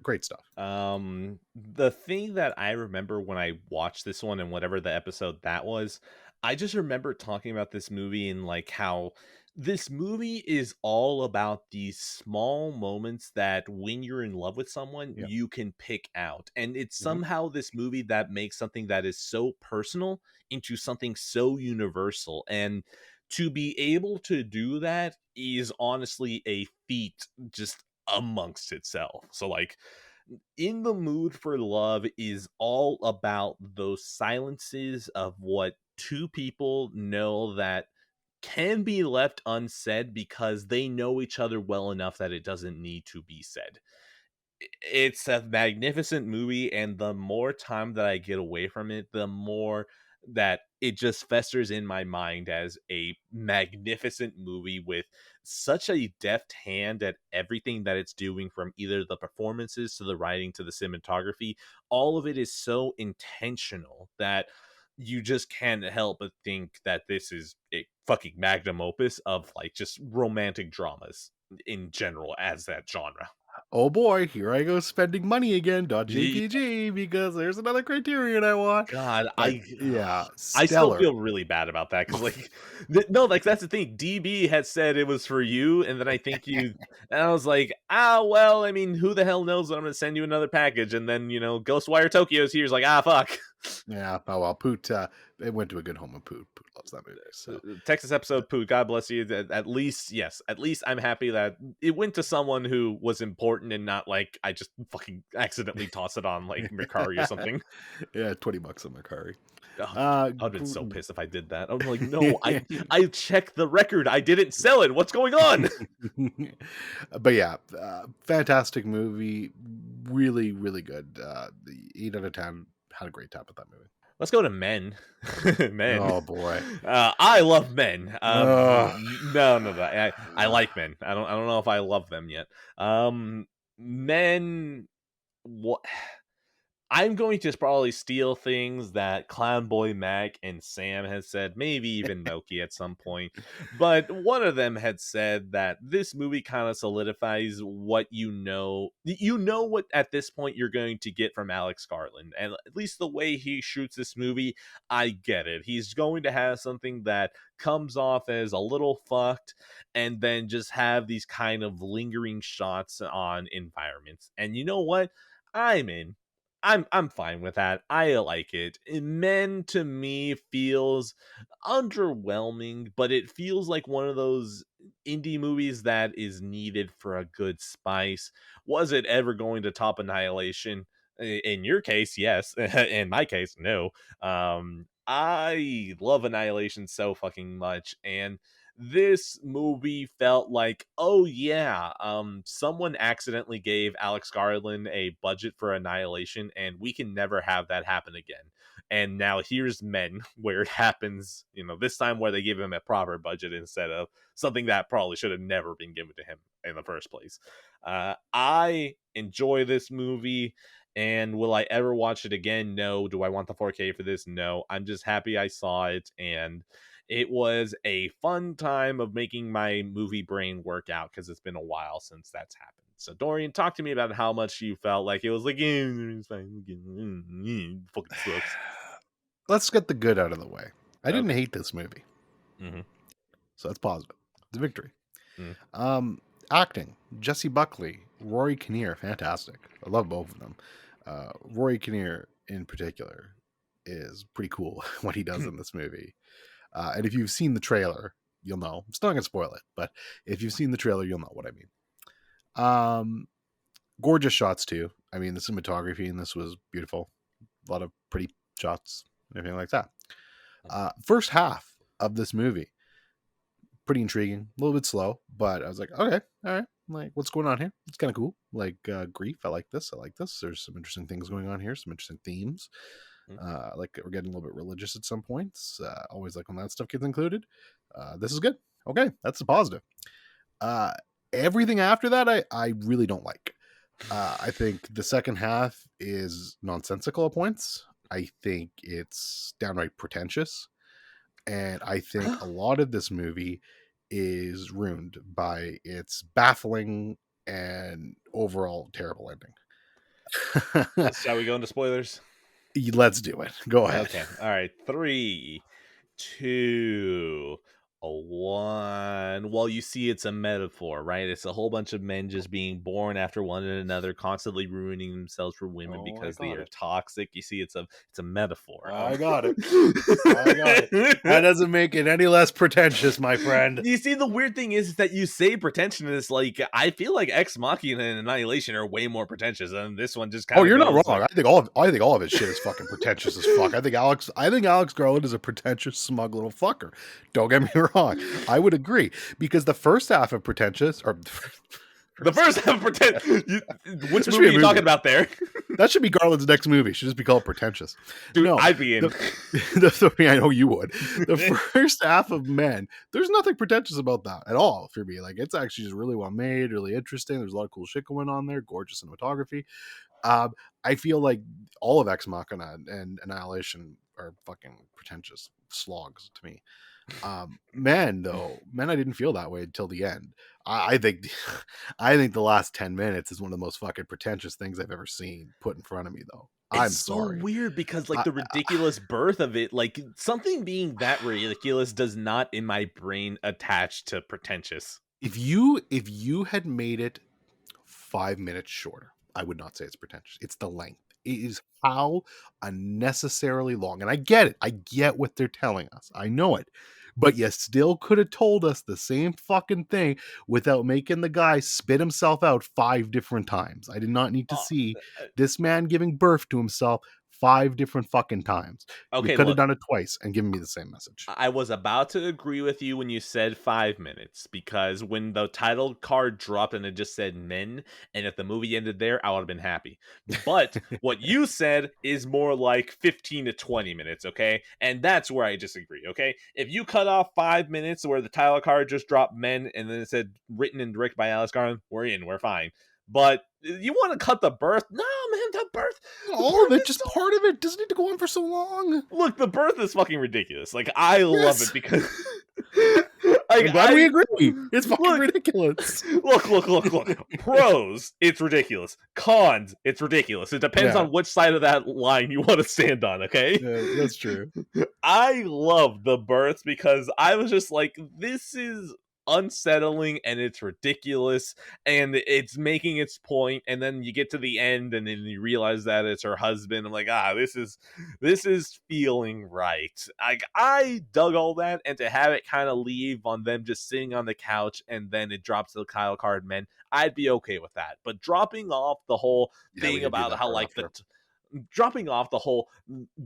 Great stuff. The thing that I remember when I watched this one and whatever the episode that was, I just remember talking about this movie and like how this movie is all about these small moments that when you're in love with someone, Yeah. you can pick out. And it's Mhm. somehow this movie that makes something that is so personal into something so universal. And to be able to do that is honestly a feat just amongst itself. So like In the Mood for Love is all about those silences of what two people know that can be left unsaid because they know each other well enough that it doesn't need to be said. It's a magnificent movie, and the more time that I get away from it, the more that it just festers in my mind as a magnificent movie with such a deft hand at everything that it's doing, from either the performances to the writing to the cinematography. All of it is so intentional that you just can't help but think that this is a fucking magnum opus of like just romantic dramas in general as that genre. Oh boy, here I go spending money again. Ye- .jpg because there's another Criterion I want. God, But yeah, I still stellar. feel really bad about that because, like, no, like that's the thing. DB had said it was for you, and then I think you, and I was like, well, I mean, who the hell knows that I'm going to send you another package, and then Ghostwire Tokyo's here. Is like, fuck. Yeah, oh well, Poot, it went to a good home, and Poot loves that movie. So Texas episode poo. God bless you. At least, yes, at least I'm happy that it went to someone who was important and not like I just fucking accidentally toss it on like Mercari or something. yeah, $20 on Mercari. Oh, I'd been so pissed if I did that. I'm like, no, I checked the record. I didn't sell it. What's going on? But yeah, fantastic movie. Really, really good. 8 out of 10. Had a great time with that movie. Let's go to Men. Men. Oh boy. I love Men. Ugh. No. I like Men. I don't know if I love them yet. Men. What? I'm going to probably steal things that Clown Boy Mac and Sam has said, maybe even Noki at some point. But one of them had said that this movie kind of solidifies what you know. You know what at this point you're going to get from Alex Garland. And at least the way he shoots this movie, I get it. He's going to have something that comes off as a little fucked and then just have these kind of lingering shots on environments. And you know what? I'm in. I'm fine with that. I like it. Men to me feels underwhelming, but it feels like one of those indie movies that is needed for a good spice. Was it ever going to top Annihilation? In your case, yes. In my case, no. I love Annihilation so fucking much, and this movie felt like, oh yeah, someone accidentally gave Alex Garland a budget for Annihilation, and we can never have that happen again. And now here's Men, where it happens, this time where they give him a proper budget instead of something that probably should have never been given to him in the first place. I enjoy this movie. And will I ever watch it again? No. Do I want the 4K for this? No. I'm just happy I saw it, and it was a fun time of making my movie brain work out because it's been a while since that's happened. So, Dorian, talk to me about how much you felt like it was like, it's fine. Fucking sucks. Let's get the good out of the way. I didn't hate this movie. Mm-hmm. So that's positive. It's a victory. Mm. Acting, Jesse Buckley, Rory Kinnear, fantastic. I love both of them. Rory Kinnear in particular is pretty cool what he does in this movie. And if you've seen the trailer, you'll know. I'm still not going to spoil it, but if you've seen the trailer, you'll know what I mean. Gorgeous shots too. I mean, the cinematography in this was beautiful. A lot of pretty shots, everything like that. First half of this movie, pretty intriguing, a little bit slow, but I was like, okay, all right, like what's going on here? It's kind of cool. Like grief, I like this. There's some interesting things going on here, some interesting themes. Like we're getting a little bit religious at some points. Always like when that stuff gets included. This is good. Okay, that's a positive. Everything after that, I really don't like. I think the second half is nonsensical at points. I think it's downright pretentious. And I think a lot of this movie is ruined by its baffling and overall terrible ending. Shall we go into spoilers? Let's do it. Go ahead. Okay. All right. 3, 2, 1. Well, you see, it's a metaphor, right? It's a whole bunch of men just being born after one another, constantly ruining themselves for women because they are toxic. You see, it's a metaphor. I got it. That doesn't make it any less pretentious, my friend. You see, the weird thing is that you say pretentious. Like, I feel like Ex Machina and Annihilation are way more pretentious, and this one just kind of. Oh, you're not wrong. Like, I think all of his shit is fucking pretentious as fuck. I think Alex Garland is a pretentious, smug little fucker. Don't get me wrong. I would agree, because the first half of pretentious, or The first half of which That should movie be are a you talking movie. about there? That should be Garland's next movie. It should just be called Pretentious. Dude, No, I'd be in. I know you would. The first half of Men, there's nothing pretentious about that at all for me. Like, it's actually just really well made, really interesting. There's a lot of cool shit going on there. Gorgeous cinematography. I feel like all of Ex Machina and Annihilation are fucking pretentious slogs to me. Men, I didn't feel that way until the end. I think I think the last 10 minutes is one of the most fucking pretentious things I've ever seen put in front of me, though. I'm It's so sorry. weird because like the ridiculous birth of it, like something being that ridiculous does not in my brain attach to pretentious. If you had made it 5 minutes shorter, I would not say it's pretentious. It's the length. It is how unnecessarily long. And I get it. I get what they're telling us. I know it. But you still could have told us the same fucking thing without making the guy spit himself out 5 different times. I did not need to see this man giving birth to himself 5 different fucking times. You Okay, could have look, done it twice and given me the same message. I was about to agree with you when you said 5 minutes because when the title card dropped and it just said men, and if the movie ended there, I would have been happy. But what you said is more like 15 to 20 minutes, okay? And that's where I disagree, okay? If you cut off 5 minutes where the title card just dropped men and then it said written and directed by Alice Garland, we're in, we're fine. But you want to cut the birth? No, man, the birth. All of it, just part of it doesn't need to go on for so long. Look, the birth is fucking ridiculous. Like, I love it because I'm glad we agree. It's fucking ridiculous. Look. Pros, it's ridiculous. Cons, it's ridiculous. It depends on which side of that line you want to stand on, okay? Yeah, that's true. I love the births because I was just like, this is unsettling and it's ridiculous and it's making its point, and then you get to the end and then you realize that it's her husband. I'm like, this is feeling right. I dug all that, and to have it kind of leave on them just sitting on the couch and then it drops to the Kyle card men, I'd be okay with that. But dropping off the whole thing about how like dropping off the whole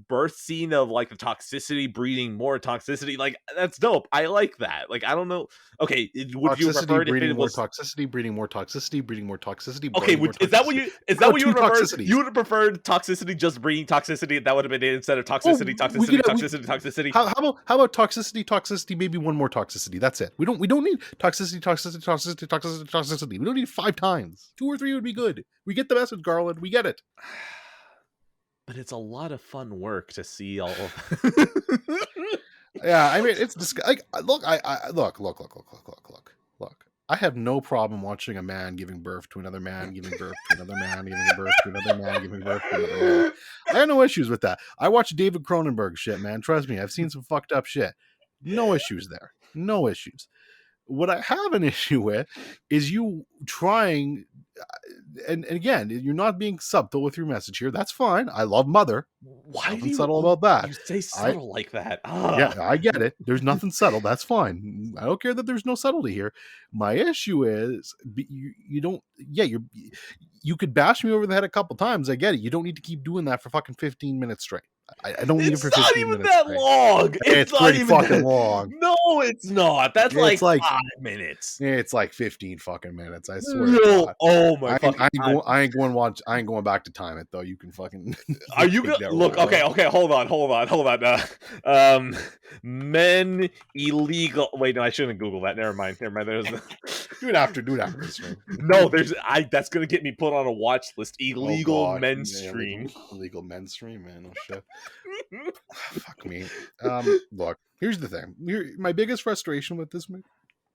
birth scene of like the toxicity breeding more toxicity, like that's dope. I like that. Like, I don't know. Okay, would you prefer it if it was breeding more toxicity? Okay, is that what you would prefer? You would have preferred toxicity just breeding toxicity. That would have been it instead of toxicity. How about toxicity? Maybe one more toxicity. That's it. We don't need toxicity. We don't need 5 times. 2 or 3 would be good. We get the message, Garland. We get it. But it's a lot of fun work to see all. Yeah, I mean, it's like look. I have no problem watching a man giving birth to another man, giving birth to another man, giving birth to another man, giving birth to another man. I have no issues with that. I watch David Cronenberg shit, man. Trust me, I've seen some fucked up shit. No issues there. No issues. What I have an issue with is you trying, and again, you're not being subtle with your message here. That's fine. I love Mother. Why nothing subtle about that? You say subtle like that? Yeah, I get it. There's nothing subtle. That's fine. I don't care that there's no subtlety here. My issue is you don't. Yeah, you could bash me over the head a couple times. I get it. You don't need to keep doing that for fucking 15 minutes straight. I don't need it for 15 minutes. It's not even that long. It's not pretty even fucking long. No, it's not. That's like 5 minutes. It's like 15 fucking minutes. I swear. No. Oh my fucking I ain't going back to time it though. You can fucking. Are you gonna look? Okay. Hold on. Men illegal. Wait, no, I shouldn't Google that. Never mind. There's do it after the stream. No, that's gonna get me put on a watch list. Illegal men's stream. Illegal men's stream, man. Oh shit. Fuck me. Look, here's the thing. My biggest frustration with this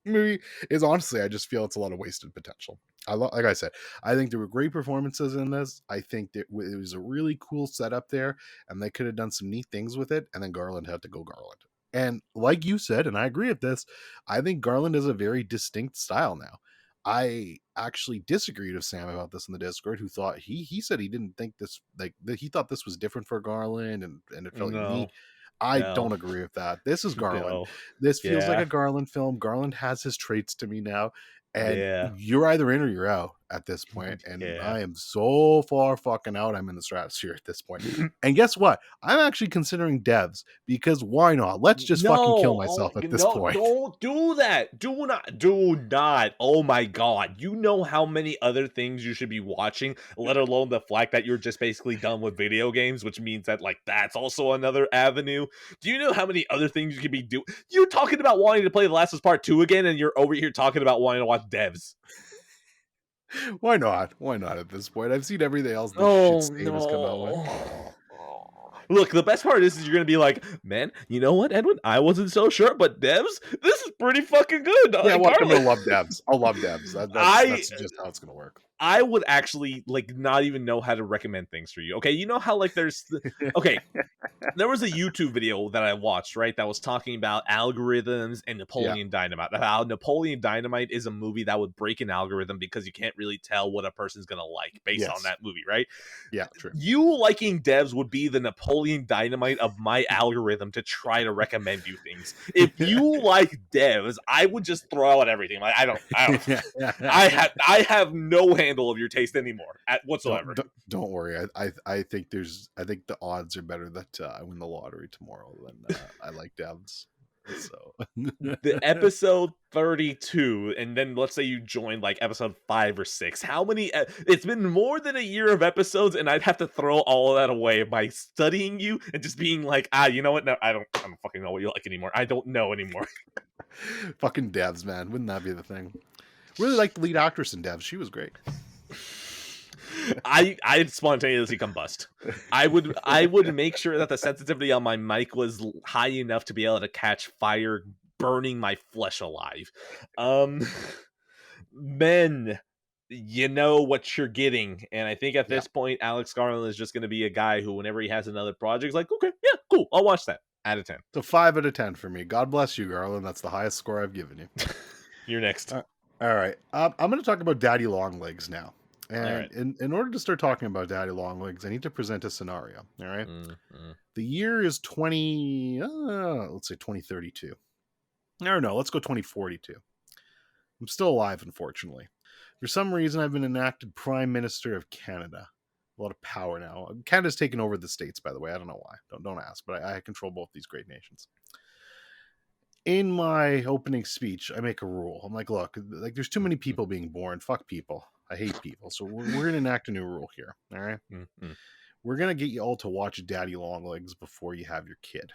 movie is honestly, I just feel it's a lot of wasted potential. Like I said, I think there were great performances in this. I think that it was a really cool setup there, and they could have done some neat things with it. And then Garland had to go Garland. And like you said, and I agree with this, I think Garland is a very distinct style now. I actually disagreed with Sam about this in the Discord, who thought he said he didn't think this, like, he thought this was different for Garland and it felt unique. I don't agree with that. This is Garland. This feels like a Garland film. Garland has his traits to me now. And Yeah. you're either in or you're out at this point, and Yeah. I am so far fucking out, I'm in the stratosphere at this point. And guess what? I'm actually considering devs, because why not? Let's just fucking kill No, myself at this no, point. don't do that. Do not. Oh my god. You know how many other things you should be watching, let alone the fact that you're just basically done with video games, which means that like that's also another avenue. Do you know how many other things you could be doing? You're talking about wanting to play The Last of Us Part 2 again, and you're over here talking about wanting to watch devs. Why not? Why not at this point? I've seen everything else this shit Oh state has come out with. no. Look, the best part is you're gonna be like, man, you know what, Edwin? I wasn't so sure, but devs, this is pretty fucking good. Yeah, well, I'm Garland. gonna love devs. I'll love devs. I That's just how it's gonna work. I would actually like not even know how to recommend things for you. Okay, you know how like okay, there was a YouTube video that I watched, right, that was talking about algorithms and Yeah. Napoleon Dynamite. How Napoleon Dynamite is a movie that would break an algorithm because you can't really tell what a person's gonna like based on Yes. that movie, right? Yeah, true. You liking devs would be the Napoleon Dynamite of my algorithm to try to recommend you things. If you like devs, I would just throw out everything. Like I don't I have no handle of your taste anymore whatsoever. Don't worry. I think the odds are better that I win the lottery tomorrow than I like devs. So The episode 32, and then let's say you joined like episode 5 or 6. How many? It's been more than a year of episodes, and I'd have to throw all of that away by studying you and just being like, you know what? No, I don't fucking know what you like anymore. I don't know anymore. fucking devs, man. Wouldn't that be the thing? Really like the lead actress in devs. She was great. I'd spontaneously combust. I would make sure that the sensitivity on my mic was high enough to be able to catch fire burning my flesh alive. Men, you know what you're getting, and I think at this point Alex Garland is just going to be a guy who whenever he has another project is like, okay, yeah, cool, I'll watch that. Out of 10. So 5 out of 10 for me. God bless you, Garland. That's the highest score I've given you. You're next. All right. I'm going to talk about Daddy Longlegs now. And in order to start talking about Daddy Longlegs, I need to present a scenario. All right. The year is let's say 2032. No, let's go 2042. I'm still alive, unfortunately. For some reason, I've been enacted Prime Minister of Canada. A lot of power now. Canada's taken over the States, by the way. I don't know why. Don't ask, but I control both these great nations. In my opening speech, I make a rule. I'm like, look, like there's too many people being born. Fuck people. I hate people. So we're going to enact a new rule here. All right? We're going to get you all to watch Daddy Longlegs before you have your kid.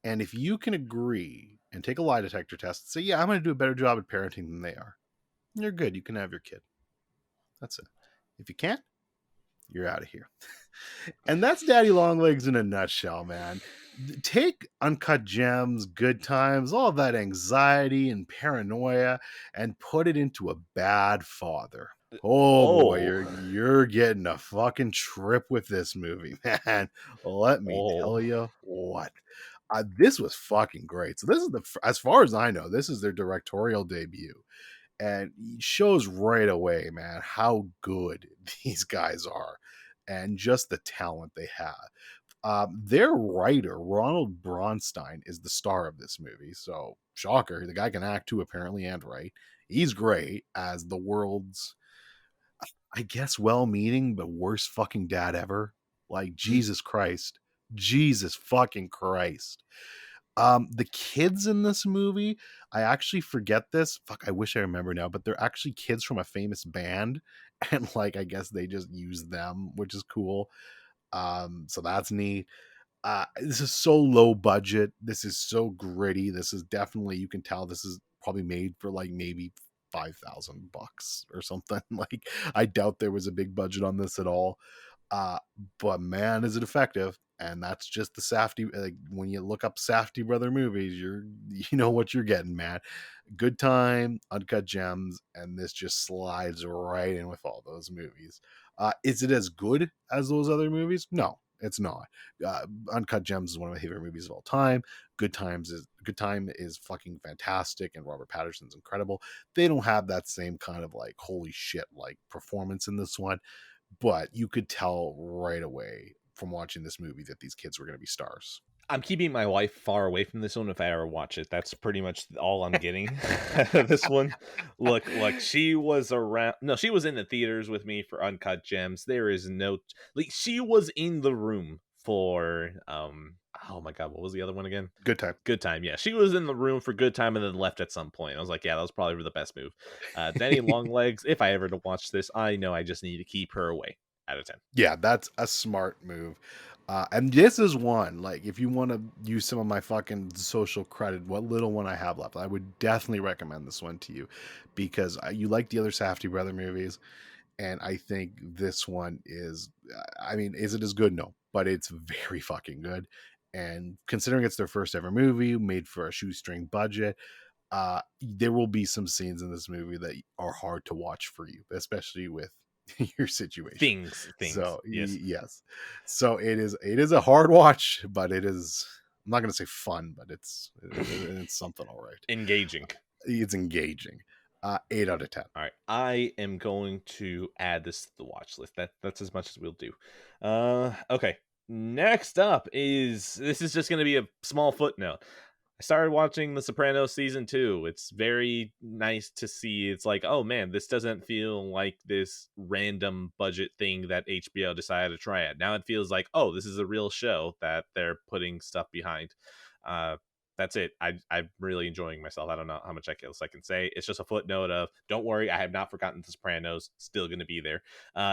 And if you can agree and take a lie detector test and say, yeah, I'm going to do a better job at parenting than they are, you're good. You can have your kid. That's it. If you can't, you're out of here. And that's Daddy Longlegs in a nutshell, man. Take Uncut Gems, Good Times, all that anxiety and paranoia, and put it into a bad father. Oh boy, you're getting a fucking trip with this movie, man. Let me tell you what. This was fucking great. So this is as far as I know, this is their directorial debut. And it shows right away, man, how good these guys are and just the talent they have. Their writer, Ronald Bronstein, is the star of this movie. So, shocker, the guy can act too, apparently, and write. He's great as the world's, I guess, well-meaning, but worst fucking dad ever. Like, Jesus Christ. Jesus fucking Christ. The kids in this movie, I actually forget this. Fuck, I wish I remember now, but they're actually kids from a famous band. And like, I guess they just use them, which is cool. So that's neat. This is so low budget. This is so gritty. This is definitely, you can tell this is probably made for like maybe $5,000 or something. Like, I doubt there was a big budget on this at all. But man, is it effective. And that's just the Safdie. Like, when you look up Safdie brother movies, you know what you're getting, man. Good Time, Uncut Gems, and this just slides right in with all those movies. Is it as good as those other movies? No, it's not. Uncut Gems is one of my favorite movies of all time. Good Time is fucking fantastic, and Robert Pattinson's incredible. They don't have that same kind of like holy shit like performance in this one, but you could tell right away from watching this movie that these kids were going to be stars. I'm keeping my wife far away from this one if I ever watch it. That's pretty much all I'm getting out of this one. Look, she was around. No, she was in the theaters with me for Uncut Gems. There is no, like, she was in the room for oh my god, what was the other one again? Good time. Good Time. Yeah, she was in the room for Good Time and then left at some point. I was like, yeah, that was probably the best move. Denny Longlegs, if I ever to watch this, I know I just need to keep her away. Out of 10. Yeah, that's a smart move. And this is one, like, if you want to use some of my fucking social credit, what little one I have left, I would definitely recommend this one to you, because you like the other Safdie brother movies, and I think this one is, I mean, is it as good? No, but it's very fucking good. And considering it's their first ever movie made for a shoestring budget, there will be some scenes in this movie that are hard to watch for you, especially with your situation. Things. So Yes. yes, so it is a hard watch, but it is, I'm not going to say fun, but it's something. All right, Engaging. it's engaging. 8 out of 10. All right, I am going to add this to the watch list. That's as much as we'll do. Okay. Next up is, this is just going to be a small footnote. I started watching The Sopranos season 2. It's very nice to see. It's like, oh man, this doesn't feel like this random budget thing that HBO decided to try at. Now it feels like, oh, this is a real show that they're putting stuff behind. That's it. I'm really enjoying myself. I don't know how much else I can say. It's just a footnote of, don't worry, I have not forgotten The Sopranos. Still going to be there.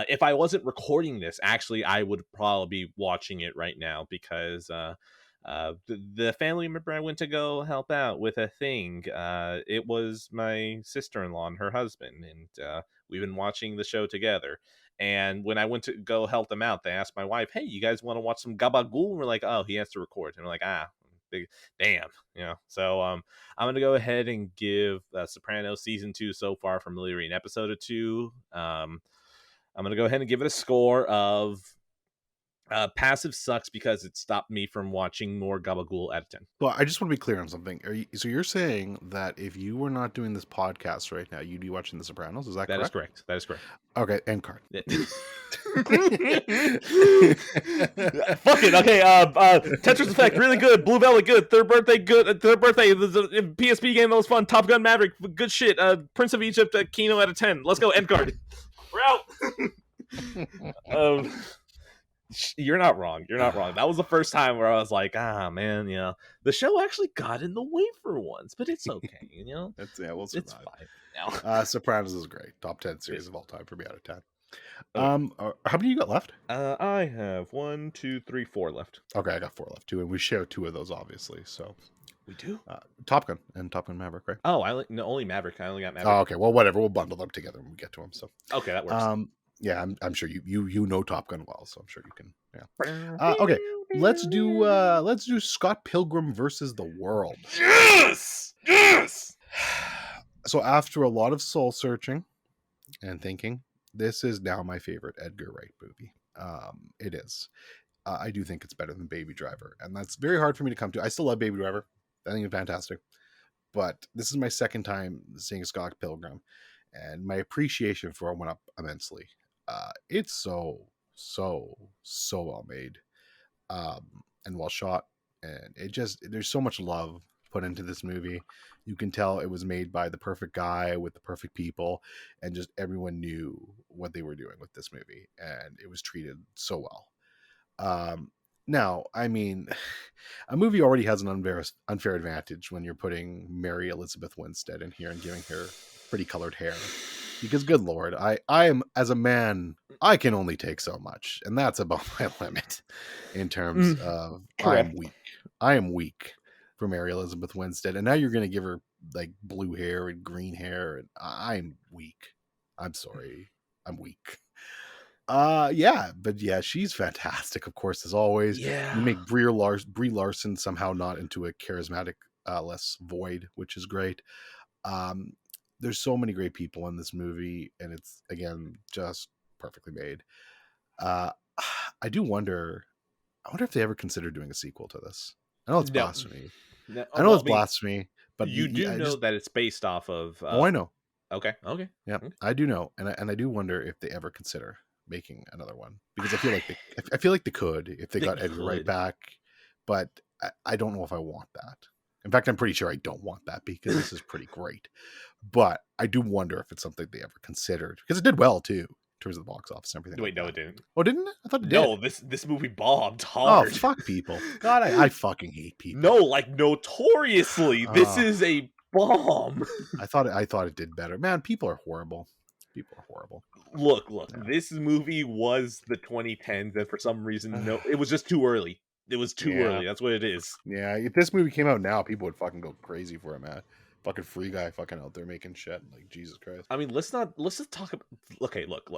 If I wasn't recording this, actually, I would probably be watching it right now, because the family member I went to go help out with a thing, it was my sister-in-law and her husband, and we've been watching the show together. And when I went to go help them out, they asked my wife, hey, you guys want to watch some gabagool? And we're like, oh, he has to record. And we're like, big damn, so I'm gonna go ahead and give Sopranos season 2 so far, from literally an episode or 2, I'm gonna go ahead and give it a score of passive sucks, because it stopped me from watching more gabagool out of 10. Well, I just want to be clear on something. So you're saying that if you were not doing this podcast right now, you'd be watching The Sopranos? Is that correct? That is correct. Okay, end card. Fuck it. Okay. Tetris Effect, really good. Blue Velvet, good. Third Birthday, good. Third Birthday, the PSP game that was fun. Top Gun Maverick, good shit. Prince of Egypt, Kino out of 10. Let's go. End card. We're out. You're not wrong. That was the first time where I was like, man, the show actually got in the way for once, but it's okay, We'll survive. It's fine now. Sopranos is great. Top 10 series of all time for me out of 10. How many you got left? I have 1, 2, 3, 4 left. Okay, I got 4 left too, and we share 2 of those, obviously. So we do. Top Gun and Top Gun Maverick, right? Oh, only Maverick. I only got Maverick. Oh, okay. Well, whatever. We'll bundle them together when we get to them. So okay, that works. Yeah, I'm sure you know Top Gun well, so I'm sure you can. Yeah. Okay, let's do Scott Pilgrim versus the World. Yes. So after a lot of soul searching and thinking, this is now my favorite Edgar Wright movie. It is. I do think it's better than Baby Driver, and that's very hard for me to come to. I still love Baby Driver. I think it's fantastic, but this is my second time seeing Scott Pilgrim, and my appreciation for it went up immensely. It's so well made, and well shot, and there's so much love put into this movie. You can tell it was made by the perfect guy with the perfect people, and just everyone knew what they were doing with this movie, and it was treated so well. Now, I mean, a movie already has an unfair advantage when you're putting Mary Elizabeth Winstead in here and giving her pretty colored hair. Because good Lord, I am, as a man, I can only take so much. And that's about my limit in terms of I am weak for Mary Elizabeth Winstead. And now you're going to give her like blue hair and green hair. And I'm weak. I'm sorry. I'm weak. Yeah, but yeah, she's fantastic, of course, as always. Yeah. You make Brie Larson somehow not into a charismatic less void, which is great. There's so many great people in this movie, and it's, again, just perfectly made. I wonder if they ever considered doing a sequel to this. I know it's blasphemy. I know it's blasphemy, but you know that it's based off of. I know. Okay. Yeah, I do know, and I do wonder if they ever consider making another one, because I feel like they could if they got Edgar Wright back, but I don't know if I want that. In fact, I'm pretty sure I don't want that because this is pretty great. But I do wonder if it's something they ever considered, because it did well too in terms of the box office and everything. Wait, like no, that. it didn't. Oh, didn't it? I thought it did. No, this movie bombed Oh, hard. fuck people. God, I fucking hate people. No, like notoriously, this is a bomb. I thought it did better. Man, people are horrible. People are horrible. Look, Yeah. this movie was the 2010s, and for some reason, no, it was just too early. It was too early. That's what it is. Yeah, if this movie came out now, people would fucking go crazy for it, man. Fucking Free Guy fucking out there making shit. Like, Jesus Christ. I mean, let's just talk about. Okay, look.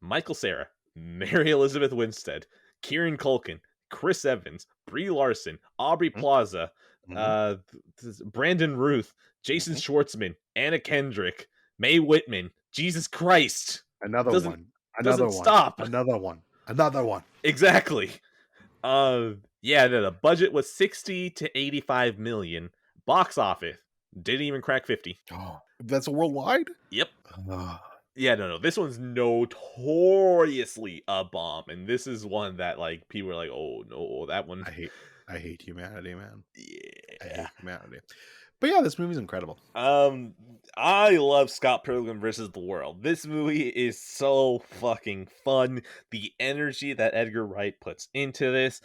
Michael Cera, Mary Elizabeth Winstead, Kieran Culkin, Chris Evans, Brie Larson, Aubrey Plaza, Brandon Ruth, Jason Schwartzman, Anna Kendrick, Mae Whitman. Jesus Christ. Another one. Stop. Another one. Exactly. Yeah, no, the budget was 60 to 85 million. Box office didn't even crack 50. Oh, that's worldwide? Yep. Yeah, no. This one's notoriously a bomb, and this is one that like people are like, "Oh no, that one." I hate humanity, man. Yeah. I hate humanity. But yeah, this movie's incredible. I love Scott Pilgrim versus the World. This movie is so fucking fun. The energy that Edgar Wright puts into this.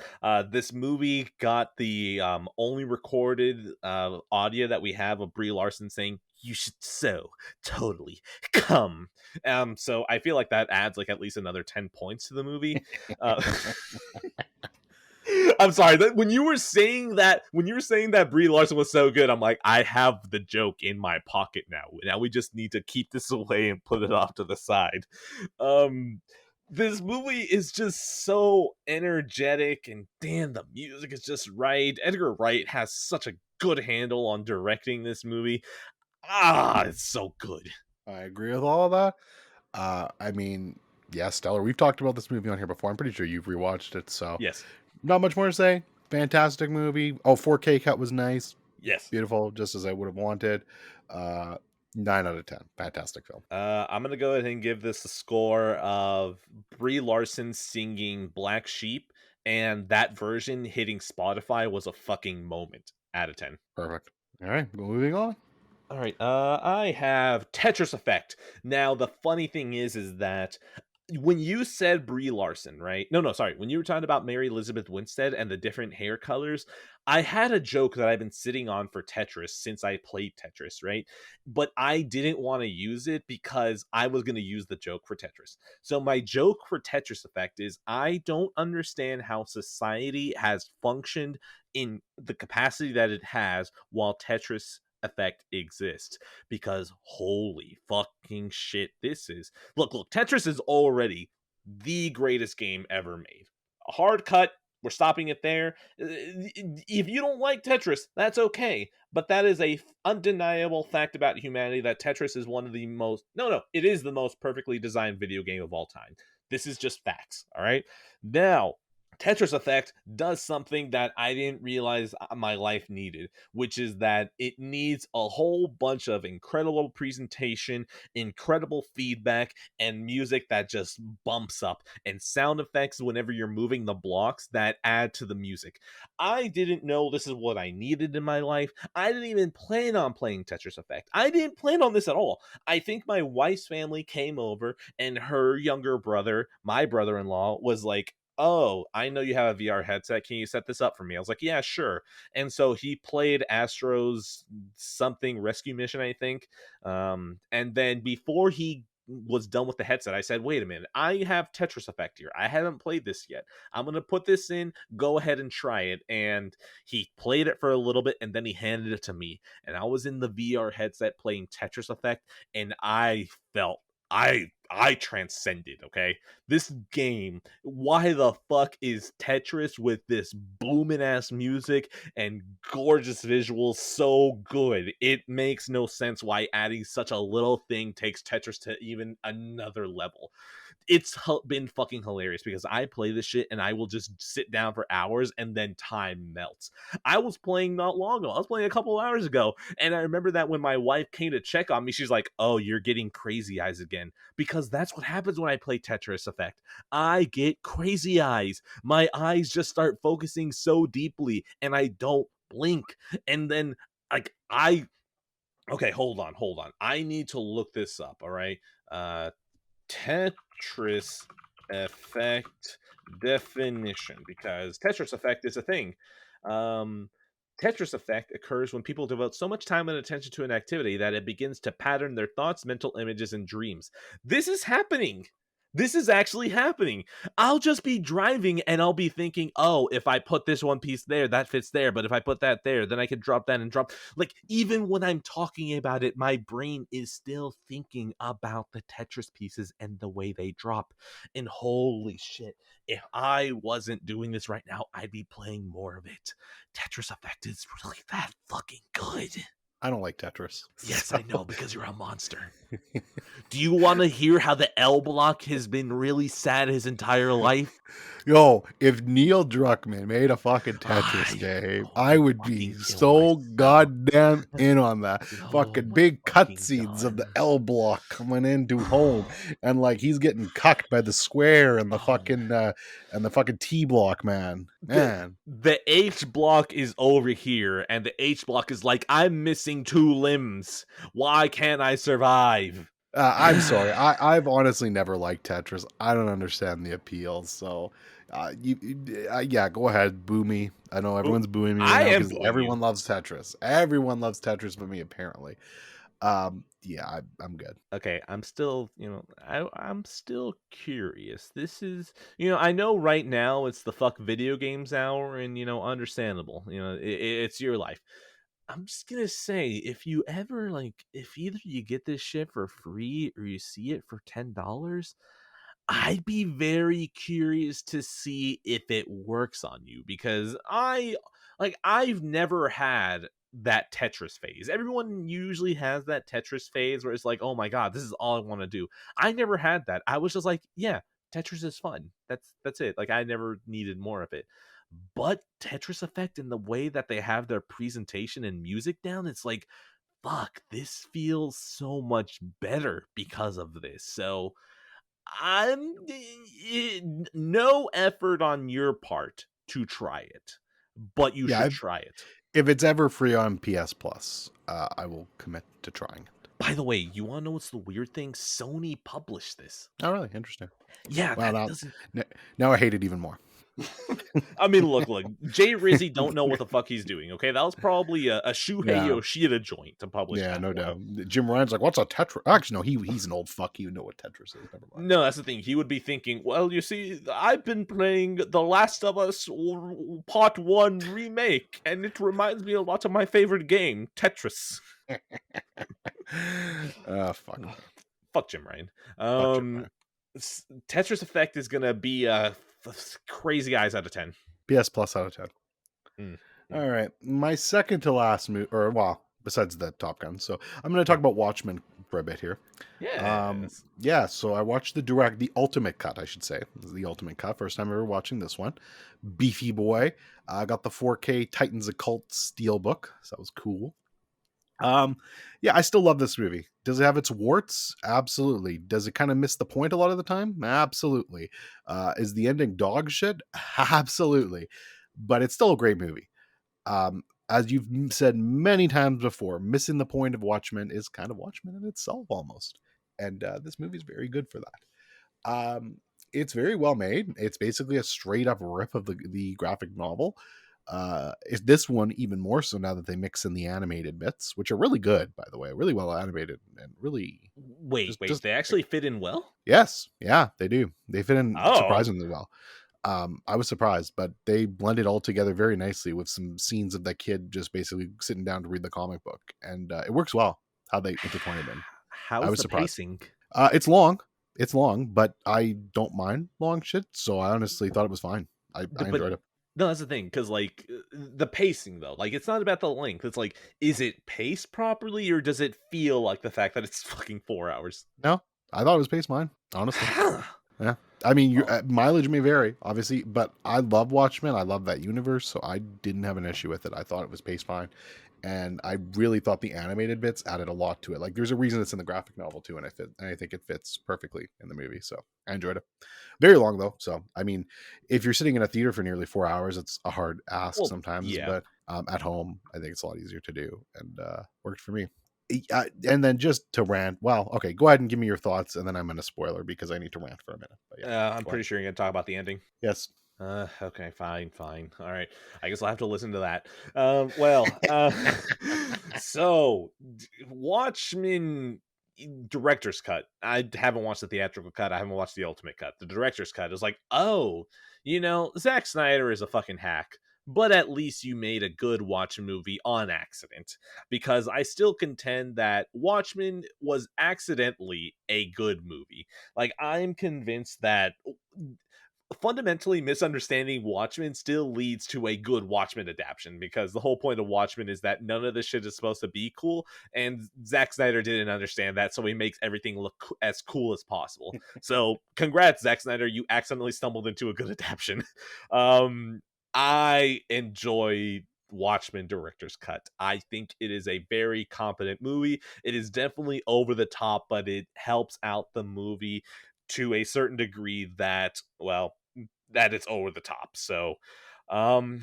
This movie got the only recorded audio that we have of Brie Larson saying, "You should so totally come." So I feel like that adds like at least another 10 points to the movie. I'm sorry that when you were saying that Brie Larson was so good, I'm like, I have the joke in my pocket now. Now we just need to keep this away and put it off to the side. This movie is just so energetic, and damn, the music is just right. Edgar Wright has such a good handle on directing this movie. It's so good. I agree with all of that. I mean, yeah, stellar. We've talked about this movie on here before. I'm pretty sure you've rewatched it, so yes. Not much more to say. Fantastic movie. 4K cut was nice. Yes. Beautiful, just as I would have wanted. 9 out of 10. Fantastic film. I'm going to go ahead and give this a score of Brie Larson singing Black Sheep, and that version hitting Spotify was a fucking moment out of 10. Perfect. All right, moving on. All right, I have Tetris Effect. Now, the funny thing is that when you said Brie Larson, right? No, sorry. When you were talking about Mary Elizabeth Winstead and the different hair colors, I had a joke that I've been sitting on for Tetris since I played Tetris, right? But I didn't want to use it because I was going to use the joke for Tetris. So my joke for Tetris Effect is I don't understand how society has functioned in the capacity that it has while Tetris Effect exists, because holy fucking shit, this is look Tetris is already the greatest game ever made. A hard cut, we're stopping it there. If you don't like Tetris, that's okay, but that is a undeniable fact about humanity that Tetris is one of the most it is the most perfectly designed video game of all time. This is just facts. All right, now Tetris Effect does something that I didn't realize my life needed, which is that it needs a whole bunch of incredible presentation, incredible feedback, and music that just bumps up, and sound effects whenever you're moving the blocks that add to the music. I didn't know this is what I needed in my life. I didn't even plan on playing Tetris Effect. I didn't plan on this at all. I think my wife's family came over, and her younger brother, my brother-in-law, was like, "Oh, I know you have a VR headset. Can you set this up for me?" I was like, "Yeah, sure." And so he played Astro's something rescue mission, I think. And then before he was done with the headset, I said, "Wait a minute, I have Tetris Effect here. I haven't played this yet. I'm going to put this in. Go ahead and try it." And he played it for a little bit, and then he handed it to me. And I was in the VR headset playing Tetris Effect, and I felt I transcended, okay? This game, why the fuck is Tetris with this booming ass music and gorgeous visuals so good? It makes no sense why adding such a little thing takes Tetris to even another level. it's been fucking hilarious because I play this shit and I will just sit down for hours and then time melts. I was playing not long ago. I was playing a couple hours ago, and I remember that when my wife came to check on me, she's like, "Oh, you're getting crazy eyes again," because that's what happens when I play Tetris Effect. I get crazy eyes. My eyes just start focusing so deeply, and I don't blink. And then, like, okay, hold on. I need to look this up. All right. Tetris Effect definition, because Tetris Effect is a thing. Um, Tetris Effect occurs when people devote so much time and attention to an activity that it begins to pattern their thoughts, mental images, and dreams. This is happening. This is actually happening. I'll just be driving and I'll be thinking, oh, if I put this one piece there, that fits there. But if I put that there, then I can drop that and drop. Like, even when I'm talking about it, my brain is still thinking about the Tetris pieces and the way they drop. And holy shit, if I wasn't doing this right now, I'd be playing more of it. Tetris Effect is really that fucking good. I don't like Tetris. Yes, I know, because you're a monster. Do you want to hear how the L block has been really sad his entire life? Yo, if Neil Druckmann made a fucking Tetris game, I would be so goddamn in on that. Fucking big cutscenes of the L block coming into home, and like he's getting cucked by the square and the fucking T block, man. The H block is over here, and the H block is like, I'm missing 2 limbs. Why can't I survive? I'm sorry. I've honestly never liked Tetris. I don't understand the appeal. So, yeah, go ahead, boo me. I know everyone's booing me right now because everyone loves Tetris. Everyone loves Tetris but me, apparently. Yeah, I'm good. Okay, I'm still, I'm still curious. This is, I know right now it's the fuck video games hour, and understandable. It's your life. I'm just gonna say, if you ever if either you get this shit for free or you see it for $10, I'd be very curious to see if it works on you, because I've never had that Tetris phase. Everyone usually has that Tetris phase where it's like, oh my god, this is all I want to do. I never had that. I was just like, yeah, Tetris is fun. That's it. Like, I never needed more of it. But Tetris Effect, and the way that they have their presentation and music down, it's like, fuck, this feels so much better because of this. So I'm no effort on your part to try it, but you should try it. If it's ever free on PS Plus, I will commit to trying it. By the way, you want to know what's the weird thing? Sony published this. Oh, really? Interesting. Yeah, well, now I hate it even more. I mean, look, Jay Rizzy don't know what the fuck he's doing, okay? That was probably a Shuhei Yoshida joint to publish. Yeah, no doubt. Jim Ryan's like, what's a Tetris? Actually, no, he's an old fuck. You know what Tetris is. Never mind. No, that's the thing. He would be thinking, well, you see, I've been playing The Last of Us Part 1 remake, and it reminds me a lot of my favorite game, Tetris. Fuck. Fuck Jim Ryan. Tetris Effect is gonna be crazy eyes out of 10. PS Plus out of 10. All right, my second to last movie, or well, besides the Top Gun. So I'm going to talk about Watchmen for a bit here. Yeah. So I watched the Ultimate Cut, I should say. This is the Ultimate Cut. First time ever watching this one. Beefy boy. I got the 4K Titans Occult Steelbook. So that was cool. Yeah, I still love this movie. Does it have its warts? Absolutely. Does it kind of miss the point a lot of the time? Absolutely. Is the ending dog shit? Absolutely. But it's still a great movie. As you've said many times before, missing the point of Watchmen is kind of Watchmen in itself almost. And this movie is very good for that. It's very well made. It's basically a straight up rip of the graphic novel. Is this one even more so now that they mix in the animated bits, which are really good, by the way, really well animated and really. Wait, they actually fit in well? Yes, yeah, they do. They fit in surprisingly well. I was surprised, but they blended all together very nicely with some scenes of that kid just basically sitting down to read the comic book, and it works well how they intertwine it in. How's the pacing? It's long, but I don't mind long shit, so I honestly thought it was fine. I enjoyed it. No, that's the thing, because the pacing though, it's not about the length. It's like, is it paced properly, or does it feel like the fact that it's fucking 4 hours? No, I thought it was paced fine, honestly. Yeah. I mean, your Oh, mileage may vary, obviously, but I love Watchmen. I love that universe, so I didn't have an issue with it. I thought it was paced fine, and I really thought the animated bits added a lot to it. Like, there's a reason it's in the graphic novel too, and I think it fits perfectly in the movie. So I enjoyed it. Very long though, so I mean, if you're sitting in a theater for nearly 4 hours, it's a hard ask well, sometimes. yeah. But at home, I think it's a lot easier to do, and worked for me. And then just to rant, well, okay, go ahead and give me your thoughts, and then I'm in a spoiler because I need to rant for a minute. But yeah, I'm go ahead. pretty sure you're gonna talk about the ending. Yes. Okay, fine, fine. All right. I guess I'll have to listen to that. Well, so Watchmen director's cut. I haven't watched the theatrical cut. I haven't watched the ultimate cut. The director's cut is like, oh, Zack Snyder is a fucking hack. But at least you made a good Watchmen movie on accident. Because I still contend that Watchmen was accidentally a good movie. Like, I'm convinced that fundamentally misunderstanding Watchmen still leads to a good Watchmen adaptation, because the whole point of Watchmen is that none of this shit is supposed to be cool, and Zack Snyder didn't understand that, so he makes everything look as cool as possible. So congrats, Zack Snyder, you accidentally stumbled into a good adaptation. um I enjoy Watchmen director's cut. I think it is a very competent movie. It is definitely over the top, but it helps out the movie to a certain degree that, well, that it's over the top. So, um,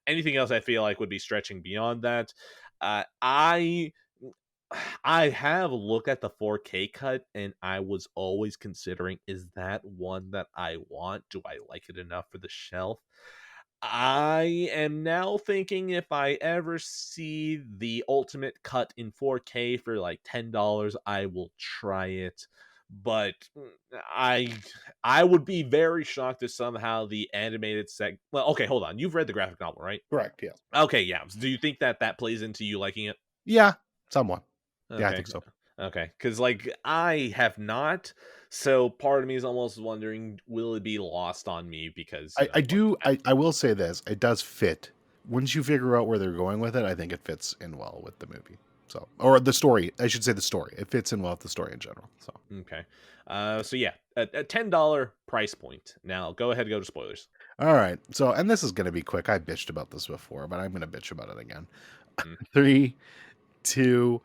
anything else I feel like would be stretching beyond that. Uh, I I have looked at the 4K cut, and I was always considering, is that one that I want? Do I like it enough for the shelf? I am now thinking if I ever see the ultimate cut in 4K for like $10, I will try it. But I I would be very shocked if somehow the animated well, okay, hold on. You've read the graphic novel, right? Correct. Yeah. Okay, yeah. Do you think that that plays into you liking it? Yeah. Somewhat. Yeah, I Okay. think so. Okay. Because, like, I have not. So part of me is almost wondering, will it be lost on me because, I do. I will say this. It does fit. Once you figure out where they're going with it, I think it fits in well with the movie. So, or the story. I should say the story. It fits in well with the story in general. So, Okay. So yeah, a $10 price point. Now go ahead and go to spoilers. all right. So, and this is going to be quick. I bitched about this before, but I'm going to bitch about it again. Mm. 3, 2,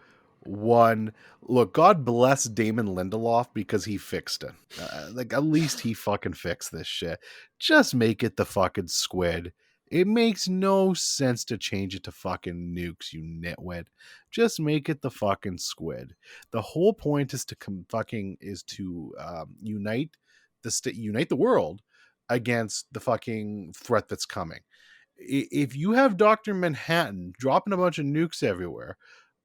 1. Look, God bless Damon Lindelof because he fixed it. Like, at least he fucking fixed this shit. Just make it the fucking squid. It makes no sense to change it to fucking nukes, you nitwit. Just make it the fucking squid. The whole point is to unite unite the world against the fucking threat that's coming. If you have Dr. Manhattan dropping a bunch of nukes everywhere,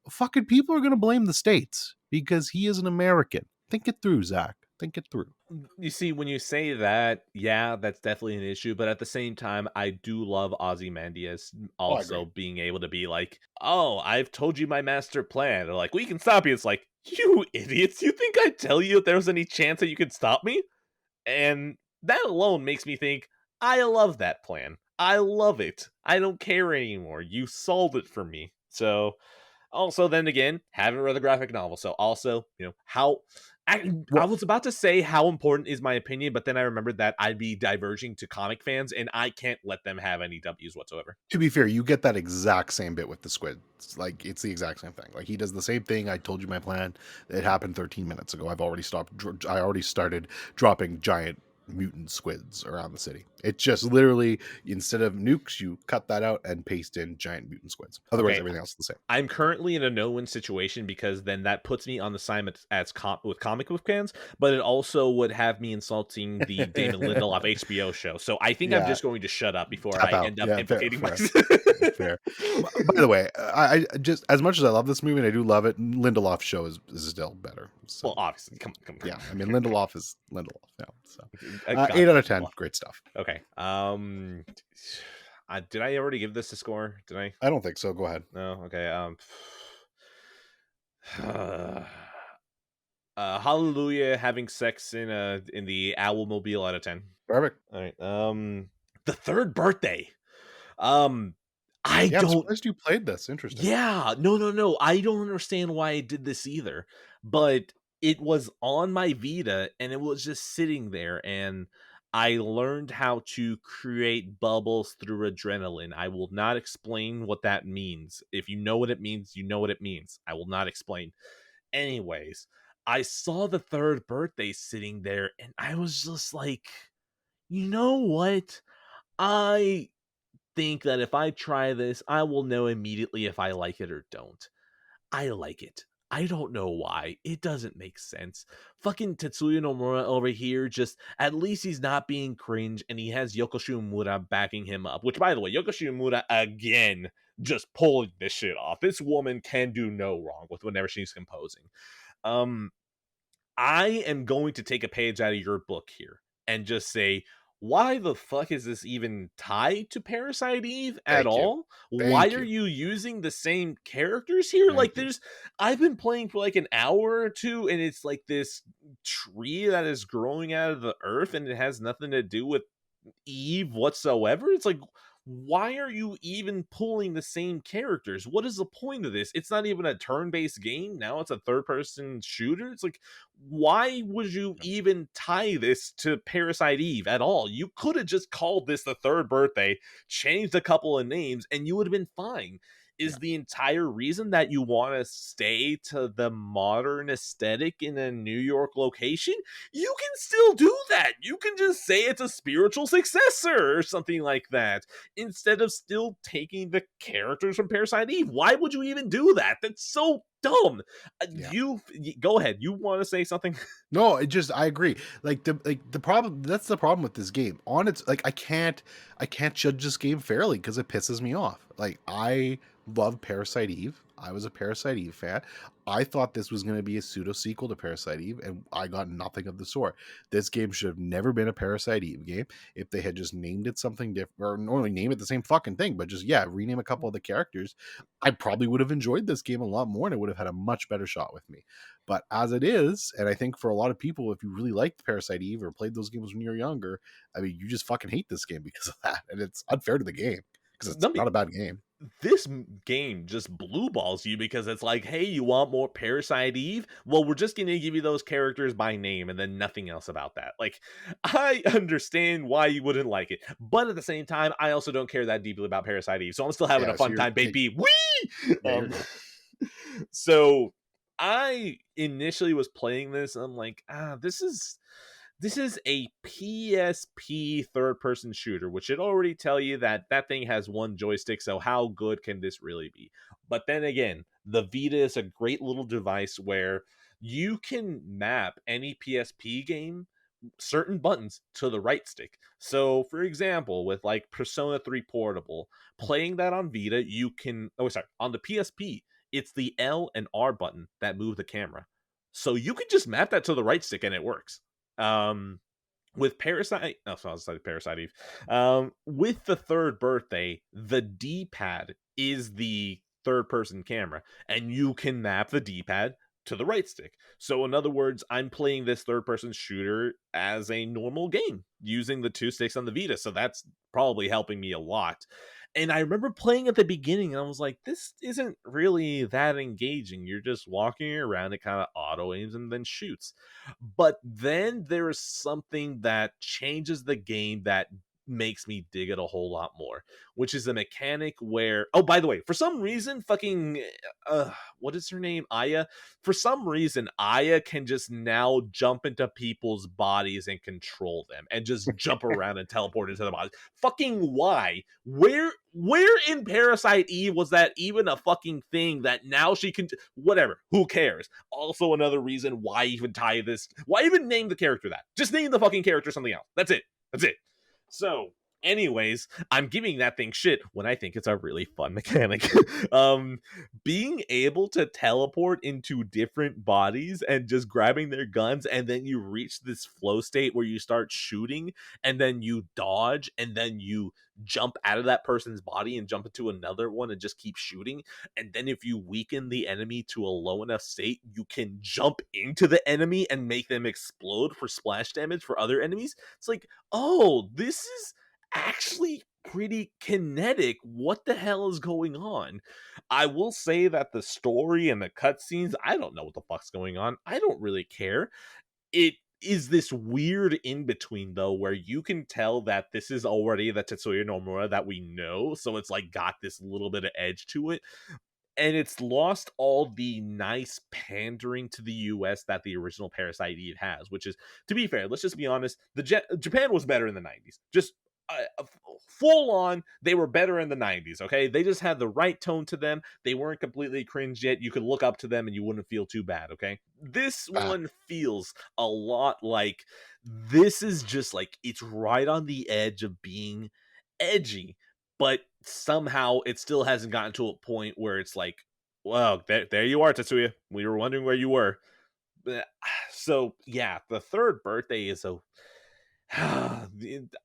fucking people are going to blame the states because he is an American. Think it through, Zach. Think it through. You see, when you say that, yeah, that's definitely an issue. But at the same time, I do love Ozymandias Oh, I agree. also being able to be like, "Oh, I've told you my master plan." Or like, "We can stop you." It's like, you idiots! You think I'd tell you if there was any chance that you could stop me? And that alone makes me think, I love that plan. I love it. I don't care anymore. You solved it for me. So, also, then again, haven't read the graphic novel. So, also, how. I Well, was about to say how important is my opinion, but then I remembered that I'd be diverging to comic fans, and I can't let them have any W's whatsoever. to be fair, you get that exact same bit with the squid. Like, it's the exact same thing. Like, he does the same thing. I told you my plan. It happened 13 minutes ago. I already started dropping giant mutant squids around the city. It's just literally, instead of nukes, you cut that out and paste in giant mutant squids. Otherwise, Okay, everything else is the same. I'm currently in a no-win situation because then that puts me on the side with comic book fans, but it also would have me insulting the Damon Lindelof HBO show. So I think I'm Yeah, just going to shut up before tap I out. end up Yeah, fair, implicating fair, myself. fair. By the way, I just, as much as I love this movie and I do love it, Lindelof's show is still better. Well, So obviously, come yeah, on. I mean Lindelof is Lindelof. Yeah, so God 8 out of 10, Lindelof. great stuff. Okay. Did I already give this a score? Did I? I don't think so. Go ahead. No. Okay. Hallelujah, having sex in the Owlmobile out of 10. Perfect. All right. The third birthday. Um, I Yeah, I'm don't. surprised you played this. Interesting. Yeah, no. I don't understand why I did this either. But it was on my Vita and it was just sitting there, and I learned how to create bubbles through adrenaline. I will not explain what that means. If you know what it means, you know what it means. I will not explain. Anyways, I saw the third birthday sitting there and I was just like, you know what? I think that if I try this, I will know immediately if I like it or don't. I like it. I don't know why. It doesn't make sense. Fucking Tetsuya Nomura over here, just at least he's not being cringe and he has Yoko Shimomura backing him up. Which, by the way, Yoko Shimomura, again, just pulling this shit off. This woman can do no wrong with whenever she's composing. Um, I am going to take a page out of your book here and just say, why the fuck is this even tied to Parasite Eve at Thank you. all? Why Thank are you. you using the same characters here? Like, Thank you. I've been playing for like an hour or two, and it's like this tree that is growing out of the earth, and it has nothing to do with Eve whatsoever. It's like, why are you even pulling the same characters? What is the point of this? It's not even a turn-based game. Now it's a third-person shooter. It's like, why would you even tie this to Parasite Eve at all? You could have just called this the third birthday, changed a couple of names, and you would have been fine. Is Yeah. the entire reason that you want to stay to the modern aesthetic in a New York location? You can still do that. You can just say it's a spiritual successor or something like that instead of still taking the characters from Parasite Eve. Why would you even do that? That's so dumb. Yeah. Go ahead. You want to say something? No, I agree. The problem, that's the problem with this game. On its, like, I can't judge this game fairly because it pisses me off. Like, I love Parasite Eve. I was a Parasite Eve fan. I thought this was going to be a pseudo sequel to Parasite Eve, and I got nothing of the sort. This game should have never been a Parasite Eve game. If they had just named it something different, or normally name it the same fucking thing, but just, yeah, rename a couple of the characters, I probably would have enjoyed this game a lot more, and it would have had a much better shot with me. But as it is, and I think for a lot of people, if you really liked Parasite Eve or played those games when you were younger, I mean, you just fucking hate this game because of that, and it's unfair to the game because it's Let me not a bad game. this game just blue balls you because it's like, hey, you want more Parasite Eve? Well, we're just going to give you those characters by name and then nothing else about that. Like, I understand why you wouldn't like it, but at the same time, I also don't care that deeply about Parasite Eve, so I'm still having a Yeah, so fun time, baby. Whee! yeah, you're good. So I initially was playing this, and I'm like, this is a PSP third person shooter, which should already tell you that that thing has one joystick. So how good can this really be? But then again, the Vita is a great little device where you can map any PSP game certain buttons to the right stick. So, for example, with like Persona 3 Portable, playing that on Vita, you can, oh, sorry, on the PSP, it's the L and R button that move the camera. So you can just map that to the right stick and it works. Um, with Parasite, oh, so I was like Parasite Eve. With the third birthday, the D pad is the third person camera, and you can map the D pad to the right stick. So, in other words, I'm playing this third person shooter as a normal game using the two sticks on the Vita. So, that's probably helping me a lot. And I remember playing at the beginning, and I was like, this isn't really that engaging. You're just walking around, it kind of auto aims and then shoots. But then there is something that changes the game that makes me dig it a whole lot more, which is a mechanic where, oh, by the way, for some reason, fucking what is her name, Aya, for some reason Aya can just now jump into people's bodies and control them and just jump around and teleport into the bodies. Fucking why? Where in Parasite Eve was that even a fucking thing that now she can, whatever, who cares? Also another reason why even tie this, why even name the character that? Just name the fucking character something else. That's it. So, anyways, I'm giving that thing shit when I think it's a really fun mechanic. Being able to teleport into different bodies and just grabbing their guns, and then you reach this flow state where you start shooting, and then you dodge, and then you jump out of that person's body and jump into another one and just keep shooting. And then if you weaken the enemy to a low enough state, you can jump into the enemy and make them explode for splash damage for other enemies. It's like, oh, this is actually pretty kinetic. What the hell is going on? I will say that the story and the cutscenes, I don't know what the fuck's going on. I don't really care. It is this weird in between though, where you can tell that this is already the Tetsuya Nomura that we know, so it's like got this little bit of edge to it, and it's lost all the nice pandering to the US that the original Parasite Eve has, which is, to be fair, let's just be honest, Japan was better in the 90s. Just full on, they were better in the 90s, okay? They just had the right tone to them. They weren't completely cringe yet. You could look up to them and you wouldn't feel too bad, okay? This one feels a lot like this is just like it's right on the edge of being edgy, but somehow it still hasn't gotten to a point where it's like, well, there you are, Tetsuya. We were wondering where you were. So yeah, the third birthday is a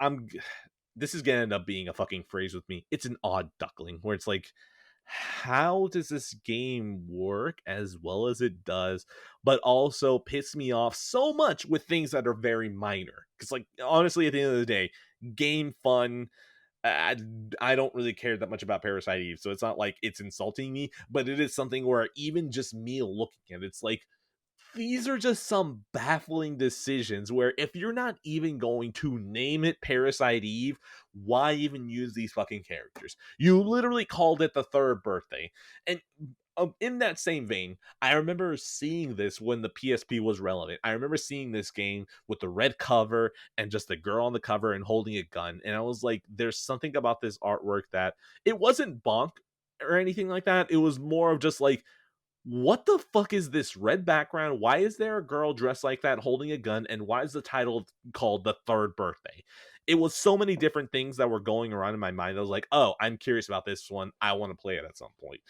I'm this is gonna end up being a fucking phrase with me. It's an odd duckling where it's like, how does this game work as well as it does, but also piss me off so much with things that are very minor? Because, like, honestly, at the end of the day, game fun. I, I don't really care that much about Parasite Eve, so it's not like it's insulting me, but it is something where even just me looking at it's like, these are just some baffling decisions where if you're not even going to name it Parasite Eve, why even use these fucking characters? You literally called it the third birthday. And in that same vein, I remember seeing this when the PSP was relevant. I remember seeing this game with the red cover and just the girl on the cover and holding a gun. And I was like, there's something about this artwork that it wasn't bonk or anything like that. It was more of just like, what the fuck is this red background? Why is there a girl dressed like that holding a gun? And why is the title called The Third Birthday? It was so many different things that were going around in my mind. I was like, oh, I'm curious about this one. I want to play it at some point.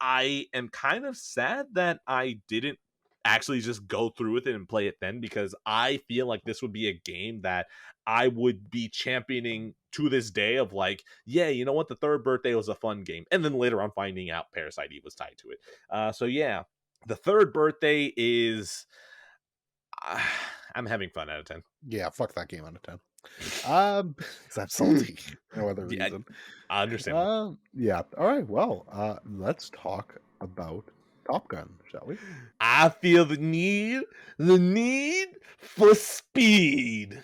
I am kind of sad that I didn't actually just go through with it and play it then, because I feel like this would be a game that I would be championing to this day of like, yeah, you know what? The third birthday was a fun game. And then later on finding out Parasite Eve was tied to it. So yeah, the third birthday is uh, I'm having fun out of 10. Yeah, fuck that game out of 10. Because I'm salty. No other Yeah, reason. understandable. Yeah. All right. Well, let's talk about Top Gun, shall we? I feel the need for speed.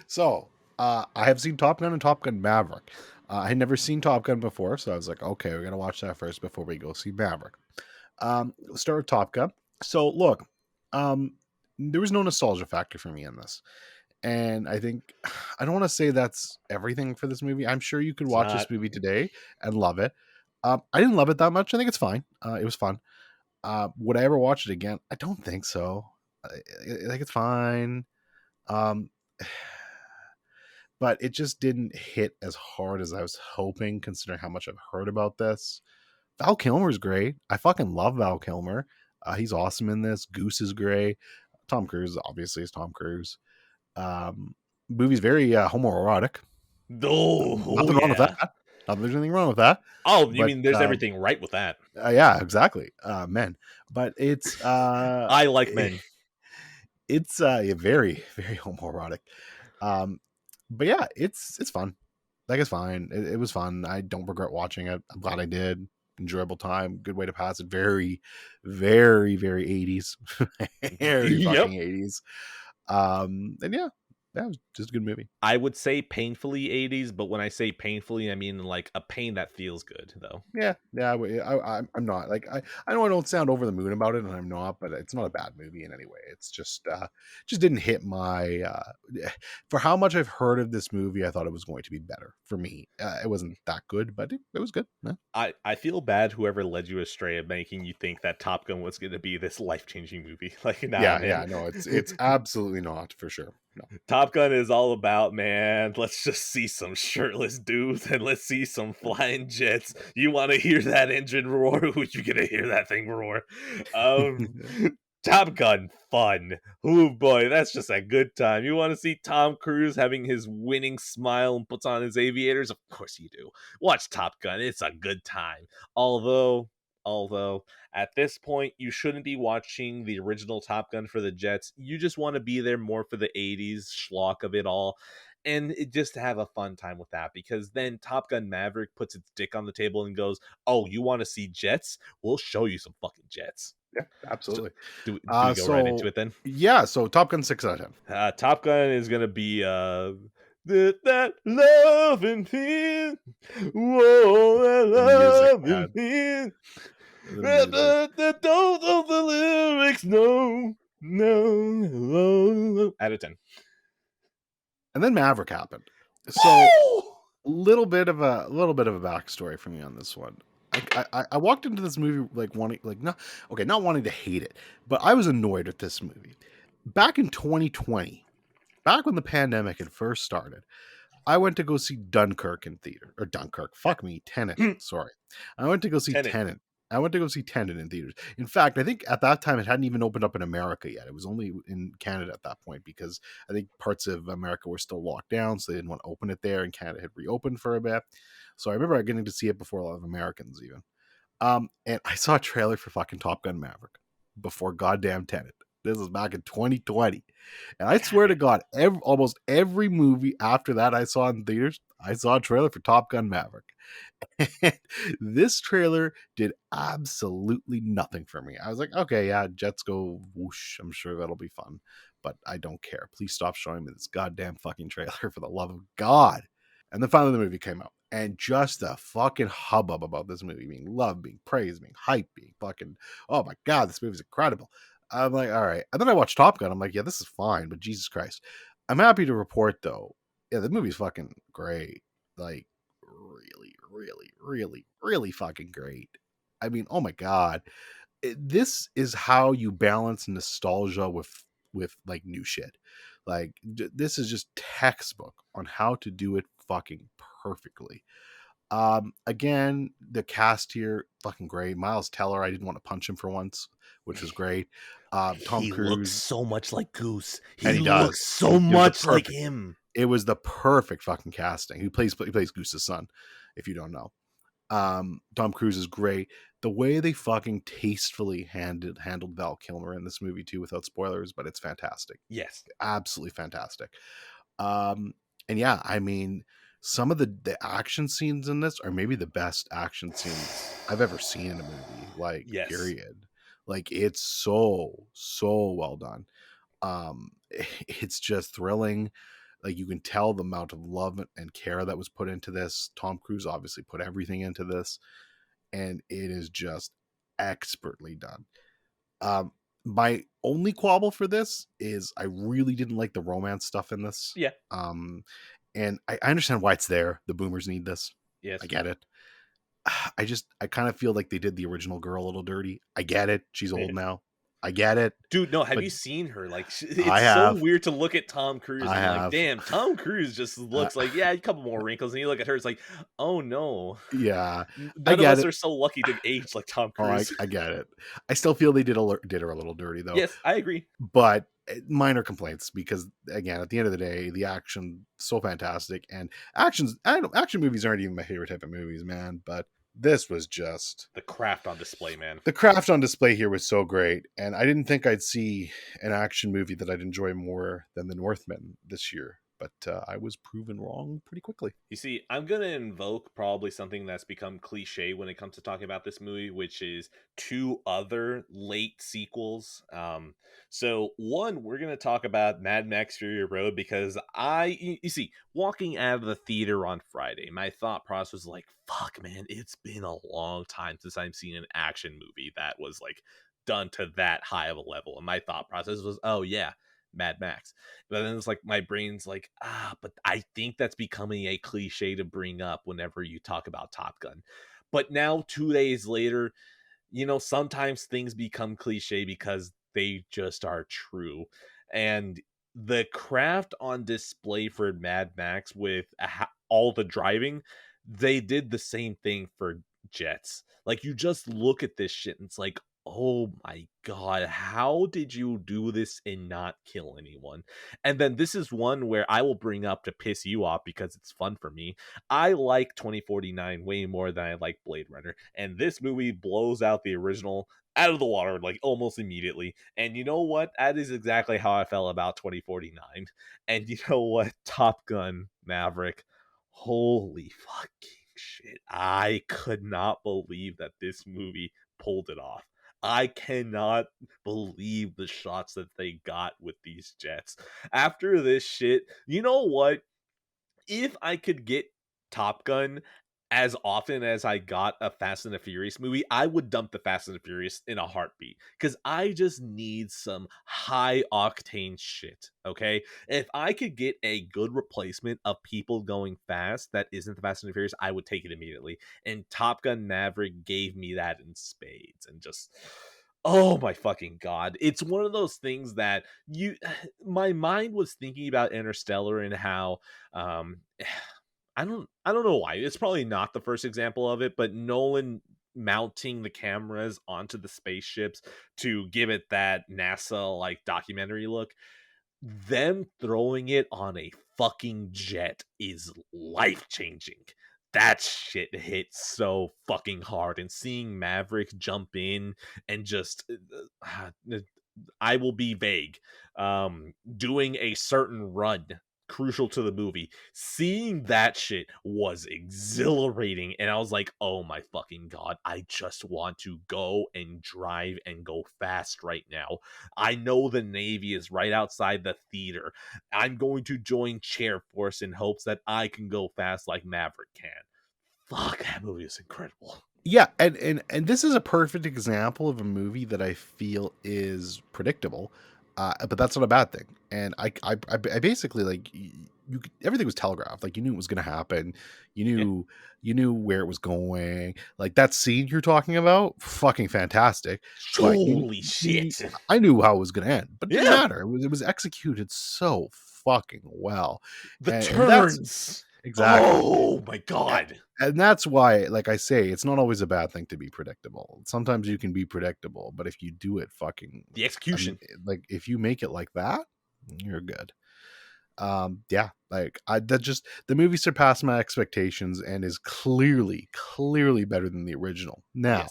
So, I have seen Top Gun and Top Gun Maverick. I had never seen Top Gun before, so I was like, okay, we're gonna watch that first before we go see Maverick. Let's start with Top Gun. So, look, there was no nostalgia factor for me in this, and I think I don't want to say that's everything for this movie. I'm sure you could It's watch not. this movie today and love it. I didn't love it that much. I think it's fine. It was fun. Would I ever watch it again? I don't think so. I think it's fine. Um, but it just didn't hit as hard as I was hoping, considering how much I've heard about this. Val Kilmer's great. I fucking love Val Kilmer. He's awesome in this. Goose is great. Tom Cruise obviously is Tom Cruise. Movie's very homoerotic. Oh Nothing wrong with yeah. that. Not that there's anything wrong with that. Oh, you But mean there's everything right with that? yeah, exactly. Men, but it's I like men. it's yeah, very very homoerotic. Um, but yeah, it's fun. Like it's fine. It was fun. I don't regret watching it. I'm glad I did. Enjoyable time. Good way to pass it. Very, very, very 80s. Very Yep. fucking 80s. And yeah, that was just a good movie. I would say painfully 80s, but when I say painfully, I mean like a pain that feels good, though. Yeah, yeah. I'm not like I know I don't sound over the moon about it, and I'm not, but it's not a bad movie in any way. It's just didn't hit my for how much I've heard of this movie. I thought it was going to be better for me. It wasn't that good, but it was good. Yeah. I feel bad whoever led you astray of making you think that Top Gun was going to be this life-changing movie. Like, nah, Yeah, man. no, it's absolutely not for sure. No. Top Gun is all about, man, let's just see some shirtless dudes and let's see some flying jets. You want to hear that engine roar? You're gonna hear that thing roar. Um, Top Gun fun. Oh boy, that's just a good time. You want to see Tom Cruise having his winning smile and puts on his aviators? Of course you do. Watch Top Gun. It's a good time. Although at this point you shouldn't be watching the original Top Gun for the jets. You just want to be there more for the 80s schlock of it all. And just to have a fun time with that, because then Top Gun Maverick puts its dick on the table and goes, "Oh, you want to see jets? We'll show you some fucking jets." Yeah, So absolutely. do we go right into So it then? yeah, so Top Gun 6 out of 10. Top Gun is gonna be that love and fear. Whoa, that The music, love and man. fear. The music. The don't of the lyrics, no, no. Out of 10. And then Maverick happened. So Oh! little bit of a backstory for me on this one. I walked into this movie like wanting, like, not wanting to hate it, but I was annoyed at this movie. Back in 2020, back when the pandemic had first started, I went to go see Dunkirk in theater, or Dunkirk. Fuck me, Tenet. Sorry, I went to go see Tenet. Tenet. I went to go see Tenet in theaters. In fact, I think at that time it hadn't even opened up in America yet. It was only in Canada at that point, because I think parts of America were still locked down, so they didn't want to open it there, and Canada had reopened for a bit. So I remember getting to see it before a lot of Americans even. And I saw a trailer for fucking Top Gun Maverick before goddamn Tenet. This was back in 2020. And I swear to God, almost every movie after that I saw in theaters, I saw a trailer for Top Gun Maverick. And this trailer did absolutely nothing for me. I was like, okay, yeah, jets go whoosh. I'm sure that'll be fun. But I don't care. Please stop showing me this goddamn fucking trailer, for the love of God. And then finally the movie came out. And just the fucking hubbub about this movie being loved, being praised, being hyped, being fucking, oh my God, this movie's incredible. I'm like, all right. And then I watched Top Gun. I'm like, yeah, this is fine, but Jesus Christ. I'm happy to report, though, yeah, the movie's fucking great. Like, really, really, really, really fucking great. I mean, oh my God. This is how you balance nostalgia with like new shit. Like, this is just textbook on how to do it fucking perfectly. Again, the cast here fucking great. Miles Teller, I didn't want to punch him for once, which was great. Tom He looks Cruise, so much like Goose. and He he does. looks so It was the much like perfect. him. It was the perfect fucking casting. He plays Goose's son, if you don't know. Tom Cruise is great. The way they fucking tastefully handled Val Kilmer in this movie too, without spoilers, but it's fantastic. Yes. Absolutely fantastic. And yeah, I mean, some of the action scenes in this are maybe the best action scenes I've ever seen in a movie. Like, Yes. period. Like, it's so well done. It's just thrilling. Like, you can tell the amount of love and care that was put into this. Tom Cruise obviously put everything into this, and it is just expertly done. My only quabble for this is I really didn't like the romance stuff in this. Yeah. And I understand why it's there. The boomers need this. Yes. I get it. I kind of feel like they did the original girl a little dirty. I get it. She's old now. I get it. Dude, no, have But you seen her? Like, I it's so have. weird to look at Tom Cruise I and like, have. damn, Tom Cruise just looks like, yeah, a couple more wrinkles, and you look at her, it's like, oh no. Yeah. I None of get us it. are so lucky to age like Tom Oh, Cruise. I get it. I still feel they did her a little dirty though. Yes, I agree. But minor complaints, because again, at the end of the day, the action so fantastic, and action movies aren't even my favorite type of movies, man. But this was just The craft on display, man. the craft on display here was so great, and I didn't think I'd see an action movie that I'd enjoy more than The Northman this year. But I was proven wrong pretty quickly. You see, I'm going to invoke probably something that's become cliche when it comes to talking about this movie, which is two other late sequels. So one, we're going to talk about Mad Max Fury Road, because you see, walking out of the theater on Friday, my thought process was like, fuck, man, it's been a long time since I've seen an action movie that was like done to that high of a level. And my thought process was, oh yeah, Mad Max. But then it's like my brain's like, but I think that's becoming a cliche to bring up whenever you talk about Top Gun. But now 2 days later, sometimes things become cliche because they just are true. And the craft on display for Mad Max with all the driving, they did the same thing for jets. Like, you just look at this shit and it's like, oh my god, how did you do this and not kill anyone? And then this is one where I will bring up to piss you off because it's fun for me. I like 2049 way more than I like Blade Runner, and this movie blows out the original out of the water like almost immediately. And you know what? That is exactly how I felt about 2049. And you know what? Top Gun Maverick. Holy fucking shit. I could not believe that this movie pulled it off. I cannot believe the shots that they got with these jets. After this shit, you know what? If I could get Top Gun as often as I got a Fast and the Furious movie, I would dump the Fast and the Furious in a heartbeat because I just need some high octane shit. Okay, if I could get a good replacement of people going fast that isn't the Fast and the Furious, I would take it immediately. And Top Gun Maverick gave me that in spades, and just oh my fucking god, it's one of those things that you my mind was thinking about Interstellar and how um I don't know why. It's probably not the first example of it, but Nolan mounting the cameras onto the spaceships to give it that NASA like documentary look, them throwing it on a fucking jet is life changing. That shit hit so fucking hard, and seeing Maverick jump in and just I will be vague. Doing a certain run crucial to the movie. Seeing that shit was exhilarating, and I was like, "Oh my fucking god, I just want to go and drive and go fast right now. I know the Navy is right outside the theater. I'm going to join Chair Force in hopes that I can go fast like Maverick can." Fuck, that movie is incredible. Yeah, and this is a perfect example of a movie that I feel is predictable, but that's not a bad thing. And I basically like everything was telegraphed. Like you knew it was going to happen. You Yeah. knew you knew where it was going. Like that scene you're talking about, fucking fantastic. But Holy shit. I knew how it was going to end, but it didn't Yeah. matter. It was executed so fucking well, The and that's turns. exactly. Oh my god. And that's why, like I say, it's not always a bad thing to be predictable. Sometimes you can be predictable, but if you do it fucking, The execution. like if you make it like that, you're good. Yeah, like that just the movie surpassed my expectations and is clearly better than the original. Now,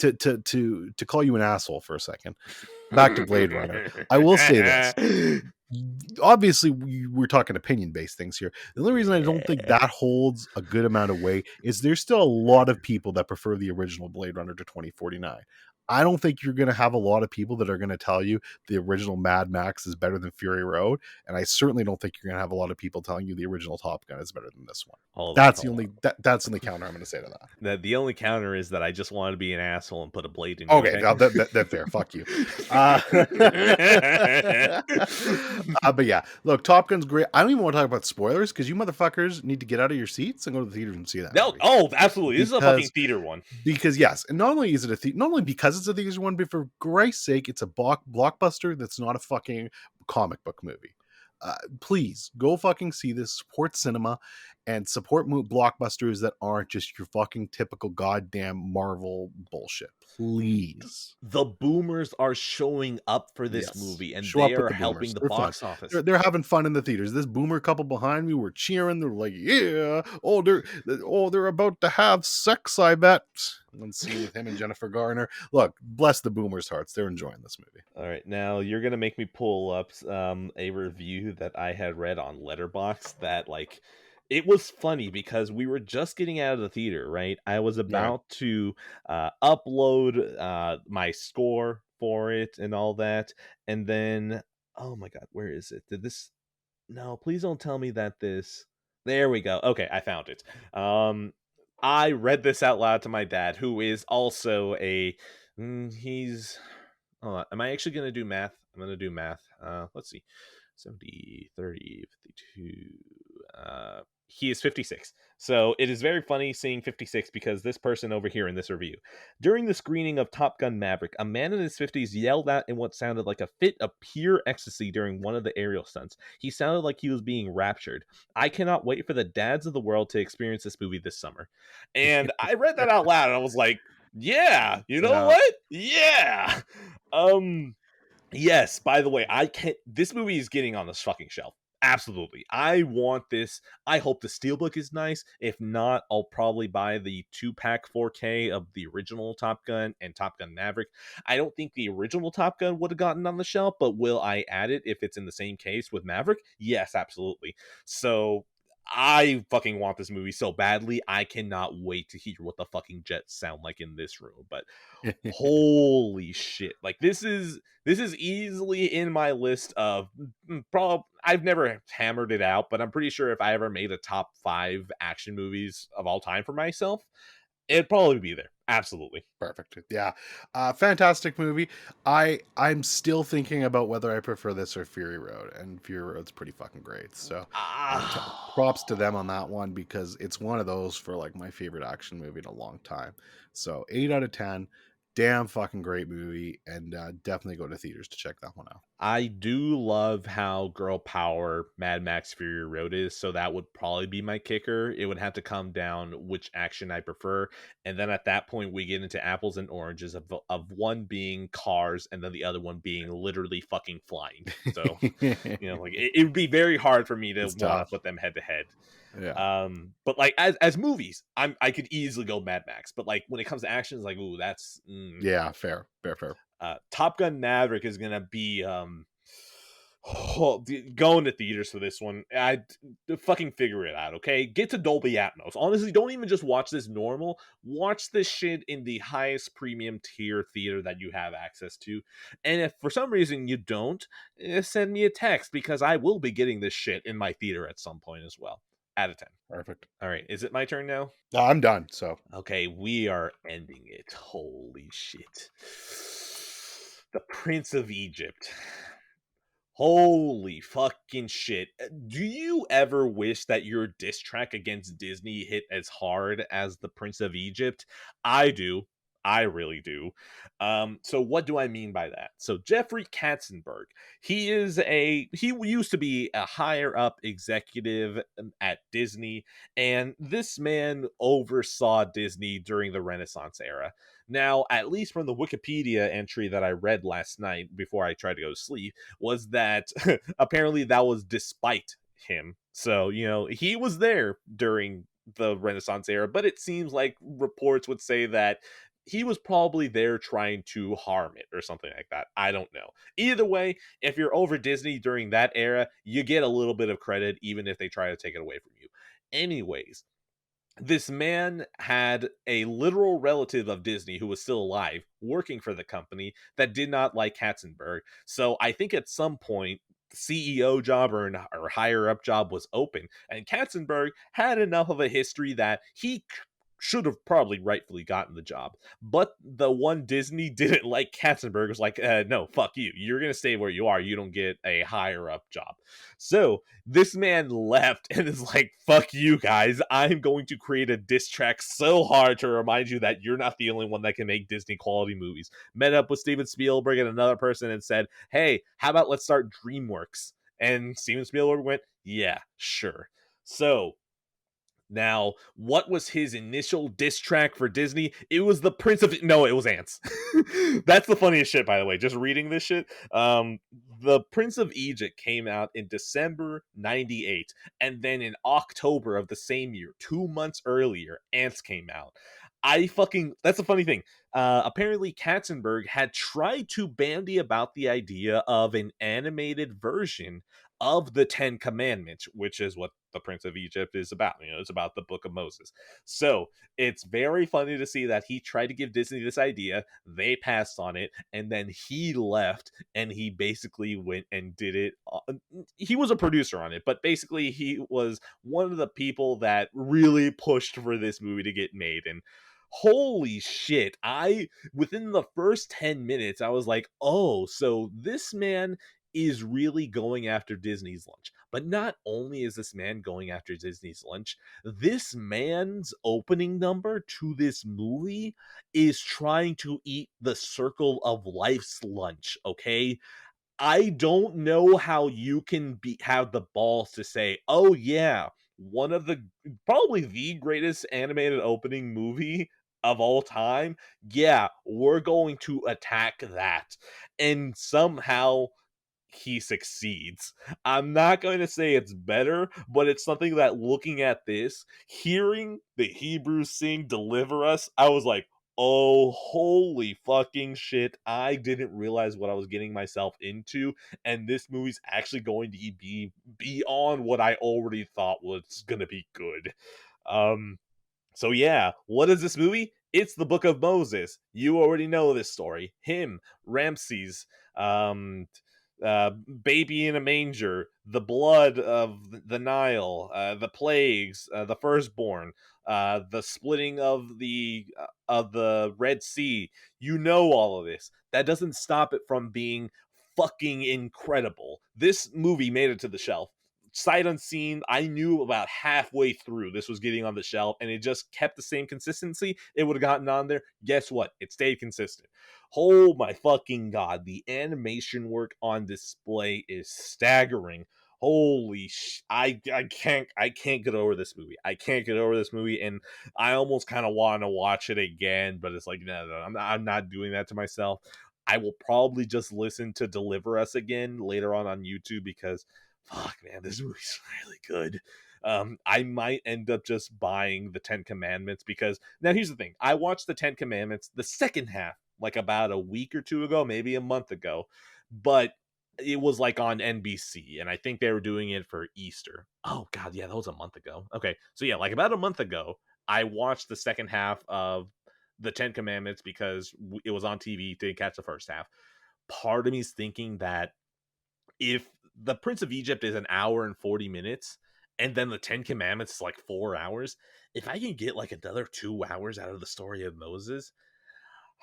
Yes. to call you an asshole for a second, back to Blade Runner, I will say this. Obviously we're talking opinion based things here. The only reason I don't think that holds a good amount of weight is there's still a lot of people that prefer the original Blade Runner to 2049. I don't think you're going to have a lot of people that are going to tell you the original Mad Max is better than Fury Road, and I certainly don't think you're going to have a lot of people telling you the original Top Gun is better than this one. Hold on, That's the hold only on. that's the only counter I'm going to say to that. The only counter is that I just want to be an asshole and put a blade in you. Okay, now that's fair. Fuck you. But yeah, look, Top Gun's great. I don't even want to talk about spoilers because you motherfuckers need to get out of your seats and go to the theater and see that No, movie. oh, absolutely. This is a fucking Because theater one. because yes, and not only is it not only because it's a theater one, but for Christ's sake, it's a blockbuster that's not a fucking comic book movie. Please go fucking see this, support cinema, and support blockbusters that aren't just your fucking typical goddamn Marvel bullshit. Please. The boomers are showing up for this Yes. movie, and Show they up with are the helping boomers. the They're fun. box office. They're having fun in the theaters. This boomer couple behind me were cheering. They're like, "Yeah, they're about to have sex, I bet." One scene with him and Jennifer Garner. Look, bless the boomers' hearts. They're enjoying this movie. All right, now you're gonna make me pull up a review that I had read on Letterboxd that like it was funny because we were just getting out of the theater, right? I was about to upload my score for it and all that, and then oh my god, where is it? Did this? No, please don't tell me that this. There we go. Okay, I found it. I read this out loud to my dad, who is also a he's am I actually going to do math? I'm going to do math. Let's see. 70, 30, 52. He is 56. So it is very funny seeing 56 because this person over here in this review. During the screening of Top Gun Maverick, a man in his 50s yelled out in what sounded like a fit of pure ecstasy during one of the aerial stunts. He sounded like he was being raptured. I cannot wait for the dads of the world to experience this movie this summer. And I read that out loud and I was like, Yeah, you know Yeah. what? Yeah. Um Yes, by the way, I can't this movie is getting on this fucking shelf. Absolutely. I want this. I hope the steelbook is nice. If not, I'll probably buy the 2-pack 4K of the original Top Gun and Top Gun Maverick. I don't think the original Top Gun would have gotten on the shelf, but will I add it if it's in the same case with Maverick? Yes, absolutely. So I fucking want this movie so badly. I cannot wait to hear what the fucking jets sound like in this room. But holy shit. Like this is easily in my list of probably I've never hammered it out, but I'm pretty sure if I ever made a top 5 action movies of all time for myself, it'd probably be there. Absolutely. Perfect. Yeah. Fantastic movie. I'm still thinking about whether I prefer this or Fury Road, and Fury Road's pretty fucking great. So props to them on that one, because it's one of those for like my favorite action movie in a long time. So 8 out of 10. Damn fucking great movie, and definitely go to theaters to check that one out. I do love how girl power Mad Max Fury Road is, so that would probably be my kicker. It would have to come down which action I prefer, and then at that point we get into apples and oranges of one being cars and then the other one being literally fucking flying. So, like it would be very hard for me to It's want to tough. put them head to head. Yeah. But like as movies, I could easily go Mad Max, but like when it comes to action, it's like, ooh, that's Yeah, fair. Fair. Top Gun Maverick is gonna be going to theaters for this one. I fucking figure it out, okay? Get to Dolby Atmos. Honestly, don't even just watch this normal. Watch this shit in the highest premium tier theater that you have access to. And if for some reason you don't, send me a text, because I will be getting this shit in my theater at some point as well. Out of 10. Perfect. All right, is it my turn now? No, I'm done. So Okay, we are ending it. Holy shit. The Prince of Egypt. Holy fucking shit. Do you ever wish that your diss track against Disney hit as hard as The Prince of Egypt? I do. I really do. So what do I mean by that? So Jeffrey Katzenberg, he used to be a higher up executive at Disney, and this man oversaw Disney during the Renaissance era. Now, at least from the Wikipedia entry that I read last night before I tried to go to sleep, was that apparently that was despite him. So, he was there during the Renaissance era, but it seems like reports would say that he was probably there trying to harm it or something like that. I don't know. Either way, if you're over Disney during that era, you get a little bit of credit, even if they try to take it away from you. Anyways, this man had a literal relative of Disney who was still alive working for the company that did not like Katzenberg. So I think at some point, the CEO job or higher up job was open, and Katzenberg had enough of a history that he should have probably rightfully gotten the job. But the one Disney didn't like Katzenberg, was like, no, fuck you. You're going to stay where you are. You don't get a higher up job. So this man left and is like, fuck you guys. I'm going to create a diss track so hard to remind you that you're not the only one that can make Disney quality movies. Met up with Steven Spielberg and another person and said, hey, how about let's start DreamWorks? And Steven Spielberg went, yeah, sure. So now, what was his initial diss track for Disney? It was the Prince of... No, it was Ants. That's the funniest shit, by the way. Just reading this shit. The Prince of Egypt came out in December 98. And then in October of the same year, 2 months earlier, Ants came out. That's a funny thing. Apparently, Katzenberg had tried to bandy about the idea of an animated version of the Ten Commandments, which is what the Prince of Egypt is about. It's about the Book of Moses. So it's very funny to see that he tried to give Disney this idea. They passed on it, and then he left, and he basically went and did it. He was a producer on it, but basically he was one of the people that really pushed for this movie to get made. And holy shit, within the first 10 minutes, I was like, oh, so this man is really going after Disney's lunch. But not only is this man going after Disney's lunch, this man's opening number to this movie is trying to eat the circle of life's lunch, okay? I don't know how you can have the balls to say, "Oh yeah, one of the probably the greatest animated opening movie of all time, yeah, we're going to attack that. And somehow he succeeds. I'm not going to say it's better, but it's something that looking at this, hearing the Hebrews sing Deliver Us, I was like, oh, holy fucking shit. I didn't realize what I was getting myself into, and this movie's actually going to be beyond what I already thought was going to be good. So yeah, what is this movie? It's the Book of Moses. You already know this story. Him, Ramses, um, baby in a manger, the blood of the Nile, the plagues, the firstborn, the splitting of the Red Sea. You know all of this. That doesn't stop it from being fucking incredible. This movie made it to the shelf sight unseen. I knew about halfway through this was getting on the shelf, and it just kept the same consistency. It would have gotten on there. Guess what? It stayed consistent. Oh my fucking god, the animation work on display is staggering. Holy I can't get over this movie. I can't get over this movie, and I almost kind of want to watch it again, but it's like no, I'm not doing that to myself. I will probably just listen to Deliver Us again later on YouTube because fuck man, this movie's really good. I might end up just buying the Ten Commandments because now here's the thing. I watched the Ten Commandments, the second half, like about a week or two ago, maybe a month ago, but it was like on NBC, and I think they were doing it for Easter. Oh god, yeah, that was a month ago. Okay, so yeah, like about a month ago, I watched the second half of the Ten Commandments because it was on TV. Didn't catch the first half. Part of me is thinking that if the Prince of Egypt is an hour and 40 minutes, and then the Ten Commandments is like 4 hours, if I can get like another 2 hours out of the story of Moses,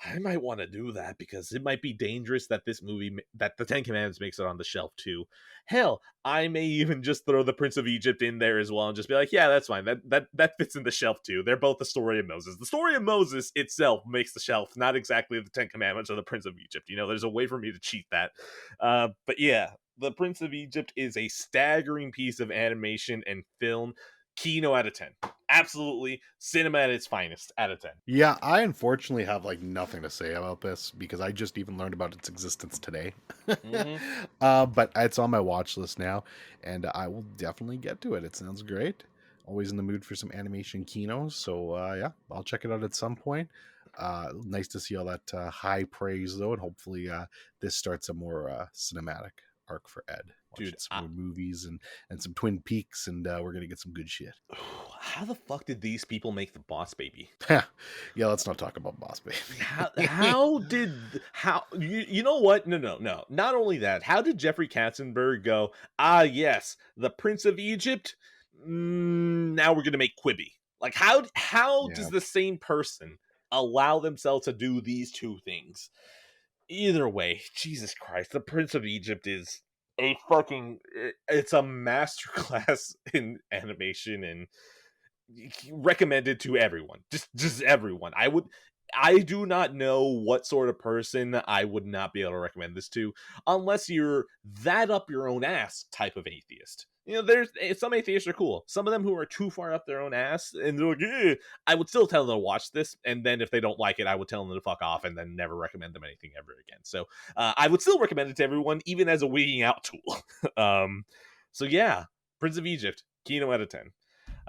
I might want to do that because it might be dangerous that this movie, that the Ten Commandments makes it on the shelf too. Hell, I may even just throw the Prince of Egypt in there as well and just be like, yeah, that's fine. That fits in the shelf too. They're both the story of Moses. The story of Moses itself makes the shelf, not exactly the Ten Commandments or the Prince of Egypt. You know, there's a way for me to cheat that. But yeah, the Prince of Egypt is a staggering piece of animation and film. Kino out of 10. Absolutely cinema at its finest out of 10. Yeah, I unfortunately have like nothing to say about this because I just even learned about its existence today. Mm-hmm. But it's on my watch list now, and I will definitely get to it. It sounds great. Always in the mood for some animation Kino, so yeah, I'll check it out at some point. Nice to see all that high praise though, and hopefully this starts a more cinematic arc for Ed. Watching Dude, some more movies and some Twin Peaks, and we're gonna get some good shit. how the fuck did these people make the Boss Baby? Yeah, let's not talk about Boss Baby. How you know what? No. Not only that, how did Jeffrey Katzenberg go? Ah, yes, the Prince of Egypt. Now we're gonna make Quibi. Like how Yeah. does the same person allow themselves to do these two things? Either way, Jesus Christ, the Prince of Egypt is a fucking it's a masterclass in animation and recommended to everyone. Just everyone. I do not know what sort of person I would not be able to recommend this to unless you're that up your own ass type of atheist. You know, there's some atheists are cool. Some of them who are too far up their own ass and they're like, eh, I would still tell them to watch this, and then if they don't like it, I would tell them to fuck off and then never recommend them anything ever again. So I would still recommend it to everyone, even as a wigging out tool. So yeah, Prince of Egypt, Kino out of 10.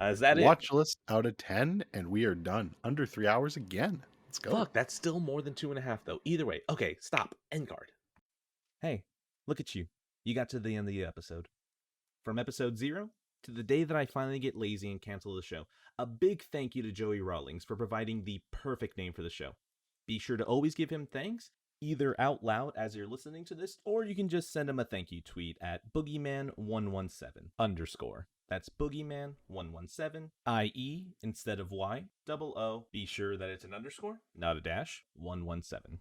Is that it? Watch list out of 10, and we are done. Under 3 hours again. Let's go. Fuck, that's still more than 2.5 though. Either way, okay, stop. End card. Hey, look at you. You got to the end of the episode. From episode 0 to the day that I finally get lazy and cancel the show, a big thank you to Joey Rawlings for providing the perfect name for the show. Be sure to always give him thanks, either out loud as you're listening to this, or you can just send him a thank you tweet at boogeyman117_. That's boogeyman117, IE instead of Y, double O. Be sure that it's an underscore, not a dash, 117.